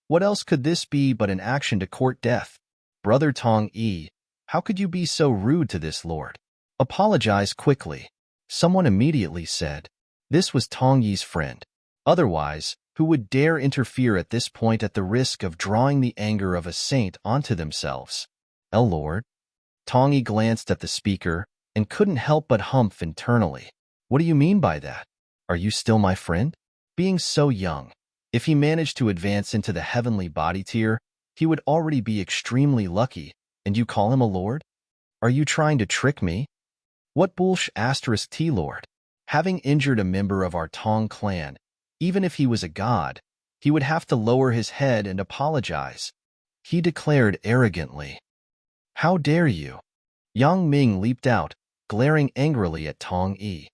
What else could this be but an action to court death? Brother Tong Yi, how could you be so rude to this lord? Apologize quickly. Someone immediately said. This was Tong Yi's friend. Otherwise, who would dare interfere at this point at the risk of drawing the anger of a saint onto themselves? Lord? Tong Yi glanced at the speaker and couldn't help but humph internally. What do you mean by that? Are you still my friend? Being so young, if he managed to advance into the heavenly body tier, he would already be extremely lucky, and you call him a lord? Are you trying to trick me? What **t lord? Having injured a member of our Tong clan, even if he was a god, he would have to lower his head and apologize. He declared arrogantly. How dare you? Yang Ming leaped out, glaring angrily at Tong Yi.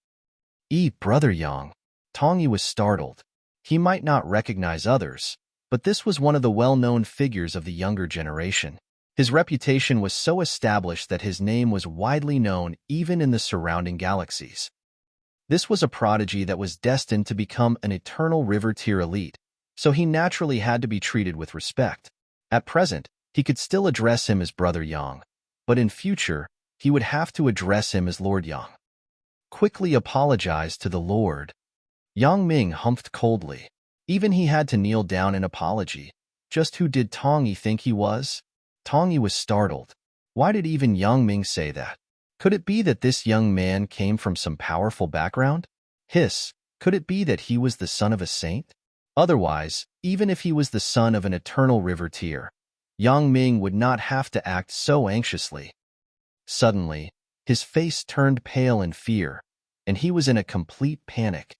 Brother Yang. Tong Yi was startled. He might not recognize others, but this was one of the well-known figures of the younger generation. His reputation was so established that his name was widely known even in the surrounding galaxies. This was a prodigy that was destined to become an eternal river tier elite, so he naturally had to be treated with respect. At present, he could still address him as Brother Yang, but in future, he would have to address him as Lord Yang. Quickly apologize to the Lord. Yang Ming humphed coldly. Even he had to kneel down in apology. Just who did Tong Yi think he was? Tong Yi was startled. Why did even Yang Ming say that? Could it be that this young man came from some powerful background? Could it be that he was the son of a saint? Otherwise, even if he was the son of an eternal river tier, Yang Ming would not have to act so anxiously. Suddenly, his face turned pale in fear, and he was in a complete panic.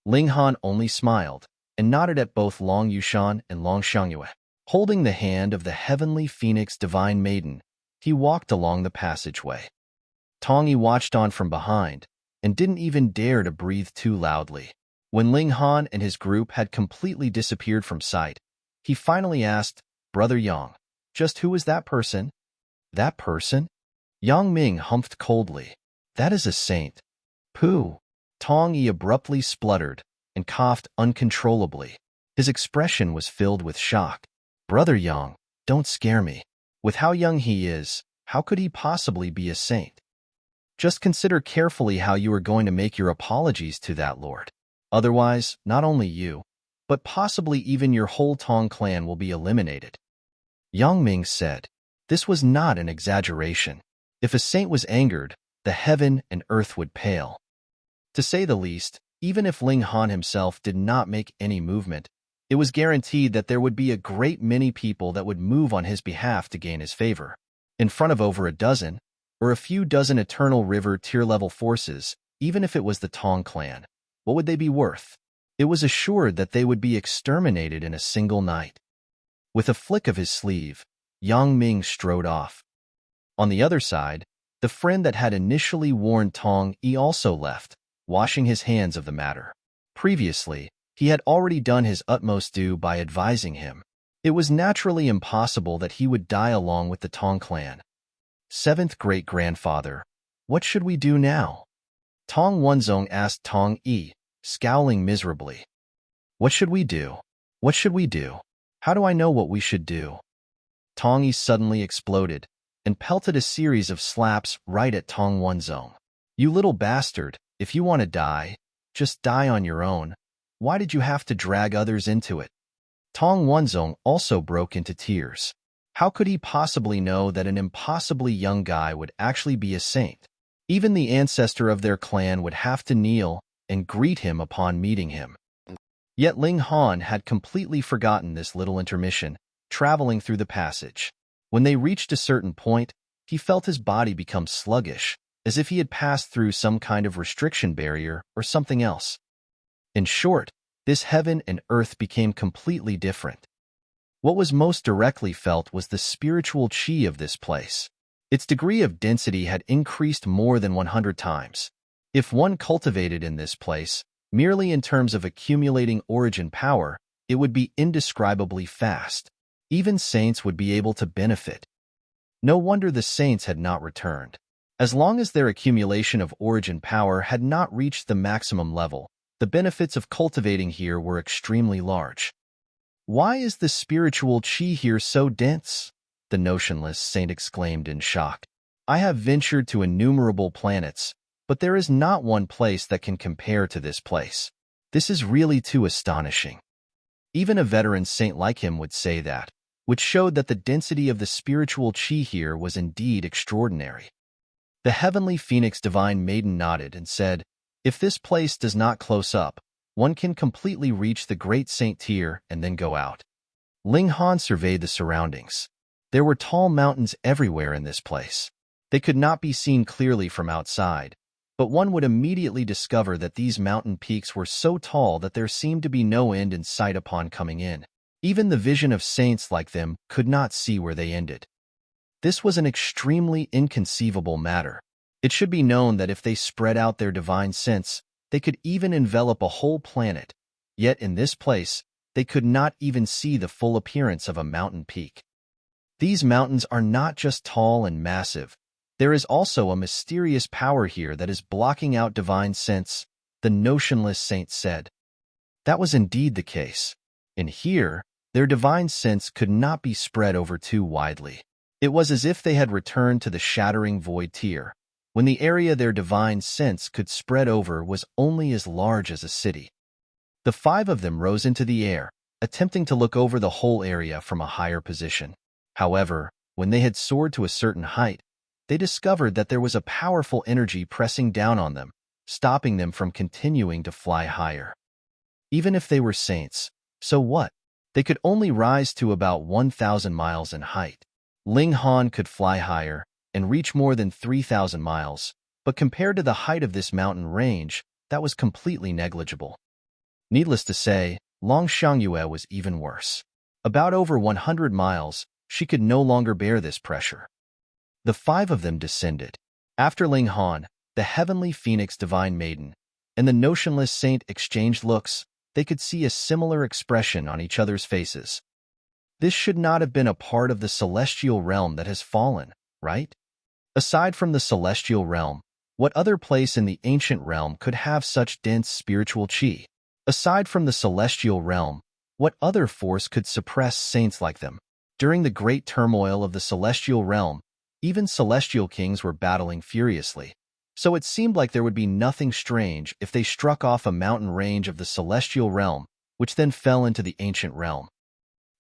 Ling Han only smiled and nodded at both Long Yushan and Long Xiangyue. Holding the hand of the heavenly phoenix divine maiden, he walked along the passageway. Tong Yi watched on from behind and didn't even dare to breathe too loudly. When Ling Han and his group had completely disappeared from sight, he finally asked, Brother Yang, just who is that person? That person? Yang Ming humphed coldly. That is a saint. Pooh. Tong Yi abruptly spluttered and coughed uncontrollably. His expression was filled with shock. Brother Yang, don't scare me. With how young he is, how could he possibly be a saint? Just consider carefully how you are going to make your apologies to that lord. Otherwise, not only you, but possibly even your whole Tong clan will be eliminated. Yang Ming said, this was not an exaggeration. If a saint was angered, the heaven and earth would pale. To say the least, even if Ling Han himself did not make any movement, it was guaranteed that there would be a great many people that would move on his behalf to gain his favor. In front of over a dozen, or a few dozen eternal river tier-level forces, even if it was the Tong clan, what would they be worth? It was assured that they would be exterminated in a single night. With a flick of his sleeve, Yang Ming strode off. On the other side, the friend that had initially warned Tong Yi also left, washing his hands of the matter. Previously, he had already done his utmost due by advising him. It was naturally impossible that he would die along with the Tong clan. Seventh great-grandfather, What should we do now? Tong Wenzong asked Tong Yi, scowling miserably. What should we do? What should we do? How do I know what we should do? Tong Yi suddenly exploded and pelted a series of slaps right at Tong Wenzong. You little bastard, if you want to die, just die on your own. Why did you have to drag others into it? Tong Wenzong also broke into tears. How could he possibly know that an impossibly young guy would actually be a saint? Even the ancestor of their clan would have to kneel and greet him upon meeting him. Yet Ling Han had completely forgotten this little intermission, traveling through the passage. When they reached a certain point, he felt his body become sluggish, as if he had passed through some kind of restriction barrier or something else. In short, this heaven and earth became completely different. What was most directly felt was the spiritual qi of this place. Its degree of density had increased more than 100 times. If one cultivated in this place, merely in terms of accumulating origin power, it would be indescribably fast. Even saints would be able to benefit. No wonder the saints had not returned. As long as their accumulation of origin power had not reached the maximum level, the benefits of cultivating here were extremely large. Why is the spiritual qi here so dense? The notionless saint exclaimed in shock. I have ventured to innumerable planets, but there is not one place that can compare to this place. This is really too astonishing. Even a veteran saint like him would say that, which showed that the density of the spiritual qi here was indeed extraordinary. The heavenly phoenix divine maiden nodded and said, if this place does not close up, one can completely reach the great saint tier and then go out. Ling Han surveyed the surroundings. There were tall mountains everywhere in this place. They could not be seen clearly from outside, but one would immediately discover that these mountain peaks were so tall that there seemed to be no end in sight upon coming in. Even the vision of saints like them could not see where they ended. This was an extremely inconceivable matter. It should be known that if they spread out their divine sense, they could even envelop a whole planet. Yet in this place, they could not even see the full appearance of a mountain peak. These mountains are not just tall and massive. There is also a mysterious power here that is blocking out divine sense, the notionless saint said. That was indeed the case. In here, their divine sense could not be spread over too widely. It was as if they had returned to the shattering void tier, when the area their divine sense could spread over was only as large as a city. The five of them rose into the air, attempting to look over the whole area from a higher position. However, when they had soared to a certain height, they discovered that there was a powerful energy pressing down on them, stopping them from continuing to fly higher. Even if they were saints, so what? They could only rise to about 1,000 miles in height. Ling Han could fly higher and reach more than 3,000 miles, but compared to the height of this mountain range, that was completely negligible. Needless to say, Long Xiangyue was even worse. About over 100 miles, she could no longer bear this pressure. The five of them descended. After Ling Han, the heavenly phoenix divine maiden, and the notionless saint exchanged looks, they could see a similar expression on each other's faces. This should not have been a part of the celestial realm that has fallen, right? Aside from the celestial realm, what other place in the ancient realm could have such dense spiritual qi? Aside from the celestial realm, what other force could suppress saints like them? During the great turmoil of the celestial realm, even celestial kings were battling furiously, so it seemed like there would be nothing strange if they struck off a mountain range of the celestial realm, which then fell into the ancient realm.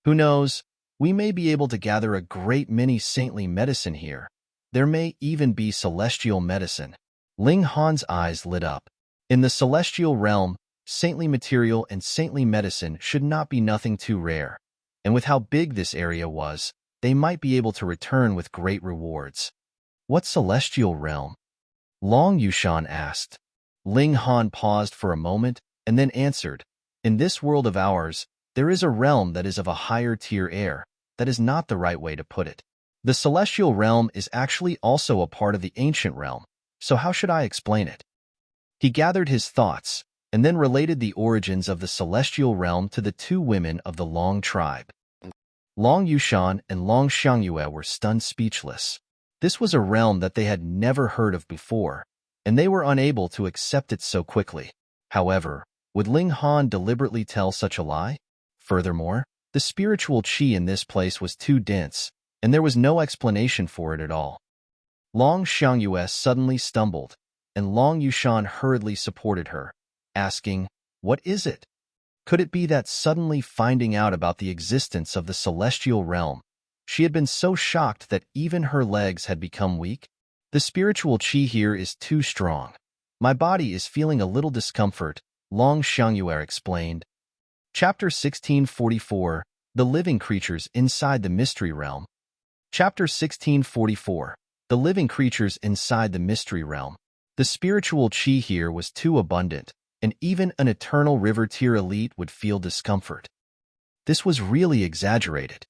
Who knows, we may be able to gather a great many saintly medicine here. There may even be celestial medicine. Ling Han's eyes lit up. In the celestial realm, saintly material and saintly medicine should not be nothing too rare, and with how big this area was, they might be able to return with great rewards. What celestial realm? Long Yushan asked. Ling Han paused for a moment and then answered, in this world of ours, there is a realm that is of a higher tier air. That is not the right way to put it. The celestial realm is actually also a part of the ancient realm, so how should I explain it? He gathered his thoughts and then related the origins of the celestial realm to the two women of the Long tribe. Long Yushan and Long Xiangyue were stunned speechless. This was a realm that they had never heard of before, and they were unable to accept it so quickly. However, would Ling Han deliberately tell such a lie? Furthermore, the spiritual qi in this place was too dense, and there was no explanation for it at all. Long Xiangyue suddenly stumbled, and Long Yushan hurriedly supported her, asking, "What is it?" Could it be that suddenly finding out about the existence of the celestial realm, she had been so shocked that even her legs had become weak? The spiritual qi here is too strong. My body is feeling a little discomfort, Long Xiangyue explained. Chapter 1644, The Living Creatures Inside the Mystery Realm. Chapter 1644, The Living Creatures Inside the Mystery Realm. The spiritual qi here was too abundant, and even an eternal river tier elite would feel discomfort. This was really exaggerated.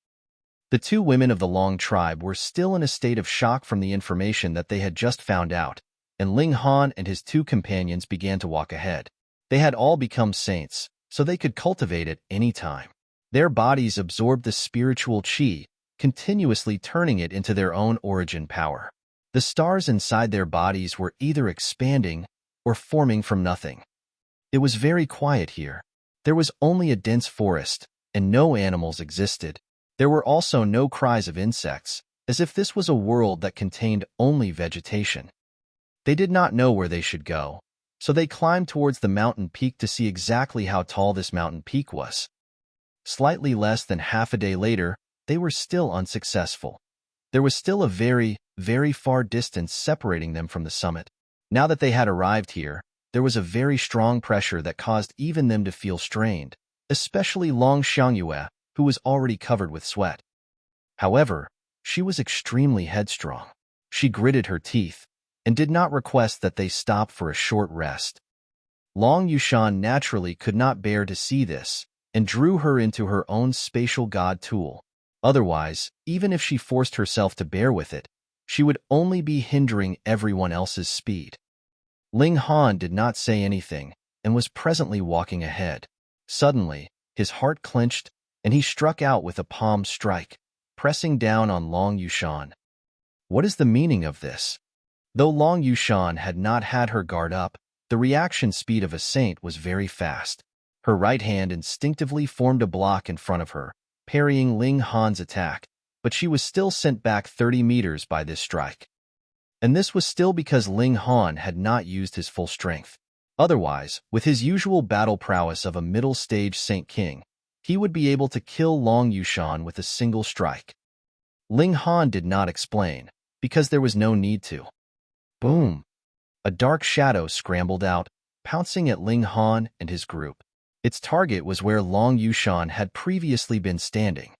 The two women of the Long tribe were still in a state of shock from the information that they had just found out, and Ling Han and his two companions began to walk ahead. They had all become saints, so they could cultivate it any time. Their bodies absorbed the spiritual qi, continuously turning it into their own origin power. The stars inside their bodies were either expanding or forming from nothing. It was very quiet here. There was only a dense forest, and no animals existed. There were also no cries of insects, as if this was a world that contained only vegetation. They did not know where they should go, so they climbed towards the mountain peak to see exactly how tall this mountain peak was. Slightly less than half a day later, they were still unsuccessful. There was still a very, very far distance separating them from the summit. Now that they had arrived here, there was a very strong pressure that caused even them to feel strained, especially Long Xiangyue, who was already covered with sweat. However, she was extremely headstrong. She gritted her teeth and did not request that they stop for a short rest. Long Yushan naturally could not bear to see this and drew her into her own spatial god tool. Otherwise, even if she forced herself to bear with it, she would only be hindering everyone else's speed. Ling Han did not say anything and was presently walking ahead. Suddenly, his heart clenched and he struck out with a palm strike, pressing down on Long Yushan. What is the meaning of this? Though Long Yushan had not had her guard up, the reaction speed of a saint was very fast. Her right hand instinctively formed a block in front of her, parrying Ling Han's attack, but she was still sent back 30 meters by this strike. And this was still because Ling Han had not used his full strength. Otherwise, with his usual battle prowess of a middle-stage Saint King, he would be able to kill Long Yushan with a single strike. Ling Han did not explain, because there was no need to. Boom! A dark shadow scrambled out, pouncing at Ling Han and his group. Its target was where Long Yushan had previously been standing.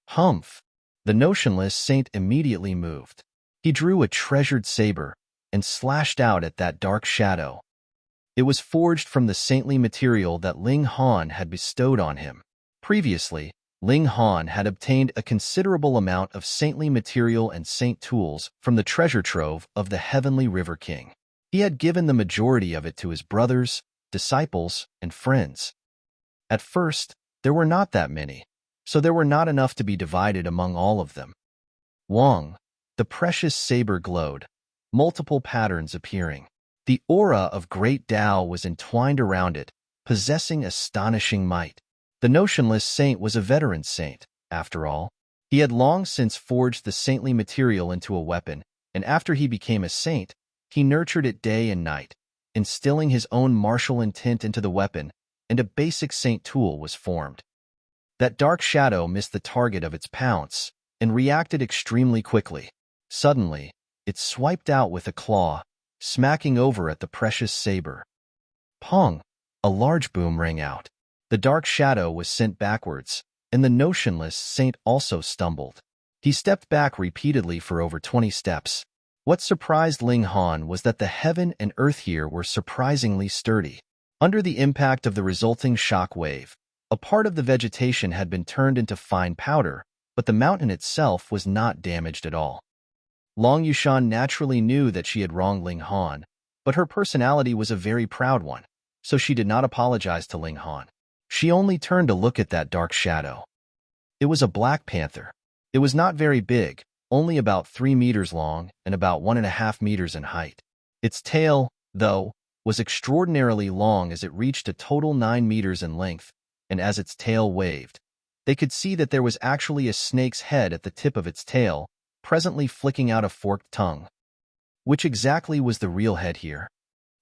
Humph! The notionless saint immediately moved. He drew a treasured saber and slashed out at that dark shadow. It was forged from the saintly material that Ling Han had bestowed on him. Previously, Ling Han had obtained a considerable amount of saintly material and saint tools from the treasure trove of the Heavenly River King. He had given the majority of it to his brothers, disciples, and friends. At first, there were not that many, so there were not enough to be divided among all of them. Wang, the precious saber glowed, multiple patterns appearing. The aura of great Tao was entwined around it, possessing astonishing might. The notionless saint was a veteran saint, after all. He had long since forged the saintly material into a weapon, and after he became a saint, he nurtured it day and night, instilling his own martial intent into the weapon, and a basic saint tool was formed. That dark shadow missed the target of its pounce and reacted extremely quickly. Suddenly, it swiped out with a claw, smacking over at the precious saber. Pong! A large boom rang out. The dark shadow was sent backwards, and the notionless saint also stumbled. He stepped back repeatedly for over 20 steps. What surprised Ling Han was that the heaven and earth here were surprisingly sturdy. Under the impact of the resulting shock wave, a part of the vegetation had been turned into fine powder, but the mountain itself was not damaged at all. Long Yushan naturally knew that she had wronged Ling Han, but her personality was a very proud one, so she did not apologize to Ling Han. She only turned to look at that dark shadow. It was a black panther. It was not very big, only about 3 meters long and about 1.5 meters in height. Its tail, though, was extraordinarily long as it reached a total 9 meters in length, and as its tail waved, they could see that there was actually a snake's head at the tip of its tail, presently flicking out a forked tongue. Which exactly was the real head here?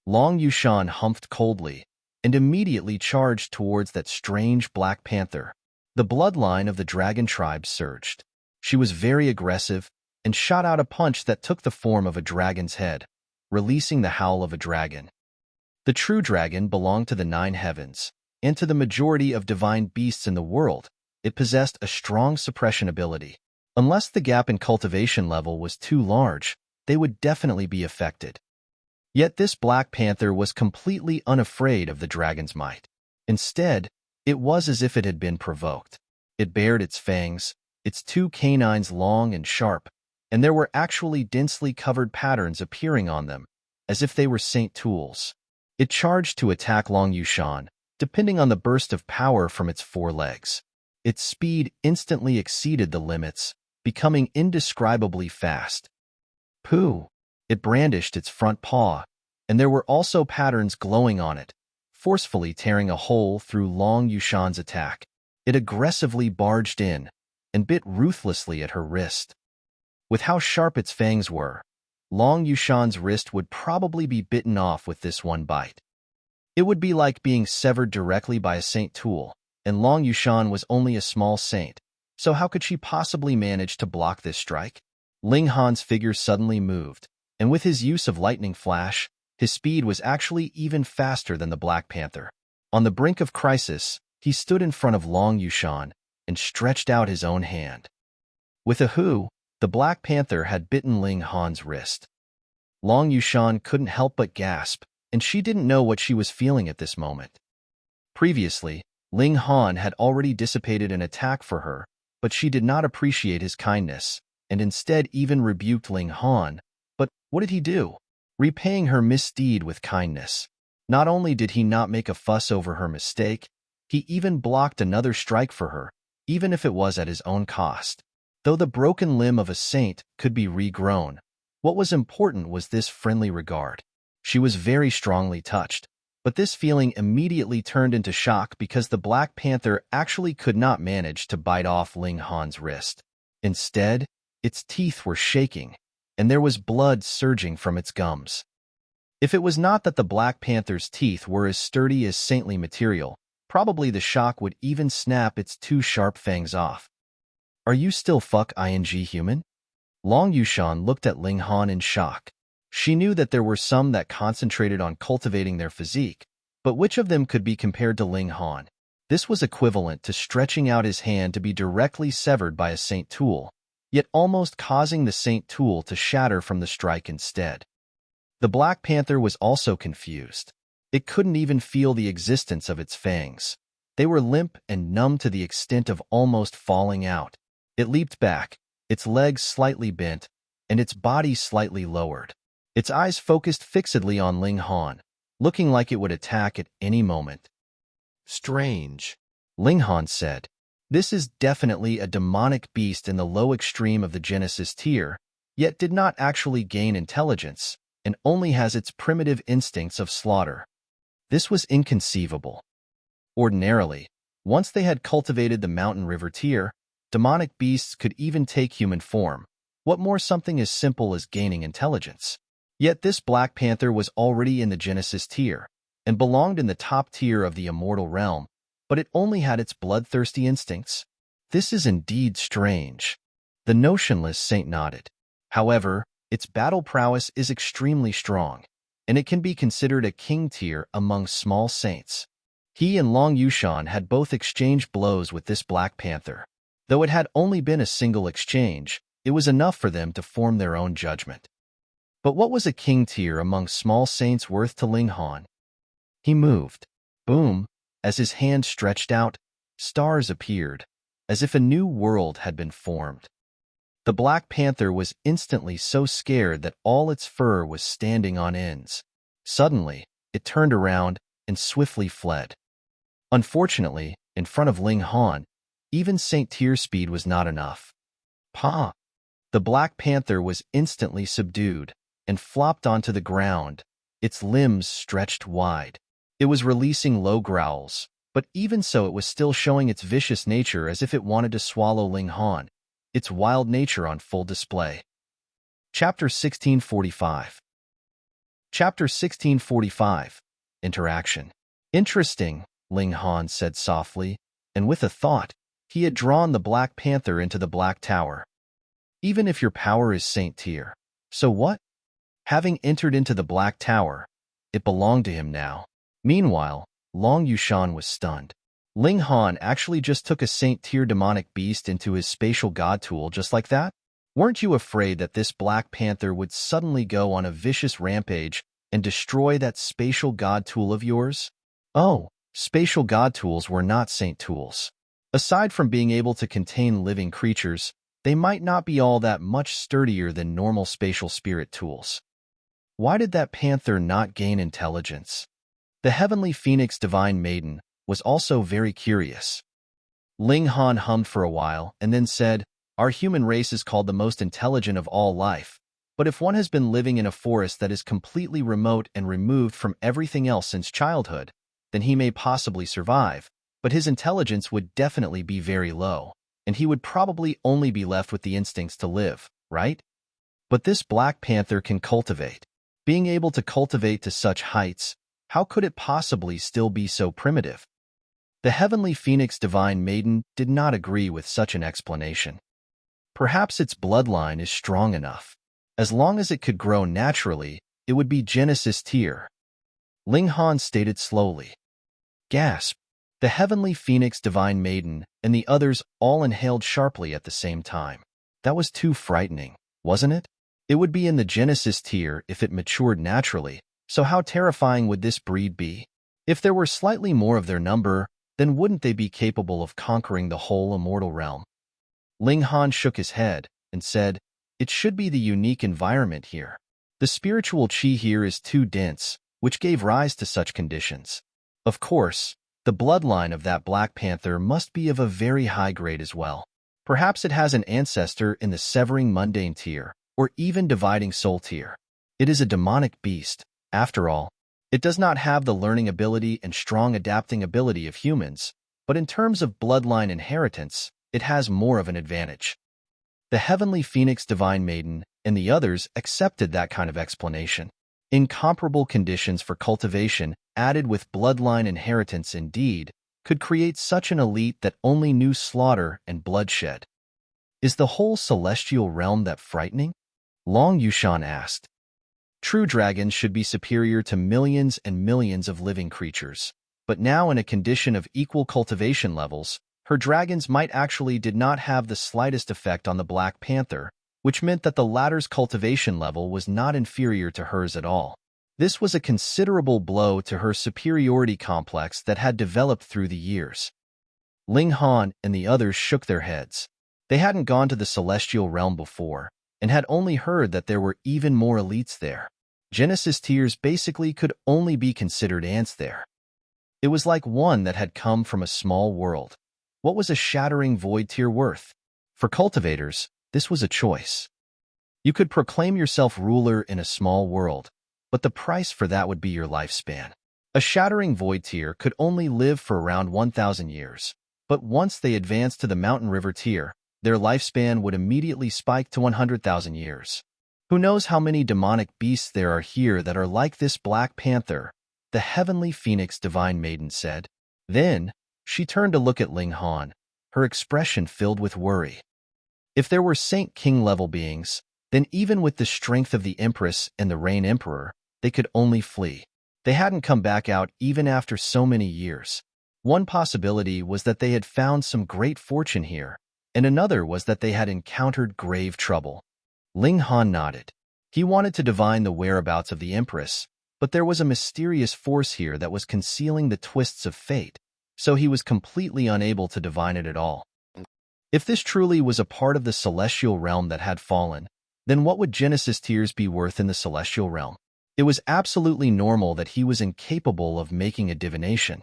Long Yushan humphed coldly and immediately charged towards that strange black panther. The bloodline of the dragon tribe surged. She was very aggressive and shot out a punch that took the form of a dragon's head, releasing the howl of a dragon. The true dragon belonged to the 9 heavens, and to the majority of divine beasts in the world, it possessed a strong suppression ability. Unless the gap in cultivation level was too large, they would definitely be affected. Yet this black panther was completely unafraid of the dragon's might. Instead, it was as if it had been provoked. It bared its fangs, its 2 canines long and sharp, and there were actually densely covered patterns appearing on them, as if they were saint tools. It charged to attack Long Yushan, depending on the burst of power from its 4 legs. Its speed instantly exceeded the limits, becoming indescribably fast. Pooh! It brandished its front paw, and there were also patterns glowing on it, forcefully tearing a hole through Long Yushan's attack. It aggressively barged in and bit ruthlessly at her wrist. With how sharp its fangs were, Long Yushan's wrist would probably be bitten off with this one bite. It would be like being severed directly by a saint tool, and Long Yushan was only a small saint, so how could she possibly manage to block this strike? Ling Han's figure suddenly moved, and with his use of lightning flash, his speed was actually even faster than the Black Panther. On the brink of crisis, he stood in front of Long Yushan and stretched out his own hand. With a hoo, the Black Panther had bitten Ling Han's wrist. Long Yushan couldn't help but gasp, and she didn't know what she was feeling at this moment. Previously, Ling Han had already dissipated an attack for her, but she did not appreciate his kindness, and instead even rebuked Ling Han. But what did he do? Repaying her misdeed with kindness. Not only did he not make a fuss over her mistake, he even blocked another strike for her, even if it was at his own cost. Though the broken limb of a saint could be regrown, what was important was this friendly regard. She was very strongly touched, but this feeling immediately turned into shock because the Black Panther actually could not manage to bite off Ling Han's wrist. Instead, its teeth were shaking, and there was blood surging from its gums. If it was not that the Black Panther's teeth were as sturdy as saintly material, probably the shock would even snap its 2 sharp fangs off. Are you still ing human? Long Yushan looked at Ling Han in shock. She knew that there were some that concentrated on cultivating their physique, but which of them could be compared to Ling Han? This was equivalent to stretching out his hand to be directly severed by a saint tool, yet almost causing the saint tool to shatter from the strike instead. The Black Panther was also confused. It couldn't even feel the existence of its fangs. They were limp and numb to the extent of almost falling out. It leaped back, its legs slightly bent, and its body slightly lowered. Its eyes focused fixedly on Ling Han, looking like it would attack at any moment. Strange, Ling Han said. This is definitely a demonic beast in the low extreme of the Genesis tier, yet did not actually gain intelligence, and only has its primitive instincts of slaughter. This was inconceivable. Ordinarily, once they had cultivated the mountain river tier, demonic beasts could even take human form. What more something as simple as gaining intelligence? Yet this Black Panther was already in the Genesis tier, and belonged in the top tier of the immortal realm, but it only had its bloodthirsty instincts. This is indeed strange. The notionless saint nodded. However, its battle prowess is extremely strong, and it can be considered a king tier among small saints. He and Long Yushan had both exchanged blows with this Black Panther. Though it had only been a single exchange, it was enough for them to form their own judgment. But what was a king tier among small saints worth to Ling Han? He moved. Boom! As his hand stretched out, stars appeared, as if a new world had been formed. The Black Panther was instantly so scared that all its fur was standing on ends. Suddenly, it turned around and swiftly fled. Unfortunately, in front of Ling Han, even Saint Tier speed was not enough. Pa! The Black Panther was instantly subdued and flopped onto the ground, its limbs stretched wide. It was releasing low growls, but even so it was still showing its vicious nature as if it wanted to swallow Ling Han, its wild nature on full display. Chapter 1645. Chapter 1645. Interaction. Interesting, Ling Han said softly, and with a thought, he had drawn the Black Panther into the Black Tower. Even if your power is Saint Tier, so what? Having entered into the Black Tower, it belonged to him now. Meanwhile, Long Yushan was stunned. Ling Han actually just took a Saint Tier demonic beast into his spatial god tool just like that? Weren't you afraid that this Black Panther would suddenly go on a vicious rampage and destroy that spatial god tool of yours? Oh, spatial god tools were not Saint tools. Aside from being able to contain living creatures, they might not be all that much sturdier than normal spatial spirit tools. Why did that panther not gain intelligence? The heavenly phoenix divine maiden was also very curious. Ling Han hummed for a while and then said, "Our human race is called the most intelligent of all life, but if one has been living in a forest that is completely remote and removed from everything else since childhood, then he may possibly survive, but his intelligence would definitely be very low, and he would probably only be left with the instincts to live, right? But this Black Panther can cultivate. Being able to cultivate to such heights, how could it possibly still be so primitive?" The heavenly phoenix divine maiden did not agree with such an explanation. Perhaps its bloodline is strong enough. As long as it could grow naturally, it would be Genesis tier. Ling Han stated slowly. Gasp! The heavenly phoenix divine maiden and the others all inhaled sharply at the same time. That was too frightening, wasn't it? It would be in the Genesis tier if it matured naturally, so how terrifying would this breed be? If there were slightly more of their number, then wouldn't they be capable of conquering the whole immortal realm? Ling Han shook his head and said, "It should be the unique environment here. The spiritual qi here is too dense, which gave rise to such conditions. Of course, the bloodline of that Black Panther must be of a very high grade as well. Perhaps it has an ancestor in the severing mundane tier, or even dividing soul tier. It is a demonic beast, after all. It does not have the learning ability and strong adapting ability of humans, but in terms of bloodline inheritance, it has more of an advantage." The heavenly phoenix divine maiden and the others accepted that kind of explanation. Incomparable conditions for cultivation added with bloodline inheritance indeed could create such an elite that only knew slaughter and bloodshed. Is the whole celestial realm that frightening? Long Yushan asked. True dragons should be superior to millions and millions of living creatures, but now in a condition of equal cultivation levels, her dragons might actually did not have the slightest effect on the Black Panther, which meant that the latter's cultivation level was not inferior to hers at all. This was a considerable blow to her superiority complex that had developed through the years. Ling Han and the others shook their heads. They hadn't gone to the celestial realm before, and had only heard that there were even more elites there. Genesis tiers basically could only be considered ants there. It was like one that had come from a small world. What was a shattering void tier worth? For cultivators, this was a choice. You could proclaim yourself ruler in a small world, but the price for that would be your lifespan. A shattering void tier could only live for around 1,000 years, but once they advanced to the mountain river tier, their lifespan would immediately spike to 100,000 years. Who knows how many demonic beasts there are here that are like this Black Panther, the heavenly phoenix divine maiden said. Then, she turned to look at Ling Han, her expression filled with worry. If there were Saint King level beings, then even with the strength of the Empress and the Rain Emperor, they could only flee. They hadn't come back out even after so many years. One possibility was that they had found some great fortune here, and another was that they had encountered grave trouble. Ling Han nodded. He wanted to divine the whereabouts of the Empress, but there was a mysterious force here that was concealing the twists of fate, so he was completely unable to divine it at all. If this truly was a part of the celestial realm that had fallen, then what would Genesis tiers be worth in the celestial realm? It was absolutely normal that he was incapable of making a divination.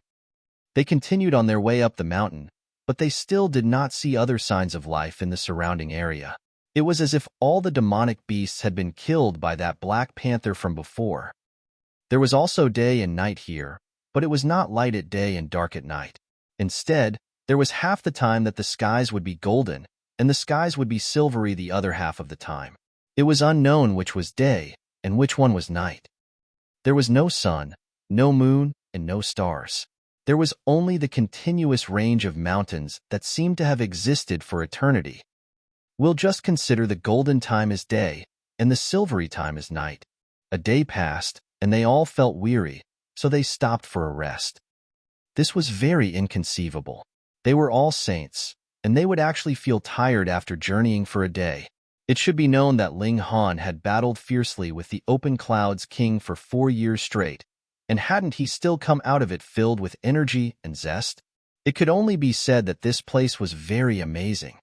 They continued on their way up the mountain, but they still did not see other signs of life in the surrounding area. It was as if all the demonic beasts had been killed by that black panther from before. There was also day and night here, but it was not light at day and dark at night. Instead, there was half the time that the skies would be golden, and the skies would be silvery the other half of the time. It was unknown which was day and which one was night. There was no sun, no moon, and no stars. There was only the continuous range of mountains that seemed to have existed for eternity. We'll just consider the golden time as day and the silvery time as night. A day passed, and they all felt weary, so they stopped for a rest. This was very inconceivable. They were all saints, and they would actually feel tired after journeying for a day. It should be known that Ling Han had battled fiercely with the Open Clouds King for 4 years straight, and hadn't he still come out of it filled with energy and zest? It could only be said that this place was very amazing.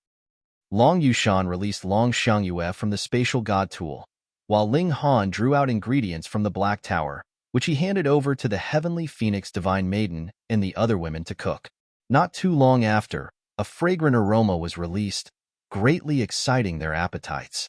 Long Yushan released Long Xiangyue from the spatial god tool, while Ling Han drew out ingredients from the Black Tower, which he handed over to the heavenly phoenix divine maiden and the other women to cook. Not too long after, a fragrant aroma was released, greatly exciting their appetites.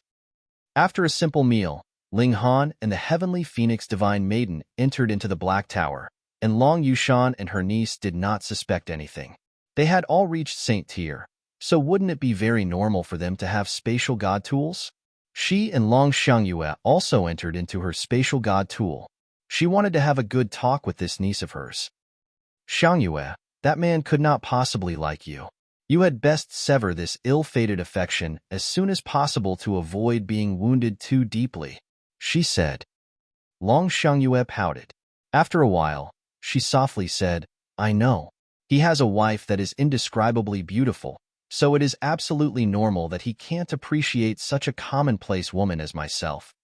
After a simple meal, Ling Han and the heavenly phoenix divine maiden entered into the Black Tower, and Long Yushan and her niece did not suspect anything. They had all reached Saint Tier, so wouldn't it be very normal for them to have spatial god tools? She and Long Xiangyue also entered into her spatial god tool. She wanted to have a good talk with this niece of hers. Xiangyue, that man could not possibly like you. You had best sever this ill-fated affection as soon as possible to avoid being wounded too deeply, she said. Long Xiangyue pouted. After a while, she softly said, I know. He has a wife that is indescribably beautiful, so it is absolutely normal that he can't appreciate such a commonplace woman as myself.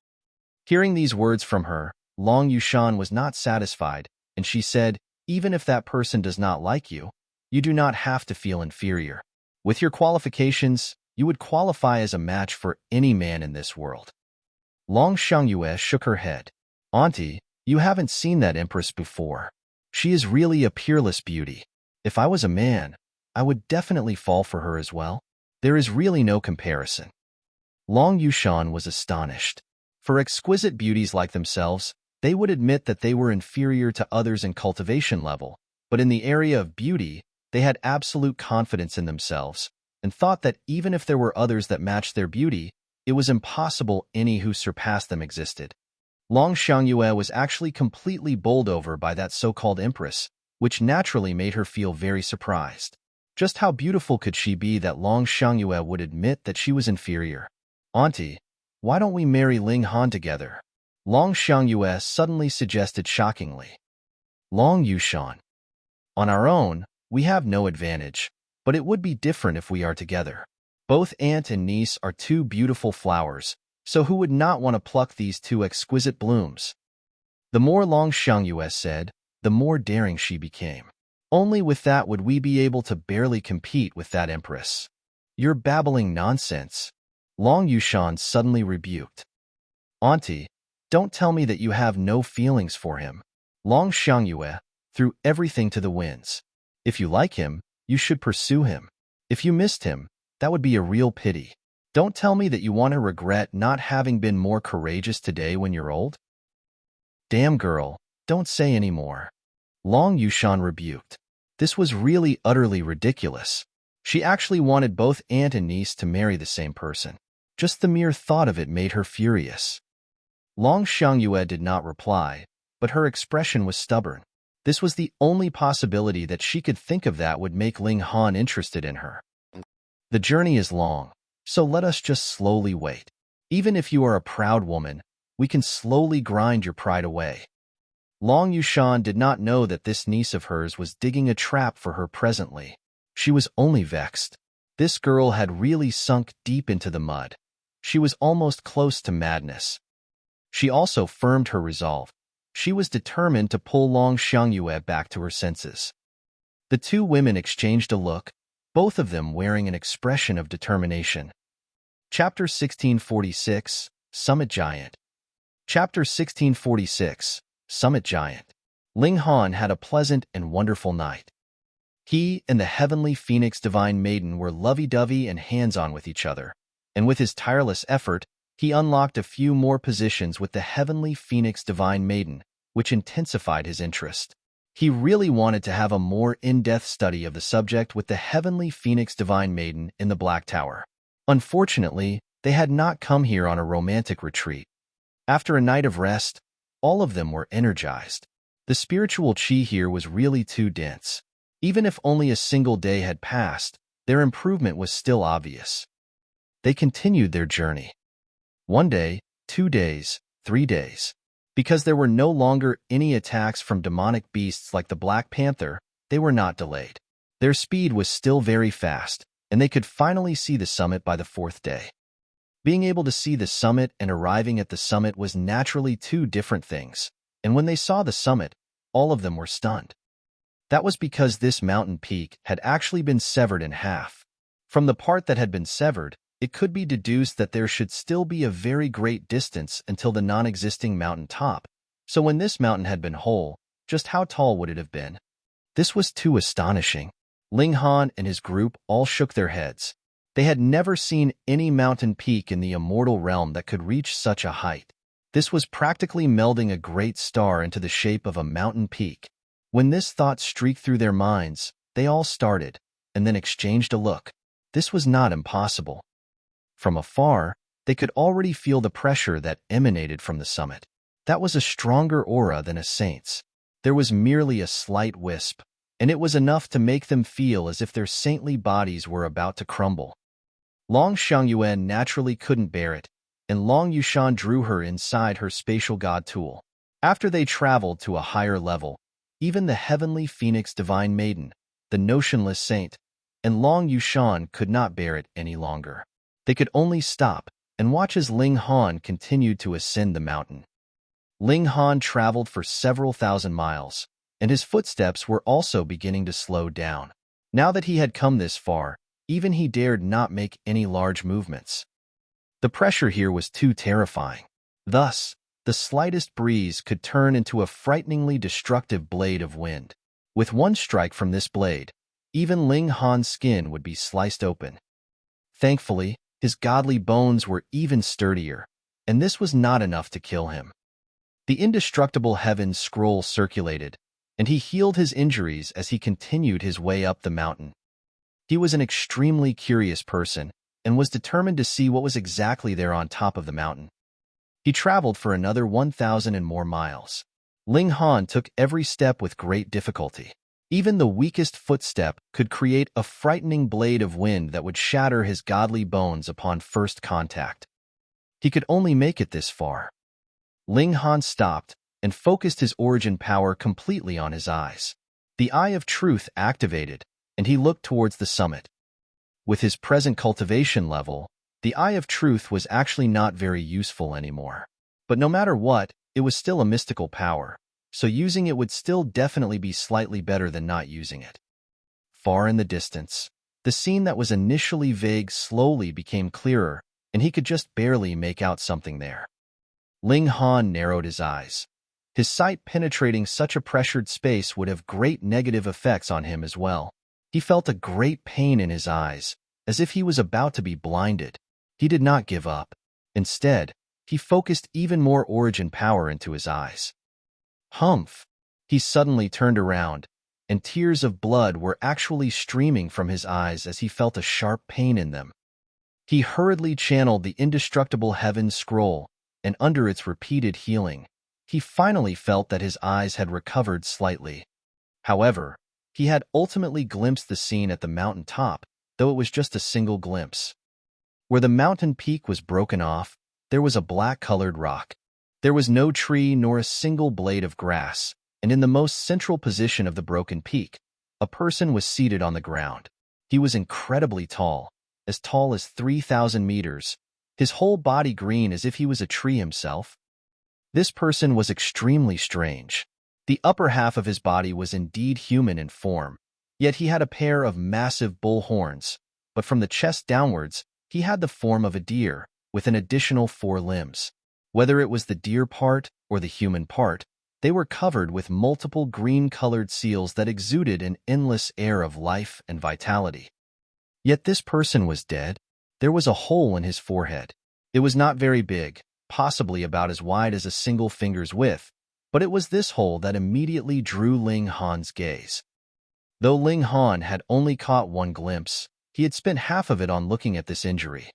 Hearing these words from her, Long Yushan was not satisfied, and she said, even if that person does not like you, you do not have to feel inferior. With your qualifications, you would qualify as a match for any man in this world. Long Xiangyue shook her head. Auntie, you haven't seen that empress before. She is really a peerless beauty. If I was a man, I would definitely fall for her as well. There is really no comparison. Long Yushan was astonished. For exquisite beauties like themselves, they would admit that they were inferior to others in cultivation level, but in the area of beauty, they had absolute confidence in themselves, and thought that even if there were others that matched their beauty, it was impossible any who surpassed them existed. Long Xiangyue was actually completely bowled over by that so-called empress, which naturally made her feel very surprised. Just how beautiful could she be that Long Xiangyue would admit that she was inferior? Auntie, why don't we marry Ling Han together? Long Xiangyue suddenly suggested shockingly. Long Yushan. On our own, we have no advantage, but it would be different if we are together. Both aunt and niece are two beautiful flowers, so who would not want to pluck these two exquisite blooms? The more Long Xiangyue said, the more daring she became. Only with that would we be able to barely compete with that empress. You're babbling nonsense. Long Yushan suddenly rebuked. Auntie, don't tell me that you have no feelings for him. Long Xiangyue threw everything to the winds. If you like him, you should pursue him. If you missed him, that would be a real pity. Don't tell me that you want to regret not having been more courageous today when you're old. Damn girl, don't say any more. Long Yushan rebuked. This was really utterly ridiculous. She actually wanted both aunt and niece to marry the same person. Just the mere thought of it made her furious. Long Xiangyue did not reply, but her expression was stubborn. This was the only possibility that she could think of that would make Ling Han interested in her. The journey is long, so let us just slowly wait. Even if you are a proud woman, we can slowly grind your pride away. Long Yushan did not know that this niece of hers was digging a trap for her presently. She was only vexed. This girl had really sunk deep into the mud. She was almost close to madness. She also firmed her resolve. She was determined to pull Long Xiangyue back to her senses. The two women exchanged a look, both of them wearing an expression of determination. Chapter 1646, Summit Giant. Chapter 1646, Summit Giant. Ling Han had a pleasant and wonderful night. He and the heavenly phoenix divine maiden were lovey-dovey and hands-on with each other, and with his tireless effort, he unlocked a few more positions with the heavenly Phoenix Divine Maiden, which intensified his interest. He really wanted to have a more in-depth study of the subject with the heavenly Phoenix Divine Maiden in the Black Tower. Unfortunately, they had not come here on a romantic retreat. After a night of rest, all of them were energized. The spiritual chi here was really too dense. Even if only a single day had passed, their improvement was still obvious. They continued their journey. 1 day, 2 days, 3 days. Because there were no longer any attacks from demonic beasts like the Black Panther, they were not delayed. Their speed was still very fast, and they could finally see the summit by the 4th day. Being able to see the summit and arriving at the summit was naturally two different things, and when they saw the summit, all of them were stunned. That was because this mountain peak had actually been severed in half. From the part that had been severed, it could be deduced that there should still be a very great distance until the non-existing mountain top. So when this mountain had been whole, just how tall would it have been? This was too astonishing. Ling Han and his group all shook their heads. They had never seen any mountain peak in the immortal realm that could reach such a height. This was practically melding a great star into the shape of a mountain peak. When this thought streaked through their minds, they all started, and then exchanged a look. This was not impossible. From afar, they could already feel the pressure that emanated from the summit. That was a stronger aura than a saint's. There was merely a slight wisp, and it was enough to make them feel as if their saintly bodies were about to crumble. Long Xiangyuan naturally couldn't bear it, and Long Yushan drew her inside her spatial god tool. After they traveled to a higher level, even the heavenly Phoenix Divine Maiden, the notionless saint, and Long Yushan could not bear it any longer. They could only stop and watch as Ling Han continued to ascend the mountain. Ling Han traveled for several thousand miles, and his footsteps were also beginning to slow down. Now that he had come this far, even he dared not make any large movements. The pressure here was too terrifying. Thus, the slightest breeze could turn into a frighteningly destructive blade of wind. With one strike from this blade, even Ling Han's skin would be sliced open. Thankfully, his godly bones were even sturdier, and this was not enough to kill him. The indestructible heavens scroll circulated, and he healed his injuries as he continued his way up the mountain. He was an extremely curious person and was determined to see what was exactly there on top of the mountain. He traveled for another 1,000 and more miles. Ling Han took every step with great difficulty. Even the weakest footstep could create a frightening blade of wind that would shatter his godly bones upon first contact. He could only make it this far. Ling Han stopped and focused his origin power completely on his eyes. The Eye of Truth activated, and he looked towards the summit. With his present cultivation level, the Eye of Truth was actually not very useful anymore. But no matter what, it was still a mystical power, so using it would still definitely be slightly better than not using it. Far in the distance, the scene that was initially vague slowly became clearer, and he could just barely make out something there. Ling Han narrowed his eyes. His sight penetrating such a pressured space would have great negative effects on him as well. He felt a great pain in his eyes, as if he was about to be blinded. He did not give up. Instead, he focused even more origin power into his eyes. Humph! He suddenly turned around, and tears of blood were actually streaming from his eyes as he felt a sharp pain in them. He hurriedly channeled the indestructible heaven scroll, and under its repeated healing, he finally felt that his eyes had recovered slightly. However, he had ultimately glimpsed the scene at the mountain top, though it was just a single glimpse. Where the mountain peak was broken off, there was a black-colored rock. There was no tree nor a single blade of grass, and in the most central position of the broken peak, a person was seated on the ground. He was incredibly tall as 3,000 meters, his whole body green as if he was a tree himself. This person was extremely strange. The upper half of his body was indeed human in form, yet he had a pair of massive bull horns, but from the chest downwards, he had the form of a deer, with an additional 4 limbs. Whether it was the deer part or the human part, they were covered with multiple green-colored seals that exuded an endless air of life and vitality. Yet this person was dead. There was a hole in his forehead. It was not very big, possibly about as wide as a single finger's width, but it was this hole that immediately drew Ling Han's gaze. Though Ling Han had only caught one glimpse, he had spent half of it on looking at this injury.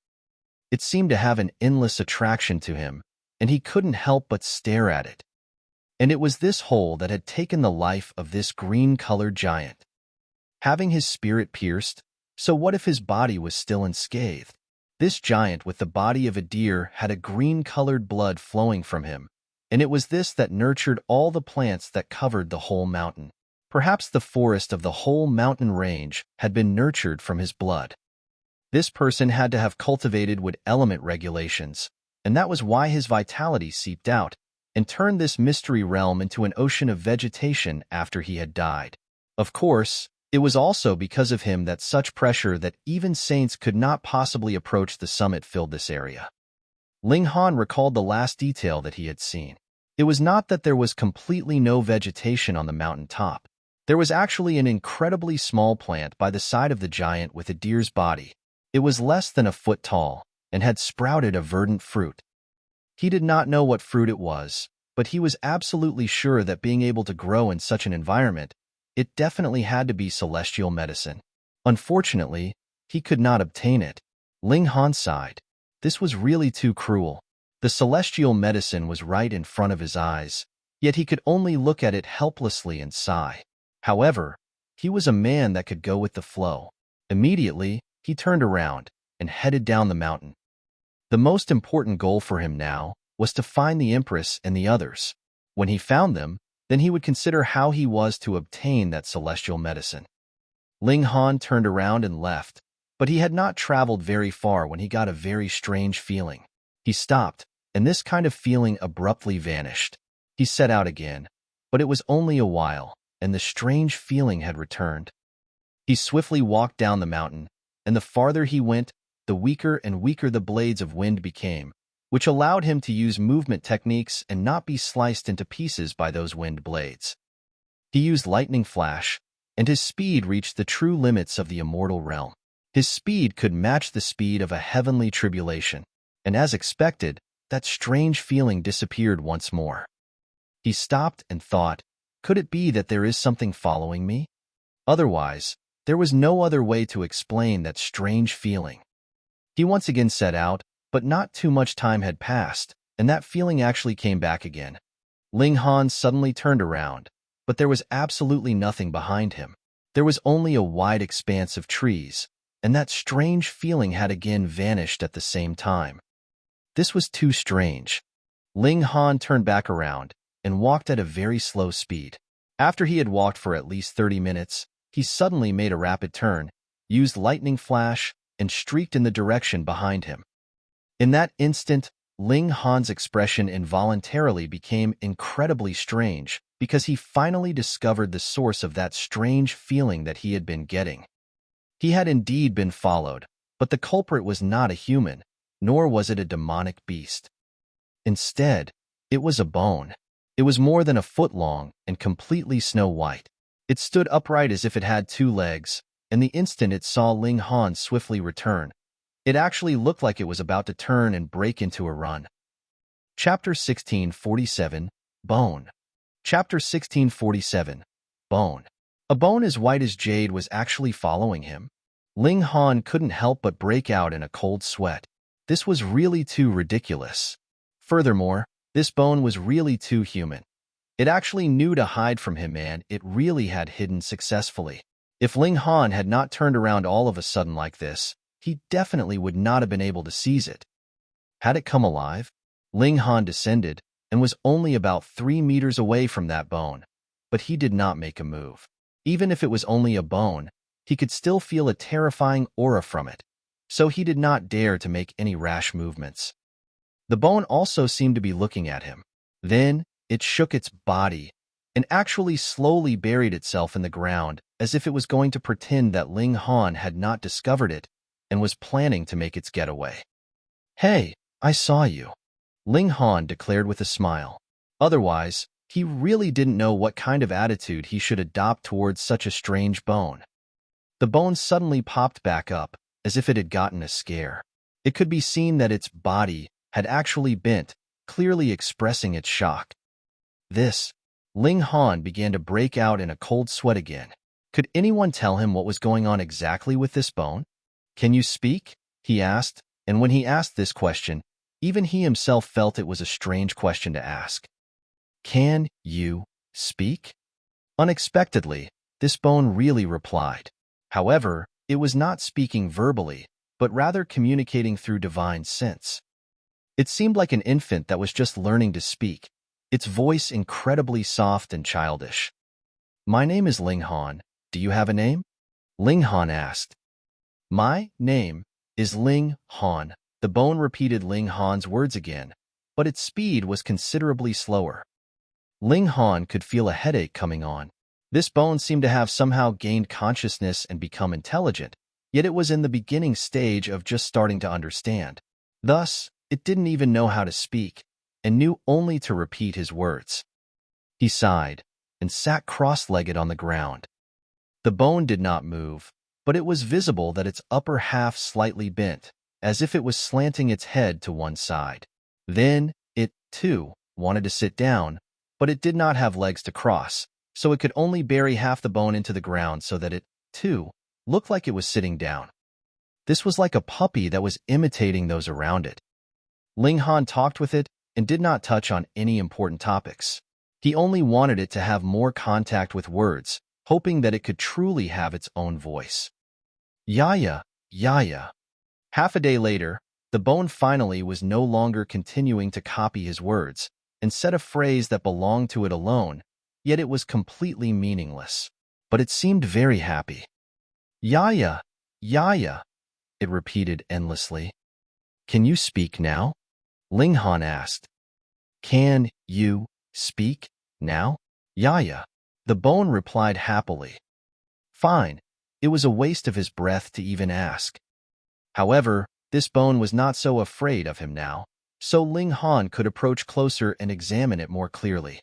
It seemed to have an endless attraction to him, and he couldn't help but stare at it. And it was this hole that had taken the life of this green-colored giant. Having his spirit pierced, so what if his body was still unscathed? This giant with the body of a deer had a green-colored blood flowing from him, and it was this that nurtured all the plants that covered the whole mountain. Perhaps the forest of the whole mountain range had been nurtured from his blood. This person had to have cultivated wood element regulations, and that was why his vitality seeped out and turned this mystery realm into an ocean of vegetation after he had died. Of course, it was also because of him that such pressure that even saints could not possibly approach the summit filled this area. Ling Han recalled the last detail that he had seen. It was not that there was completely no vegetation on the mountain top. There was actually an incredibly small plant by the side of the giant with a deer's body. It was less than a foot tall and had sprouted a verdant fruit. He did not know what fruit it was, but he was absolutely sure that being able to grow in such an environment, it definitely had to be celestial medicine. Unfortunately, he could not obtain it. Ling Han sighed. This was really too cruel. The celestial medicine was right in front of his eyes, yet he could only look at it helplessly and sigh. However, he was a man that could go with the flow. Immediately, he turned around and headed down the mountain. The most important goal for him now was to find the Empress and the others. When he found them, then he would consider how he was to obtain that celestial medicine. Ling Han turned around and left, but he had not traveled very far when he got a very strange feeling. He stopped, and this kind of feeling abruptly vanished. He set out again, but it was only a while, and the strange feeling had returned. He swiftly walked down the mountain, and the farther he went, the weaker and weaker the blades of wind became, which allowed him to use movement techniques and not be sliced into pieces by those wind blades. He used lightning flash, and his speed reached the true limits of the immortal realm. His speed could match the speed of a heavenly tribulation, and as expected, that strange feeling disappeared once more. He stopped and thought, could it be that there is something following me? Otherwise, there was no other way to explain that strange feeling. He once again set out, but not too much time had passed, and that feeling actually came back again. Ling Han suddenly turned around, but there was absolutely nothing behind him. There was only a wide expanse of trees, and that strange feeling had again vanished at the same time. This was too strange. Ling Han turned back around and walked at a very slow speed. After he had walked for at least 30 minutes, he suddenly made a rapid turn, used lightning flash, and streaked in the direction behind him. In that instant, Ling Han's expression involuntarily became incredibly strange because he finally discovered the source of that strange feeling that he had been getting. He had indeed been followed, but the culprit was not a human, nor was it a demonic beast. Instead, it was a bone. It was more than a foot long and completely snow-white. It stood upright as if it had 2 legs, and the instant it saw Ling Han swiftly return, it actually looked like it was about to turn and break into a run. Chapter 1647, Bone. Chapter 1647, Bone. A bone as white as jade was actually following him. Ling Han couldn't help but break out in a cold sweat. This was really too ridiculous. Furthermore, this bone was really too human. It actually knew to hide from him, and it really had hidden successfully. If Ling Han had not turned around all of a sudden like this, he definitely would not have been able to seize it. Had it come alive? Ling Han descended and was only about 3 meters away from that bone, but he did not make a move. Even if it was only a bone, he could still feel a terrifying aura from it, so he did not dare to make any rash movements. The bone also seemed to be looking at him. Then, it shook its body and actually slowly buried itself in the ground as if it was going to pretend that Ling Han had not discovered it and was planning to make its getaway. "Hey, I saw you," Ling Han declared with a smile. Otherwise, he really didn't know what kind of attitude he should adopt towards such a strange bone. The bone suddenly popped back up, as if it had gotten a scare. It could be seen that its body had actually bent, clearly expressing its shock. This, Ling Han began to break out in a cold sweat again. Could anyone tell him what was going on exactly with this bone? Can you speak? He asked, and when he asked this question, even he himself felt it was a strange question to ask. Can you speak? Unexpectedly, this bone really replied. However, it was not speaking verbally, but rather communicating through divine sense. It seemed like an infant that was just learning to speak, its voice incredibly soft and childish. My name is Ling Han. Do you have a name? Ling Han asked. My name is Ling Han. The bone repeated Ling Han's words again, but its speed was considerably slower. Ling Han could feel a headache coming on. This bone seemed to have somehow gained consciousness and become intelligent, yet it was in the beginning stage of just starting to understand. Thus, it didn't even know how to speak, and knew only to repeat his words. He sighed, and sat cross-legged on the ground. The bone did not move, but it was visible that its upper half slightly bent, as if it was slanting its head to one side. Then, it, too, wanted to sit down, but it did not have legs to cross, so it could only bury half the bone into the ground so that it, too, looked like it was sitting down. This was like a puppy that was imitating those around it. Ling Han talked with it and did not touch on any important topics. He only wanted it to have more contact with words, hoping that it could truly have its own voice. Yaya, Yaya. Half a day later, the bone finally was no longer continuing to copy his words and said a phrase that belonged to it alone, yet it was completely meaningless. But it seemed very happy. Yaya, Yaya, it repeated endlessly. Can you speak now? Ling Han asked. Can you speak now? Yaya. The bone replied happily. Fine. It was a waste of his breath to even ask. However, this bone was not so afraid of him now, so Ling Han could approach closer and examine it more clearly.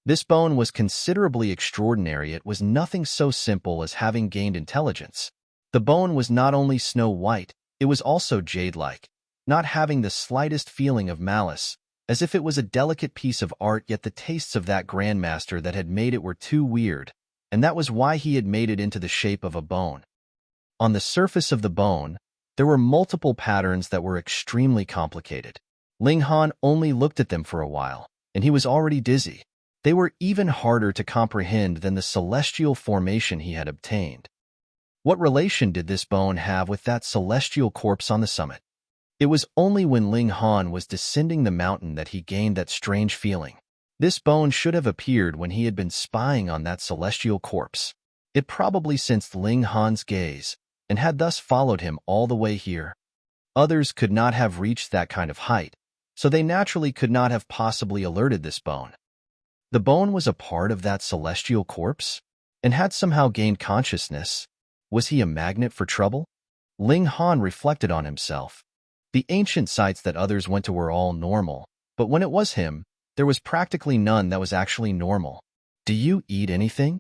This bone was considerably extraordinary. It was nothing so simple as having gained intelligence. The bone was not only snow white, it was also jade-like, not having the slightest feeling of malice, as if it was a delicate piece of art, yet the tastes of that grandmaster that had made it were too weird, and that was why he had made it into the shape of a bone. On the surface of the bone, there were multiple patterns that were extremely complicated. Ling Han only looked at them for a while, and he was already dizzy. They were even harder to comprehend than the celestial formation he had obtained. What relation did this bone have with that celestial corpse on the summit? It was only when Ling Han was descending the mountain that he gained that strange feeling. This bone should have appeared when he had been spying on that celestial corpse. It probably sensed Ling Han's gaze, and had thus followed him all the way here. Others could not have reached that kind of height, so they naturally could not have possibly alerted this bone. The bone was a part of that celestial corpse, and had somehow gained consciousness. Was he a magnet for trouble? Ling Han reflected on himself. The ancient sites that others went to were all normal, but when it was him, there was practically none that was actually normal. Do you eat anything?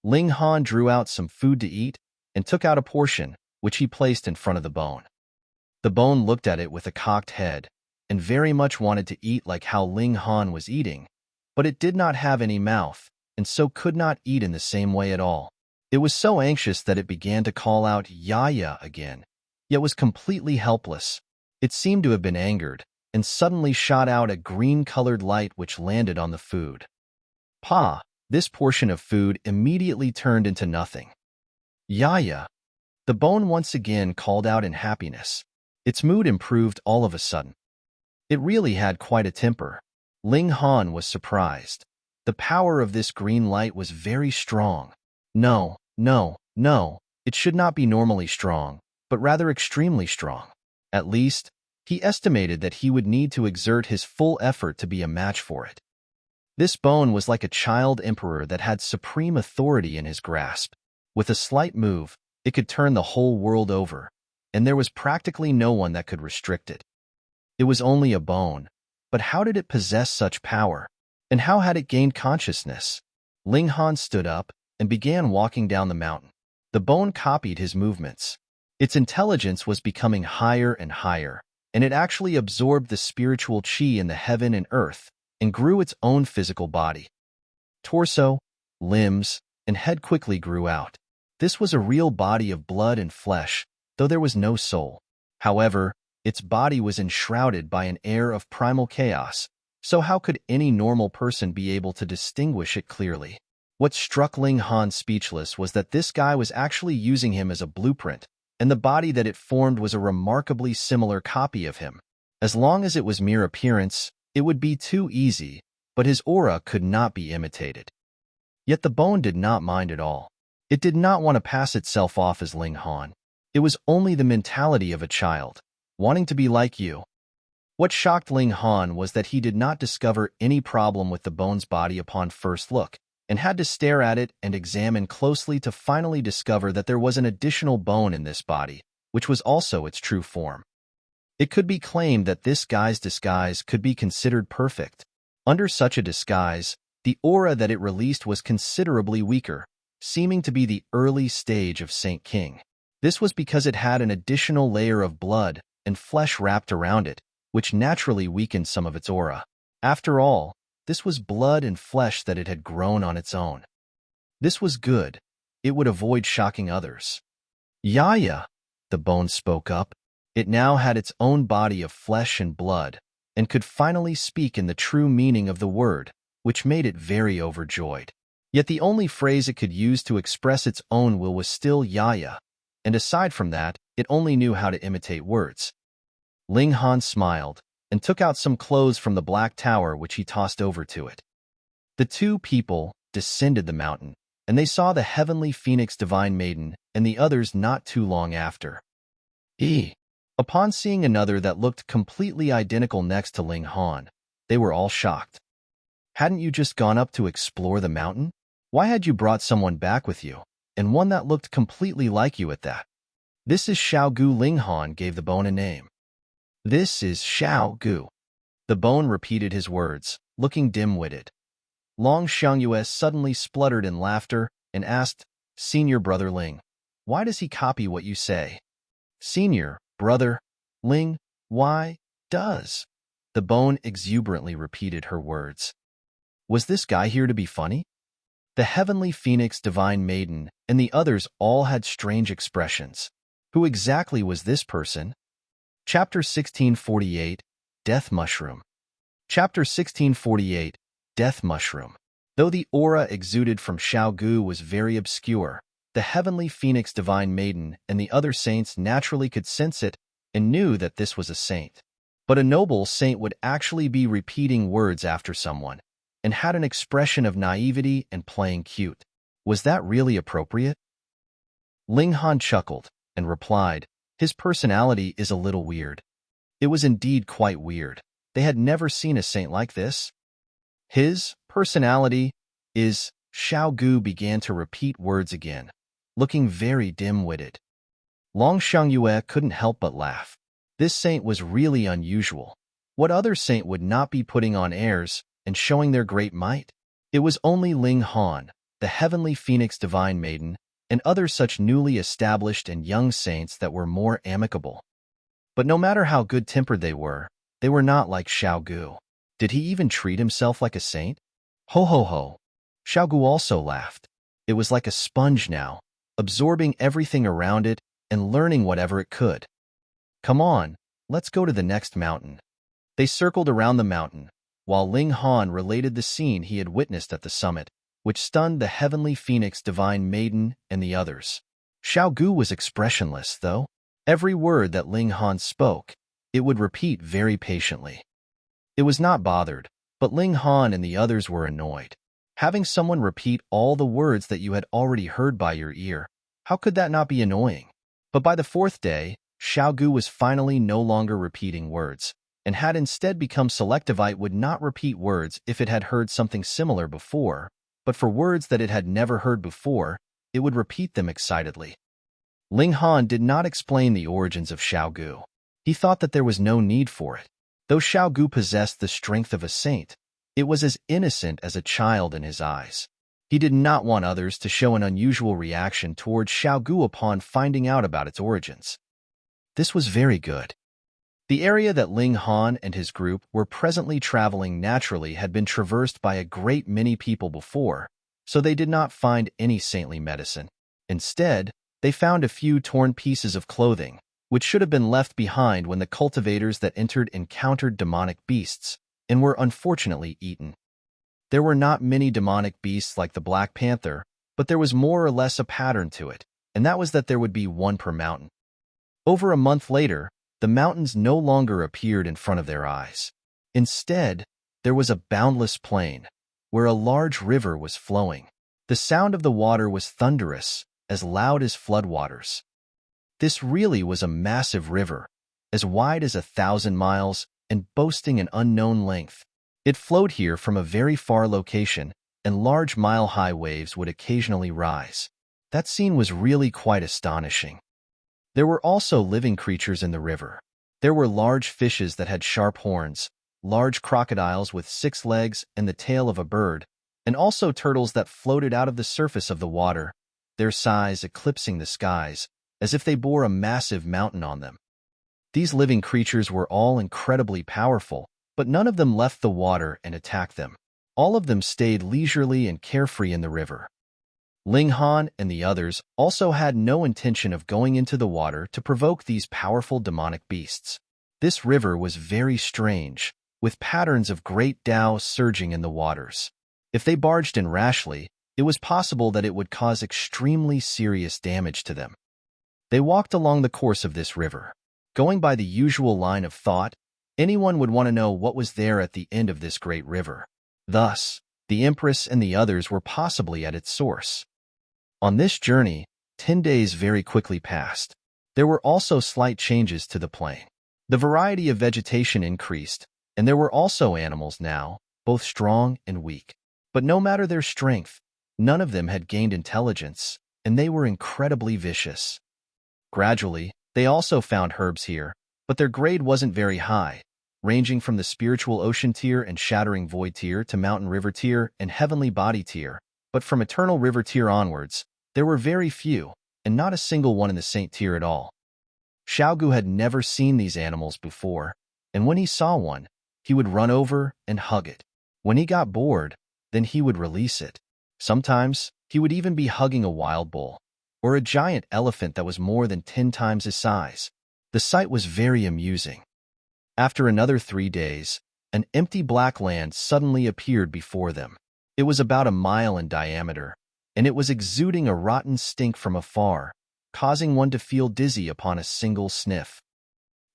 Ling Han drew out some food to eat and took out a portion, which he placed in front of the bone. The bone looked at it with a cocked head, and very much wanted to eat like how Ling Han was eating, but it did not have any mouth, and so could not eat in the same way at all. It was so anxious that it began to call out Yaya again, yet was completely helpless. It seemed to have been angered, and suddenly shot out a green-colored light which landed on the food. Pa! This portion of food immediately turned into nothing. Yaya! The bone once again called out in happiness. Its mood improved all of a sudden. It really had quite a temper. Ling Han was surprised. The power of this green light was very strong. No, it should not be normally strong, but rather extremely strong. At least, he estimated that he would need to exert his full effort to be a match for it. This bone was like a child emperor that had supreme authority in his grasp. With a slight move, it could turn the whole world over, and there was practically no one that could restrict it. It was only a bone, but how did it possess such power? And how had it gained consciousness? Ling Han stood up and began walking down the mountain. The bone copied his movements. Its intelligence was becoming higher and higher, and it actually absorbed the spiritual chi in the heaven and earth and grew its own physical body. Torso, limbs, and head quickly grew out. This was a real body of blood and flesh, though there was no soul. However, its body was enshrouded by an air of primal chaos, so how could any normal person be able to distinguish it clearly? What struck Ling Han speechless was that this guy was actually using him as a blueprint, and the body that it formed was a remarkably similar copy of him. As long as it was mere appearance, it would be too easy, but his aura could not be imitated. Yet the bone did not mind at all. It did not want to pass itself off as Ling Han. It was only the mentality of a child, wanting to be like you. What shocked Ling Han was that he did not discover any problem with the bone's body upon first look, and had to stare at it and examine closely to finally discover that there was an additional bone in this body, which was also its true form. It could be claimed that this guy's disguise could be considered perfect. Under such a disguise, the aura that it released was considerably weaker, seeming to be the early stage of Saint King. This was because it had an additional layer of blood and flesh wrapped around it, which naturally weakened some of its aura. After all, this was blood and flesh that it had grown on its own. This was good. It would avoid shocking others. Yaya, the bone spoke up. It now had its own body of flesh and blood, and could finally speak in the true meaning of the word, which made it very overjoyed. Yet the only phrase it could use to express its own will was still Yaya, and aside from that, it only knew how to imitate words. Ling Han smiled, and took out some clothes from the black tower which he tossed over to it. The two people descended the mountain, and they saw the heavenly phoenix divine maiden and the others not too long after. Upon seeing another that looked completely identical next to Ling Han, they were all shocked. Hadn't you just gone up to explore the mountain? Why had you brought someone back with you, and one that looked completely like you at that? This is Xiao Gu. Ling Han gave the bone a name. This is Xiao Gu. The bone repeated his words, looking dim-witted. Long Xiangyue suddenly spluttered in laughter and asked, Senior Brother Ling, why does he copy what you say? Senior, Brother Ling, why does? The bone exuberantly repeated her words. Was this guy here to be funny? The heavenly phoenix divine maiden and the others all had strange expressions. Who exactly was this person? Chapter 1648, Death Mushroom. Chapter 1648, Death Mushroom. Though the aura exuded from Xiao Gu was very obscure, the heavenly phoenix divine maiden and the other saints naturally could sense it and knew that this was a saint. But a noble saint would actually be repeating words after someone, and had an expression of naivety and playing cute. Was that really appropriate? Ling Han chuckled and replied, his personality is a little weird. It was indeed quite weird. They had never seen a saint like this. His personality is... Xiao Gu began to repeat words again, looking very dim-witted. Long Xiangyue couldn't help but laugh. This saint was really unusual. What other saint would not be putting on airs and showing their great might? It was only Ling Han, the heavenly phoenix divine maiden, and other such newly established and young saints that were more amicable. But no matter how good-tempered they were not like Xiao Gu. Did he even treat himself like a saint? Ho ho ho. Xiao Gu also laughed. It was like a sponge now, absorbing everything around it and learning whatever it could. Come on, let's go to the next mountain. They circled around the mountain, while Ling Han related the scene he had witnessed at the summit, which stunned the heavenly phoenix divine maiden and the others. Xiao Gu was expressionless, though. Every word that Ling Han spoke, it would repeat very patiently. It was not bothered, but Ling Han and the others were annoyed. Having someone repeat all the words that you had already heard by your ear, how could that not be annoying? But by the fourth day, Xiao Gu was finally no longer repeating words, and had instead become selective. It would not repeat words if it had heard something similar before, but for words that it had never heard before, it would repeat them excitedly. Ling Han did not explain the origins of Xiao Gu. He thought that there was no need for it. Though Xiao Gu possessed the strength of a saint, it was as innocent as a child in his eyes. He did not want others to show an unusual reaction towards Xiaogu upon finding out about its origins. This was very good. The area that Ling Han and his group were presently traveling naturally had been traversed by a great many people before, so they did not find any saintly medicine. Instead, they found a few torn pieces of clothing, which should have been left behind when the cultivators that entered encountered demonic beasts and were unfortunately eaten. There were not many demonic beasts like the Black Panther, but there was more or less a pattern to it, and that was that there would be one per mountain. Over a month later, the mountains no longer appeared in front of their eyes. Instead, there was a boundless plain, where a large river was flowing. The sound of the water was thunderous, as loud as floodwaters. This really was a massive river, as wide as 1,000 miles and boasting an unknown length. It flowed here from a very far location, and large mile-high waves would occasionally rise. That scene was really quite astonishing. There were also living creatures in the river. There were large fishes that had sharp horns, large crocodiles with 6 legs and the tail of a bird, and also turtles that floated out of the surface of the water, their size eclipsing the skies, as if they bore a massive mountain on them. These living creatures were all incredibly powerful, but none of them left the water and attacked them. All of them stayed leisurely and carefree in the river. Ling Han and the others also had no intention of going into the water to provoke these powerful demonic beasts. This river was very strange, with patterns of great Tao surging in the waters. If they barged in rashly, it was possible that it would cause extremely serious damage to them. They walked along the course of this river. Going by the usual line of thought, anyone would want to know what was there at the end of this great river. Thus, the Empress and the others were possibly at its source. On this journey, 10 days very quickly passed. There were also slight changes to the plain. The variety of vegetation increased, and there were also animals now, both strong and weak. But no matter their strength, none of them had gained intelligence, and they were incredibly vicious. Gradually, they also found herbs here, but their grade wasn't very high, ranging from the spiritual ocean tier and shattering void tier to mountain river tier and heavenly body tier, but from eternal river tier onwards, there were very few, and not a single one in the saint tier at all. Xiaogu had never seen these animals before, and when he saw one, he would run over and hug it. When he got bored, then he would release it. Sometimes, he would even be hugging a wild bull, or a giant elephant that was more than 10 times his size. The sight was very amusing. After another 3 days, an empty black land suddenly appeared before them. It was about 1 mile in diameter, and it was exuding a rotten stink from afar, causing one to feel dizzy upon a single sniff.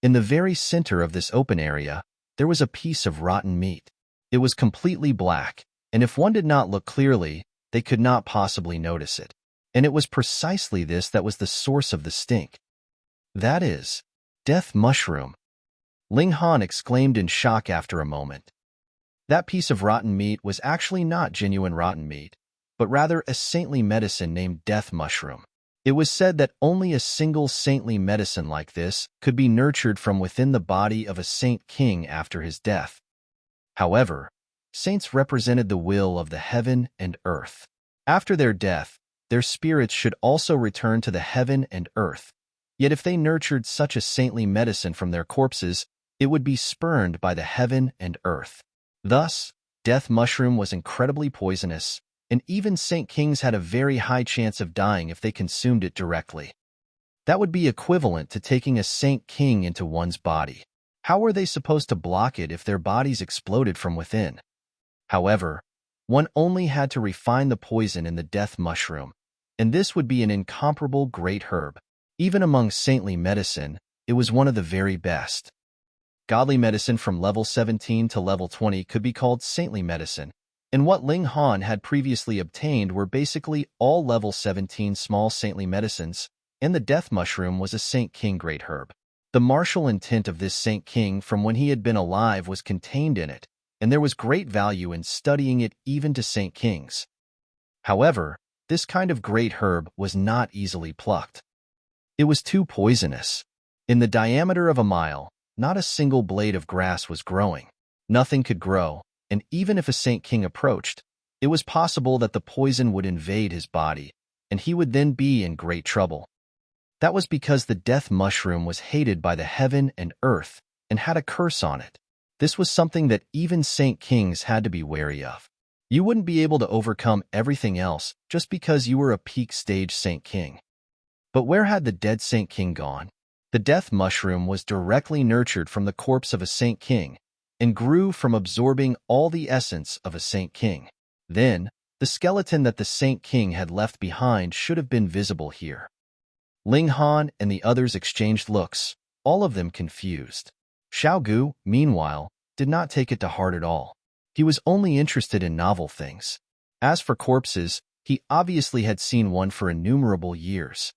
In the very center of this open area, there was a piece of rotten meat. It was completely black, and if one did not look clearly, they could not possibly notice it. And it was precisely this that was the source of the stink. That is, death mushroom. Ling Han exclaimed in shock after a moment. That piece of rotten meat was actually not genuine rotten meat, but rather a saintly medicine named death mushroom. It was said that only a single saintly medicine like this could be nurtured from within the body of a saint king after his death. However, saints represented the will of the heaven and earth. After their death, their spirits should also return to the heaven and earth. Yet if they nurtured such a saintly medicine from their corpses, it would be spurned by the heaven and earth. Thus, death mushroom was incredibly poisonous, and even saint kings had a very high chance of dying if they consumed it directly. That would be equivalent to taking a saint king into one's body. How were they supposed to block it if their bodies exploded from within? However, one only had to refine the poison in the death mushroom, and this would be an incomparable great herb. Even among saintly medicine, it was one of the very best. Godly medicine from level 17 to level 20 could be called saintly medicine, and what Ling Han had previously obtained were basically all level 17 small saintly medicines, and the death mushroom was a saint king great herb. The martial intent of this saint king from when he had been alive was contained in it, and there was great value in studying it even to saint kings. However, this kind of great herb was not easily plucked. It was too poisonous. In the diameter of 1 mile, not a single blade of grass was growing. Nothing could grow, and even if a saint king approached, It was possible that the poison would invade his body, and he would then be in great trouble. That was because the death mushroom was hated by the heaven and earth and had a curse on it. This was something that even Saint Kings had to be wary of. You wouldn't be able to overcome everything else just because you were a peak stage Saint King. But where had the dead Saint King gone? The death mushroom was directly nurtured from the corpse of a Saint King and grew from absorbing all the essence of a Saint King. Then, the skeleton that the Saint King had left behind should have been visible here. Ling Han and the others exchanged looks, all of them confused. Xiao Gu, meanwhile, did not take it to heart at all. He was only interested in novel things. As for corpses, he obviously had seen one for innumerable years.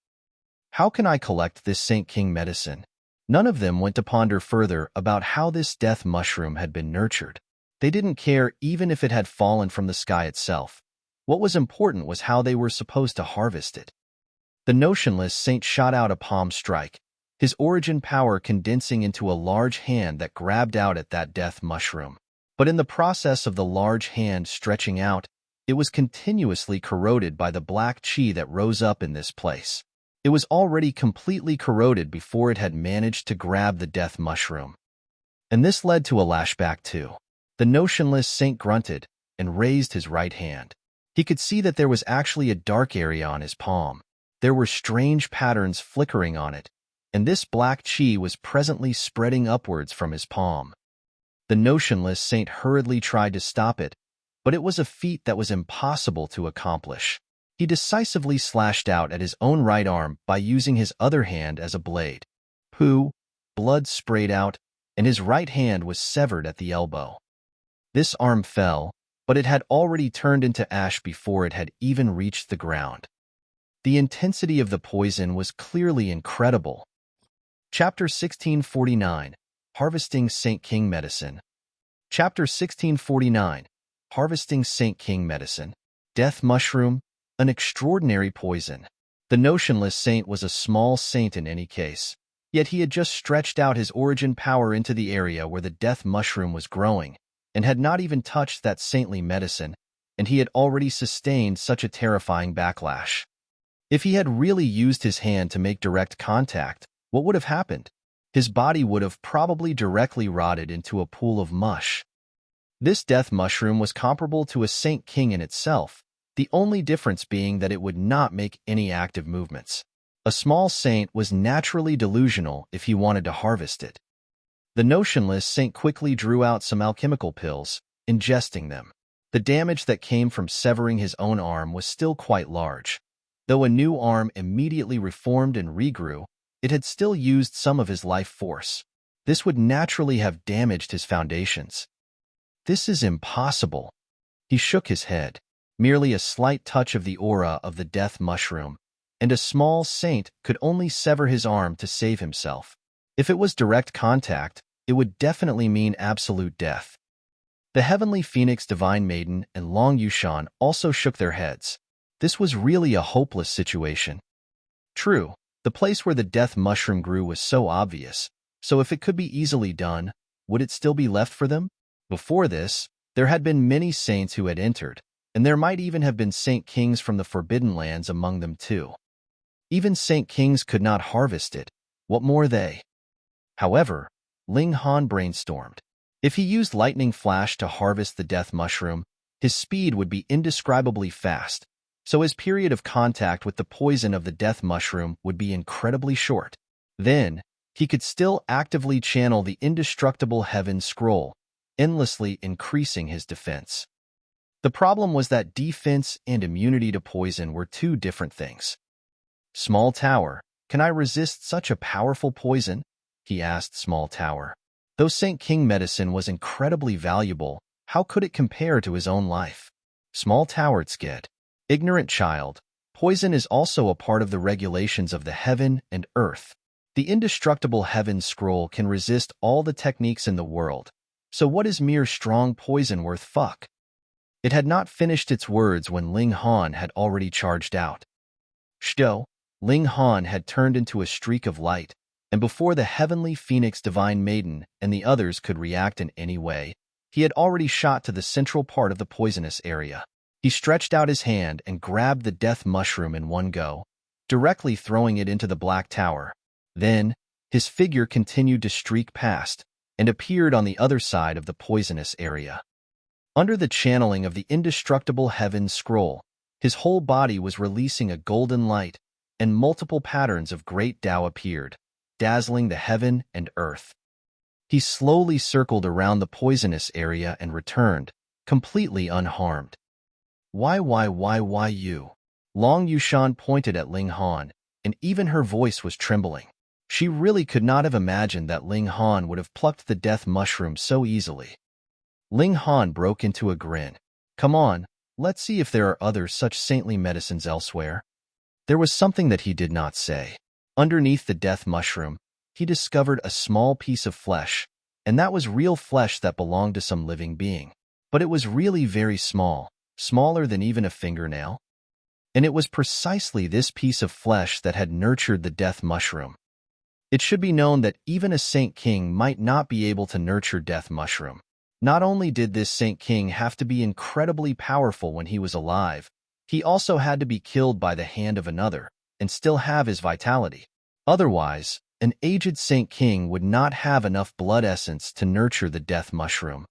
How can I collect this Saint King medicine? None of them went to ponder further about how this death mushroom had been nurtured. They didn't care even if it had fallen from the sky itself. What was important was how they were supposed to harvest it. The notionless saint shot out a palm strike, his origin power condensing into a large hand that grabbed out at that death mushroom. But in the process of the large hand stretching out, it was continuously corroded by the black chi that rose up in this place. It was already completely corroded before it had managed to grab the death mushroom. And this led to a lashback too. The notionless saint grunted and raised his right hand. He could see that there was actually a dark area on his palm. There were strange patterns flickering on it, and this black chi was presently spreading upwards from his palm. The notionless saint hurriedly tried to stop it, but it was a feat that was impossible to accomplish. He decisively slashed out at his own right arm by using his other hand as a blade. Pooh, blood sprayed out, and his right hand was severed at the elbow. This arm fell, but it had already turned into ash before it had even reached the ground. The intensity of the poison was clearly incredible. Chapter 1649, Harvesting Saint King Medicine. Chapter 1649, Harvesting Saint King Medicine. Death mushroom, an extraordinary poison. The notionless saint was a small saint in any case, yet he had just stretched out his origin power into the area where the death mushroom was growing, and had not even touched that saintly medicine, and he had already sustained such a terrifying backlash. If he had really used his hand to make direct contact, what would have happened? His body would have probably directly rotted into a pool of mush. This death mushroom was comparable to a Saint King in itself, the only difference being that it would not make any active movements. A small saint was naturally delusional if he wanted to harvest it. The notionless saint quickly drew out some alchemical pills, ingesting them. The damage that came from severing his own arm was still quite large. Though a new arm immediately reformed and regrew, it had still used some of his life force. This would naturally have damaged his foundations. This is impossible. He shook his head. Merely a slight touch of the aura of the death mushroom, and a small saint could only sever his arm to save himself. If it was direct contact, it would definitely mean absolute death. The heavenly phoenix divine maiden and Long Yushan also shook their heads. This was really a hopeless situation. True, the place where the death mushroom grew was so obvious, so if it could be easily done, would it still be left for them? Before this, there had been many saints who had entered, and there might even have been Saint Kings from the Forbidden Lands among them too. Even Saint Kings could not harvest it, what more they? However, Ling Han brainstormed. If he used lightning flash to harvest the death mushroom, his speed would be indescribably fast, so his period of contact with the poison of the death mushroom would be incredibly short. Then, he could still actively channel the indestructible heaven scroll, endlessly increasing his defense. The problem was that defense and immunity to poison were two different things. Small Tower, can I resist such a powerful poison? He asked Small Tower. Though Saint King medicine was incredibly valuable, how could it compare to his own life? Small Tower scared. Ignorant child, poison is also a part of the regulations of the heaven and earth. The indestructible heaven scroll can resist all the techniques in the world, so what is mere strong poison worth fuck? It had not finished its words when Ling Han had already charged out. Shdo, Ling Han had turned into a streak of light, and before the heavenly phoenix divine maiden and the others could react in any way, he had already shot to the central part of the poisonous area. He stretched out his hand and grabbed the death mushroom in one go, directly throwing it into the black tower. Then, his figure continued to streak past and appeared on the other side of the poisonous area. Under the channeling of the indestructible heaven scroll, his whole body was releasing a golden light, and multiple patterns of great Tao appeared, dazzling the heaven and earth. He slowly circled around the poisonous area and returned, completely unharmed. Why you? Long Yushan pointed at Ling Han, and even her voice was trembling. She really could not have imagined that Ling Han would have plucked the death mushroom so easily. Ling Han broke into a grin. Come on, let's see if there are other such saintly medicines elsewhere. There was something that he did not say. Underneath the death mushroom, he discovered a small piece of flesh, and that was real flesh that belonged to some living being. But it was really very small, smaller than even a fingernail. And it was precisely this piece of flesh that had nurtured the death mushroom. It should be known that even a Saint King might not be able to nurture death mushroom. Not only did this Saint King have to be incredibly powerful when he was alive, he also had to be killed by the hand of another and still have his vitality. Otherwise, an aged Saint King would not have enough blood essence to nurture the death mushroom.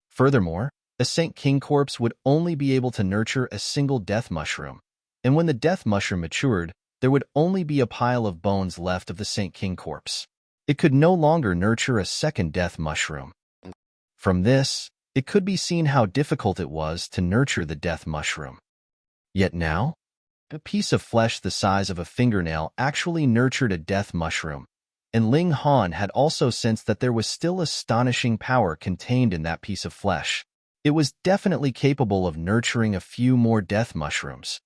Furthermore, a Saint King corpse would only be able to nurture a single death mushroom, and when the death mushroom matured, there would only be a pile of bones left of the Saint King corpse. It could no longer nurture a second death mushroom. From this, it could be seen how difficult it was to nurture the death mushroom. Yet now, a piece of flesh the size of a fingernail actually nurtured a death mushroom, and Ling Han had also sensed that there was still astonishing power contained in that piece of flesh. It was definitely capable of nurturing a few more death mushrooms.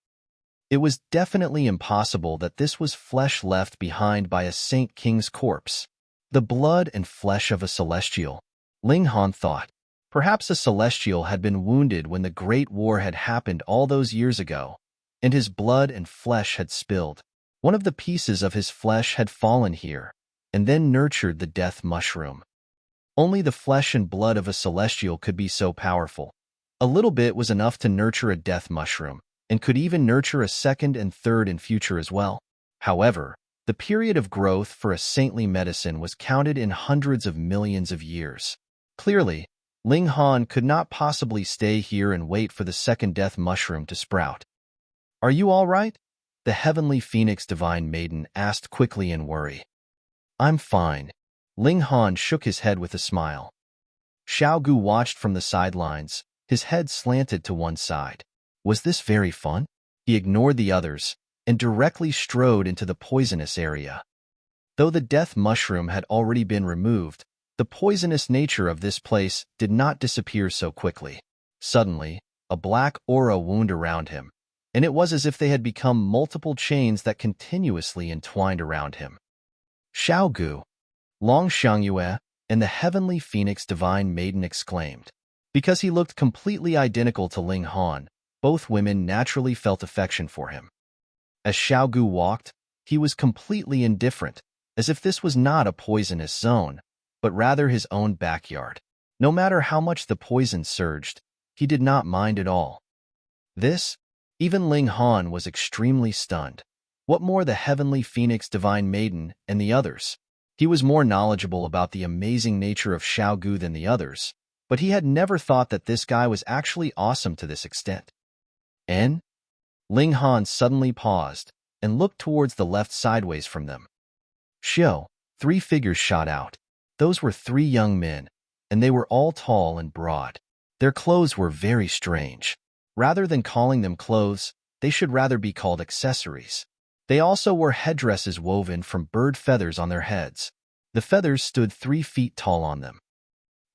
It was definitely impossible that this was flesh left behind by a Saint King's corpse. The blood and flesh of a celestial, Ling Han thought. Perhaps a celestial had been wounded when the Great War had happened all those years ago, and his blood and flesh had spilled. One of the pieces of his flesh had fallen here, and then nurtured the death mushroom. Only the flesh and blood of a celestial could be so powerful. A little bit was enough to nurture a death mushroom, and could even nurture a second and third in future as well. However, the period of growth for a saintly medicine was counted in hundreds of millions of years. Clearly, Ling Han could not possibly stay here and wait for the second death mushroom to sprout. Are you all right? The heavenly phoenix divine maiden asked quickly in worry. I'm fine. Ling Han shook his head with a smile. Xiao Gu watched from the sidelines, his head slanted to one side. Was this very fun? He ignored the others and directly strode into the poisonous area. Though the death mushroom had already been removed, the poisonous nature of this place did not disappear so quickly. Suddenly, a black aura wound around him, and it was as if they had become multiple chains that continuously entwined around him. Xiao Gu, Long Xiangyue, and the heavenly phoenix divine maiden exclaimed. Because he looked completely identical to Ling Han, both women naturally felt affection for him. As Xiao Gu walked, he was completely indifferent, as if this was not a poisonous zone, but rather his own backyard. No matter how much the poison surged, he did not mind at all. Even Ling Han was extremely stunned. What more the heavenly phoenix divine maiden and the others? He was more knowledgeable about the amazing nature of Xiao Gu than the others, but he had never thought that this guy was actually awesome to this extent. And? Ling Han suddenly paused and looked towards the left sideways from them. Shio, 3 figures shot out. Those were 3 young men, and they were all tall and broad. Their clothes were very strange. Rather than calling them clothes, they should rather be called accessories. They also wore headdresses woven from bird feathers on their heads. The feathers stood 3 feet tall on them.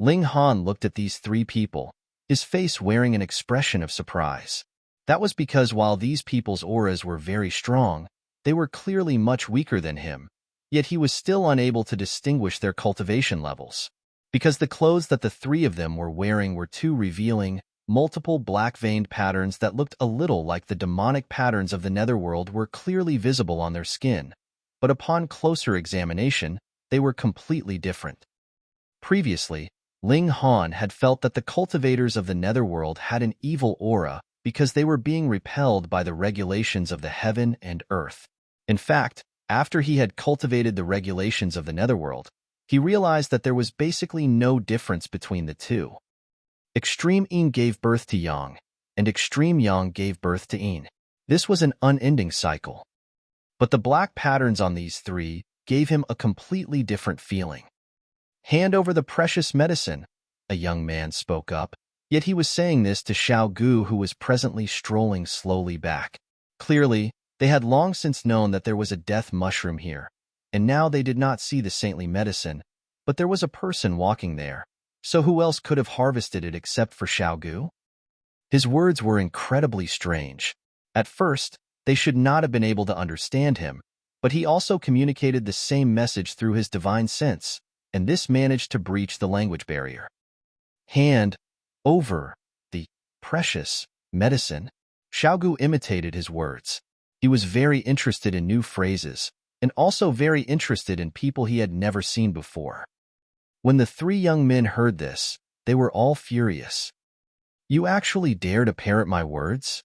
Ling Han looked at these 3 people, his face wearing an expression of surprise. That was because while these people's auras were very strong, they were clearly much weaker than him, yet he was still unable to distinguish their cultivation levels. Because the clothes that the 3 of them were wearing were too revealing, multiple black-veined patterns that looked a little like the demonic patterns of the netherworld were clearly visible on their skin, but upon closer examination, they were completely different. Previously, Ling Han had felt that the cultivators of the netherworld had an evil aura, because they were being repelled by the regulations of the heaven and earth. In fact, after he had cultivated the regulations of the netherworld, he realized that there was basically no difference between the two. Extreme Yin gave birth to Yang, and Extreme Yang gave birth to Yin. This was an unending cycle. But the black patterns on these three gave him a completely different feeling. "Hand over the precious medicine," a young man spoke up, yet he was saying this to Xiao Gu, who was presently strolling slowly back. Clearly, they had long since known that there was a death mushroom here, and now they did not see the saintly medicine, but there was a person walking there. So who else could have harvested it except for Xiao Gu? His words were incredibly strange. At first, they should not have been able to understand him, but he also communicated the same message through his divine sense, and this managed to breach the language barrier. "Hand over the precious medicine." Xiao Gu imitated his words. He was very interested in new phrases, and also very interested in people he had never seen before. When the three young men heard this, they were all furious. "You actually dare to parrot my words?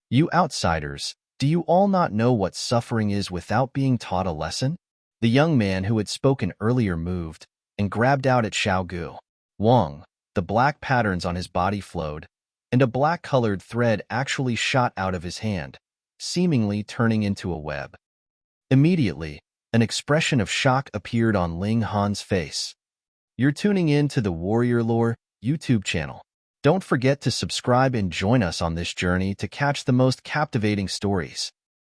You outsiders, do you all not know what suffering is without being taught a lesson?" The young man who had spoken earlier moved and grabbed out at Xiao Gu. Wang, the black patterns on his body flowed, and a black-colored thread actually shot out of his hand, seemingly turning into a web. Immediately, an expression of shock appeared on Ling Han's face. You're tuning in to the Warrior Lore YouTube channel. Don't forget to subscribe and join us on this journey to catch the most captivating stories.